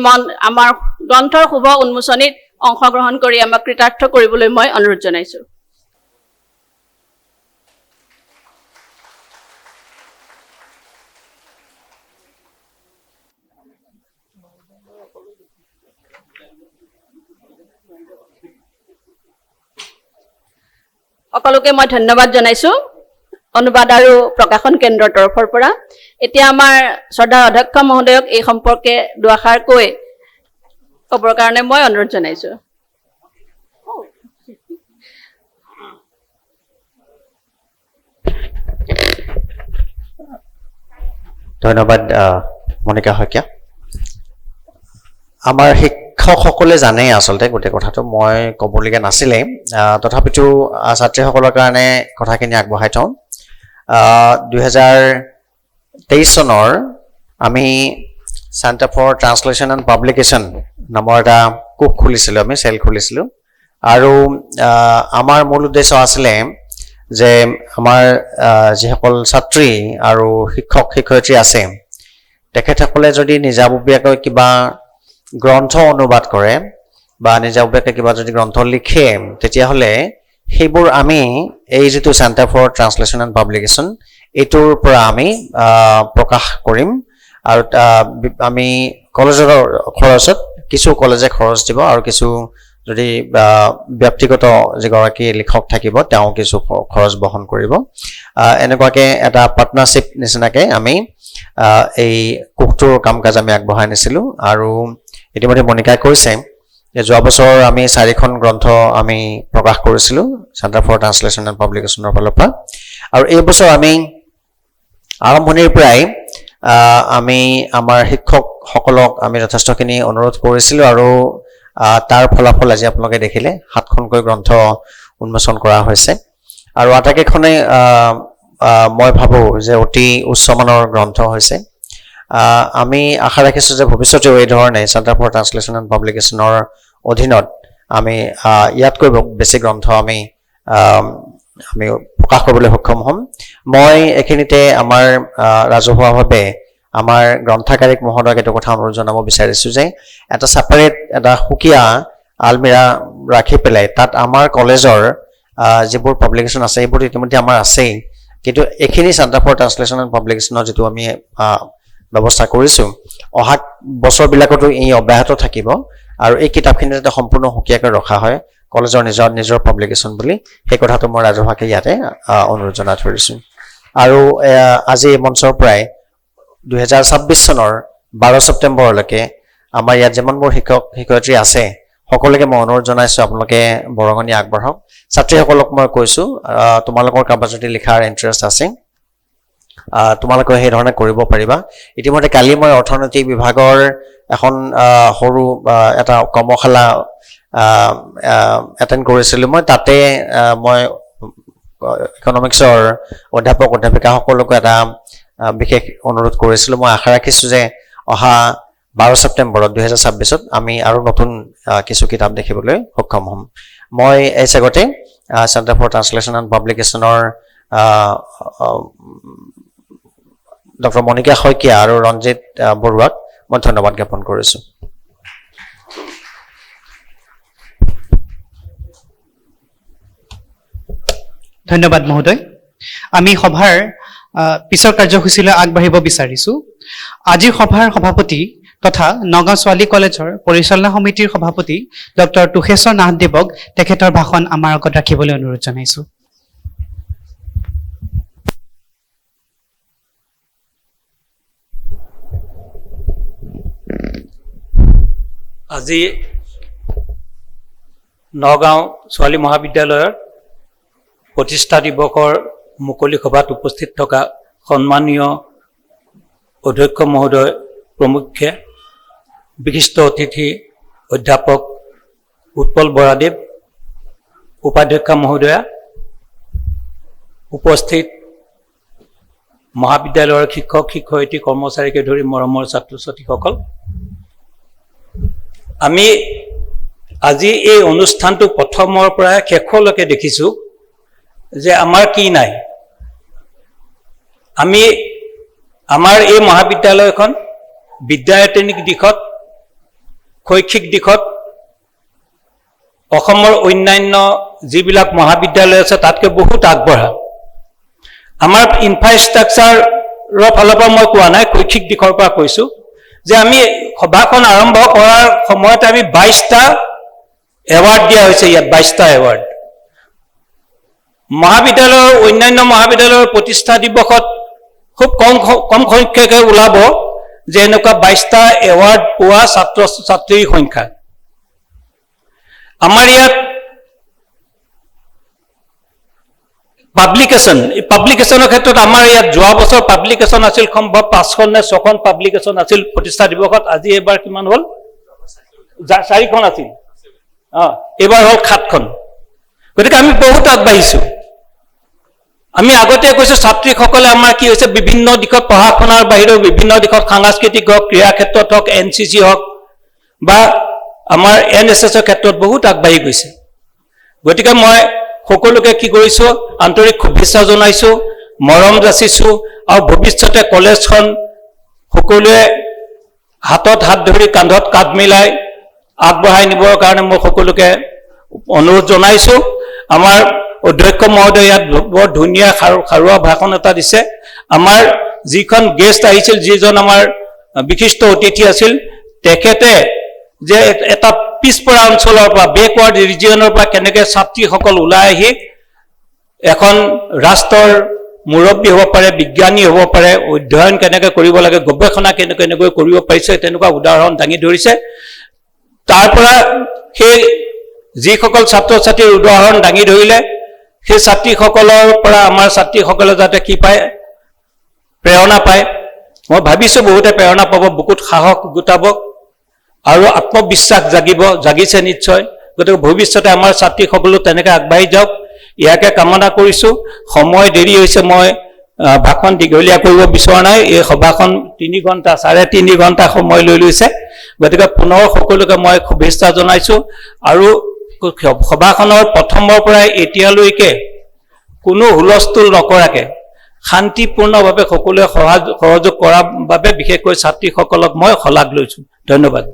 আমাৰ গ্ৰন্থৰ শুভ উন্মোচনীত অংশগ্ৰহণ কৰি আমাক কৃতাৰ্থ কৰিবলৈ মই অনুৰোধ জনাইছোঁ। সকলোকে মই ধন্যবাদ জনাইছোঁ অনুবাদ আৰু প্ৰকাশন কেন্দ্ৰৰ তৰফৰ পৰা। এতিয়া আমাৰ শ্ৰদ্ধাৰ অধ্যক্ষ মহোদয়ক এই সম্পৰ্কে দুআষাৰ কৈ ক'বৰ কাৰণে মই অনুৰোধ জনাইছোঁ। ধন্যবাদ মণিকা শইকীয়া। আমাৰ শিক্ষকসকলে জানে আচলতে গোটেই কথাটো মই ক'বলগীয়া নাছিলে, তথাপিতো ছাত্ৰীসকলৰ কাৰণে কথাখিনি আগবঢ়াই থওঁ। 2023 চনৰ আমি centre for translation and publication নামৰ এটা কোষ খুলিছিলোঁ, আমি চেল খুলিছিলোঁ। আৰু আমাৰ মূল উদ্দেশ্য আছিলে যে আমাৰ যিসকল ছাত্ৰী আৰু শিক্ষক শিক্ষয়িত্ৰী আছে তেখেতসকলে যদি নিজাববীয়াকৈ কিবা গ্ৰন্থ অনুবাদ কৰে বা নিজাববীয়াকৈ কিবা যদি গ্ৰন্থ লিখে তেতিয়াহ'লে সেইবোৰ আমি এই যিটো centre for translation and publication এইটোৰ পৰা আমি প্ৰকাশ কৰিম। আৰু আমি কলেজৰ খৰচত কিছু কলেজে খৰচ দিব আৰু কিছু যদি ব্যক্তিগত যিগৰাকী লিখক থাকিব তেওঁ কিছু খৰচ বহন কৰিব। এনেকুৱাকৈ এটা পাৰ্টনাৰশ্বিপ নিচিনাকৈ আমি এই কোষটোৰ কাম কাজ আমি আগবঢ়াই নিছিলোঁ। আৰু ইতিমধ্যে মণিকাই কৈছে যে যোৱা বছৰ আমি 4খন গ্ৰন্থ আমি প্ৰকাশ কৰিছিলোঁ চেণ্টাৰ ফৰ ট্ৰান্সলেশ্যন এণ্ড পাব্লিকেশ্যনৰ ফালৰ পৰা। আৰু এই বছৰ আমি আৰম্ভণিৰ পৰাই আমি আমাৰ শিক্ষকসকলক আমি যথেষ্টখিনি অনুৰোধ কৰিছিলোঁ আৰু তাৰ ফলাফল আজি আপোনালোকে দেখিলে 7খনকৈ গ্ৰন্থ উন্মোচন কৰা হৈছে। আৰু আটাইকেইখনেই মই ভাবোঁ যে অতি উচ্চমানৰ গ্ৰন্থ হৈছে। আমি আশা ৰাখিছোঁ যে ভৱিষ্যতেও এই ধৰণে চেণ্টাৰ ফৰ ট্ৰান্সলেশ্যন এণ্ড পাব্লিকেশ্যনৰ অধীনত আমি ইয়াতকৈ বেছি গ্ৰন্থ আমি প্ৰকাশ কৰিবলৈ সক্ষম হ'ম। মই এইখিনিতে আমাৰ ৰাজহুৱাভাৱে আমাৰ গ্ৰন্থাগাৰিক মহোদয়ক এইটো কথা অনুৰোধ জনাব বিচাৰিছোঁ যে এটা ছেপাৰেট এটা সুকীয়া আলমিৰা ৰাখি পেলাই তাত আমাৰ কলেজৰ যিবোৰ পাব্লিকেশ্যন আছে এইবোৰ ইতিমধ্যে আমাৰ আছেই, কিন্তু এইখিনি চেণ্টাৰ ফৰ ট্ৰান্সলেশ্যন এণ্ড পাব্লিকেশ্যনৰ যিটো আমি ব্যৱস্থা কৰিছোঁ অহা বছৰবিলাকতো ই অব্যাহত থাকিব আৰু এই কিতাপখিনি যাতে সম্পূৰ্ণ সুকীয়াকৈ ৰখা হয় কলেজৰ নিজৰ পাব্লিকেশ্যন বুলি সেই কথাটো মই ৰাজহুৱাকৈ ইয়াতে অনুৰোধ জনাই ধৰিছোঁ। আৰু আজি এই মঞ্চৰ পৰাই 2026 চনৰ 12 ছেপ্টেম্বৰলৈকে আমাৰ ইয়াত যিমানবোৰ শিক্ষক শিক্ষয়িত্ৰী আছে সকলোকে মই অনুৰোধ জনাইছোঁ আপোনালোকে বৰঙণি আগবঢ়াওক। ছাত্ৰীসকলক মই কৈছোঁ তোমালোকৰ কাৰোবাৰ যদি লিখাৰ ইণ্টাৰেষ্ট আছে তোমালোকে সেইধৰণে কৰিব পাৰিবা। ইতিমধ্যে কালি মই অৰ্থনৈতিক বিভাগৰ এখন সৰু এটা কৰ্মশালা এটেণ্ড কৰিছিলোঁ। মই তাতে মই ইকনমিক্সৰ অধ্যাপক অধ্যাপিকাসকলকো এটা বিশেষ অনুৰোধ কৰিছিলোঁ। মই আশা ৰাখিছোঁ যে অহা 12 ছেপ্টেম্বৰত 2026 আমি আৰু নতুন কিছু কিতাপ দেখিবলৈ সক্ষম হ'ম। মই এই চেগতে চেণ্টাৰ ফৰ ট্ৰান্সলেশ্যন এণ্ড পাব্লিকেশ্যনৰ ডক্টৰ মণিকা শইকীয়া আৰু ৰঞ্জিত বৰুৱাক মই ধন্যবাদ জ্ঞাপন কৰিছোঁ। ধন্যবাদ মহোদয়। আমি সভাৰ পিছৰ কাৰ্যসূচীলৈ আগবাঢ়িব বিচাৰিছোঁ। আজিৰ সভাৰ সভাপতি তথা নগাঁও ছোৱালী কলেজৰ পৰিচালনা সমিতিৰ সভাপতি ডক্টৰ তুষেশ্বৰ নাথদেৱক তেখেতৰ ভাষণ আমাৰ আগত ৰাখিবলৈ অনুৰোধ জনাইছোঁ। আজি নগাঁও ছোৱালী মহাবিদ্যালয়ৰ প্ৰতিষ্ঠা দিৱসৰ মুকলি সভাত উপস্থিত থকা সন্মানীয় অধ্যক্ষ মহোদয় প্ৰমুখ্যে, বিশিষ্ট অতিথি অধ্যাপক উৎপল বৰাদেৱ, উপাধ্যক্ষা মহোদয়া, উপস্থিত মহাবিদ্যালয়ৰ শিক্ষক শিক্ষয়িত্ৰী কৰ্মচাৰীকে ধৰি মৰমৰ ছাত্ৰ ছাত্ৰীসকল, আমি আজি এই অনুষ্ঠানটো প্ৰথমৰ পৰা শেষলৈকে দেখিছোঁ যে আমাৰ কি নাই। আমি আমাৰ এই মহাবিদ্যালয়খন বিদ্যায়তনিক দিশত, শৈক্ষিক দিশত অসমৰ অন্যান্য যিবিলাক মহাবিদ্যালয় আছে তাতকৈ বহুত আগবঢ়া। আমাৰ ইনফ্ৰাষ্ট্ৰাকচাৰৰ ফালৰ পৰা মই কোৱা নাই, শৈক্ষিক দিশৰ পৰা কৈছোঁ যে আমি সভাখন আৰম্ভ কৰাৰ সময়তে আমি 22টা এৱাৰ্ড দিয়া হৈছে। ইয়াত 22টা এৱাৰ্ড মহাবিদ্যালয়ৰ, অন্যান্য মহাবিদ্যালয়ৰ প্ৰতিষ্ঠা দিৱসত খুব কম সংখ্যকে ওলাব যে এনেকুৱা 22টা এৱাৰ্ড পোৱা ছাত্ৰ ছাত্ৰীৰ সংখ্যা। আমাৰ ইয়াত পাব্লিকেশ্যনৰ ক্ষেত্ৰত আমাৰ ইয়াত যোৱা বছৰ পাব্লিকেশ্যন আছিল সম্ভৱ 5খন নে 6খন পাব্লিকেশ্যন আছিল প্ৰতিষ্ঠা দিৱসত। আজি এইবাৰ কিমান হ'ল? 4খন আছিল। এইবাৰ হ'ল 7খন। গতিকে আমি বহুত আগবাঢ়িছোঁ। আমি আগতে কৈছোঁ ছাত্ৰীসকলে আমাৰ কি হৈছে, বিভিন্ন দিশত পঢ়া শুনাৰ বাহিৰেও বিভিন্ন দিশত সাংস্কৃতিক হওক, ক্ৰীড়া ক্ষেত্ৰত হওক, NCC হওক বা আমাৰ NSSৰ ক্ষেত্ৰত বহুত আগবাঢ়ি গৈছে। গতিকে মই সকলোকে কি কৰিছোঁ, আন্তৰিক শুভেচ্ছা জনাইছোঁ, মৰম যাচিছোঁ আৰু ভৱিষ্যতে কলেজখন সকলোৱে হাতত হাত ধৰি কান্ধত কান্ধ মিলাই আগবঢ়াই নিবৰ কাৰণে মই সকলোকে অনুৰোধ জনাইছোঁ। আমাৰ অধ্যক্ষ মহোদয় ইয়াত বৰ ধুনীয়া খাৰুৱা ভাষণ এটা দিছে। আমাৰ যিখন গেষ্ট আহিছিল, যিজন আমাৰ বিশিষ্ট অতিথি আছিল, তেখেতে যে এটা পিছপৰা অঞ্চলৰ পৰা, বেকৱাৰ্ড ৰিজিয়নৰ পৰা কেনেকৈ ছাত্ৰীসকল ওলাই আহি এখন ৰাষ্ট্ৰৰ মুৰব্বী হ'ব পাৰে, বিজ্ঞানী হ'ব পাৰে, অধ্যয়ন কেনেকৈ কৰিব লাগে, গৱেষণা কেনেকৈ কৰিব পাৰিছে, তেনেকুৱা উদাহৰণ দাঙি ধৰিছে। তাৰ পৰা সেই যিসকল ছাত্ৰ ছাত্ৰীৰ উদাহৰণ দাঙি ধৰিলে, সেই ছাত্ৰীসকলৰ পৰা আমাৰ ছাত্ৰীসকলে যাতে কি পায়, প্ৰেৰণা পায়। মই ভাবিছোঁ বহুতে প্ৰেৰণা পাব, বুকুত সাহস গোটাব আৰু আত্মবিশ্বাস জাগিছে নিশ্চয়। গতিকে ভৱিষ্যতে আমাৰ ছাত্ৰীসকলো তেনেকৈ আগবাঢ়ি যাওক, ইয়াকে কামনা কৰিছোঁ। সময় দেৰি হৈছে, মই ভাষণ দীঘলীয়া কৰিব বিচৰা নাই। এই সভাখন 3 ঘণ্টা, 3.5 ঘণ্টা সময় লৈ লৈছে। গতিকে পুনৰ সকলোকে মই শুভেচ্ছা জনাইছোঁ আৰু সভাখনৰ প্ৰথমৰ পৰাই এতিয়ালৈকে কোনো হুলস্থুল নকৰাকৈ শান্তিপূৰ্ণভাৱে সকলোৱে সহযোগ কৰাৰ বাবে বিশেষকৈ ছাত্ৰীসকলক মই শলাগ লৈছোঁ। ধন্যবাদ।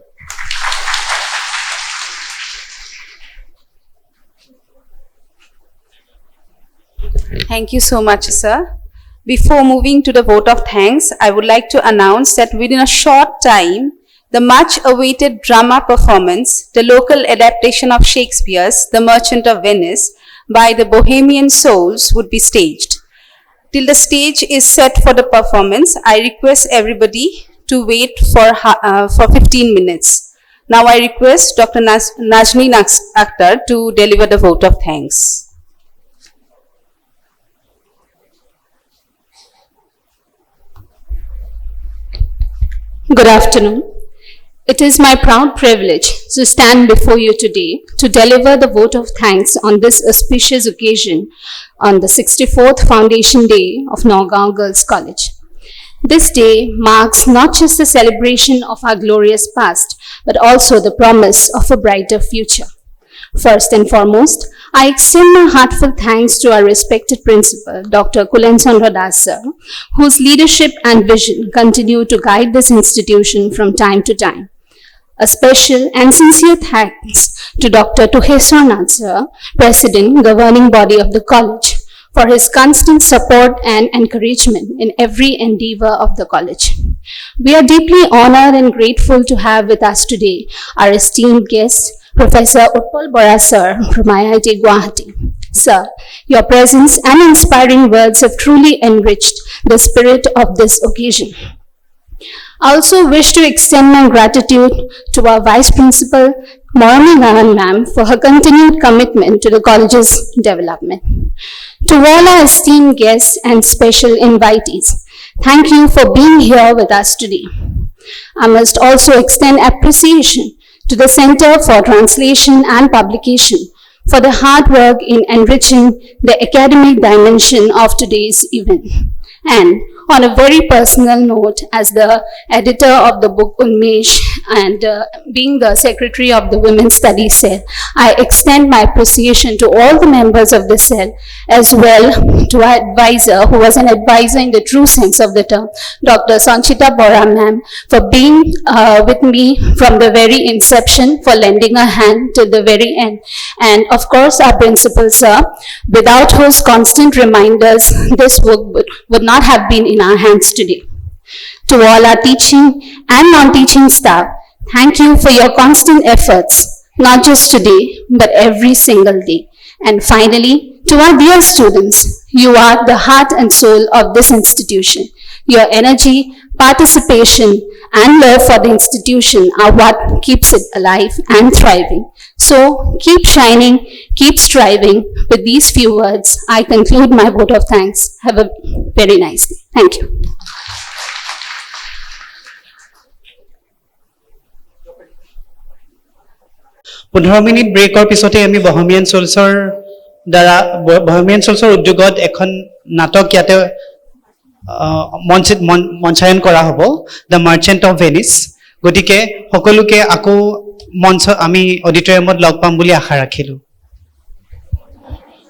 Thank you so much, sir. Before moving to the vote of thanks, I would like to announce that within a short time, the much-awaited drama performance, the local adaptation of Shakespeare's The Merchant of Venice by the Bohemian Souls would be staged. Till the stage is set for the performance, I request everybody to wait for 15 minutes. Now I request Dr. Najmi Akhtar to deliver the vote of thanks. Good afternoon. It is my proud privilege to stand before you today to deliver the vote of thanks on this auspicious occasion on the 64th Foundation Day of Nowgong Girls College. This day marks not just the celebration of our glorious past, but also the promise of a brighter future. First and foremost, I extend my heartfelt thanks to our respected principal, Dr. Kulen Chandra Das sir, whose leadership and vision continue to guide this institution from time to time. A special and sincere thanks to Dr. Tuheswar sir, President, governing body of the college, for his constant support and encouragement in every endeavor of the college. We are deeply honored and grateful to have with us today our esteemed guest, Professor Utpal Bora sir from IIT Guwahati. Sir, your presence and inspiring words have truly enriched the spirit of this occasion. I also wish to extend my gratitude to our Vice Principal, Morami Gavan ma'am, for her continued commitment to the college's development. To all our esteemed guests and special invitees, thank you for being here with us today. I must also extend appreciation to the Center for Translation and Publication for the hard work in enriching the academic dimension of today's event. And on a very personal note, as the editor of the book Unmesh and being the secretary of the Women's Studies Cell, I extend my appreciation to all the members of the cell, as well to our advisor, who was an advisor in the true sense of the term, Dr. Sanchita Bora ma'am, for being with me from the very inception, for lending a hand till the very end. And of course, our principal sir, without whose constant reminders, this work would not have been in our hands today. To all our teaching and non-teaching staff, thank you for your constant efforts, not just today, but every single day. And finally, to our dear students, you are the heart and soul of this institution. Your energy, participation, and love for the institution are what keeps it alive and thriving. So keep shining, keep striving. With these few words, I conclude my vote of thanks. Have a very nice day. Thank you. পোন্ধৰ minute ব্ৰেকৰ পিছতে আমি বহমিয়ান চলছৰ দ্বাৰা বহমিয়ান চলছৰ উদ্যোগত এখন নাটক ইয়াতে মঞ্চায়ন কৰা হ'ব, দ্য মাৰ্চেণ্ট অফ ভেনিছ। গতিকে সকলোকে আকৌ মঞ্চ আমি অডিটৰিয়ামত লগ পাম বুলি আশা ৰাখিলোঁ।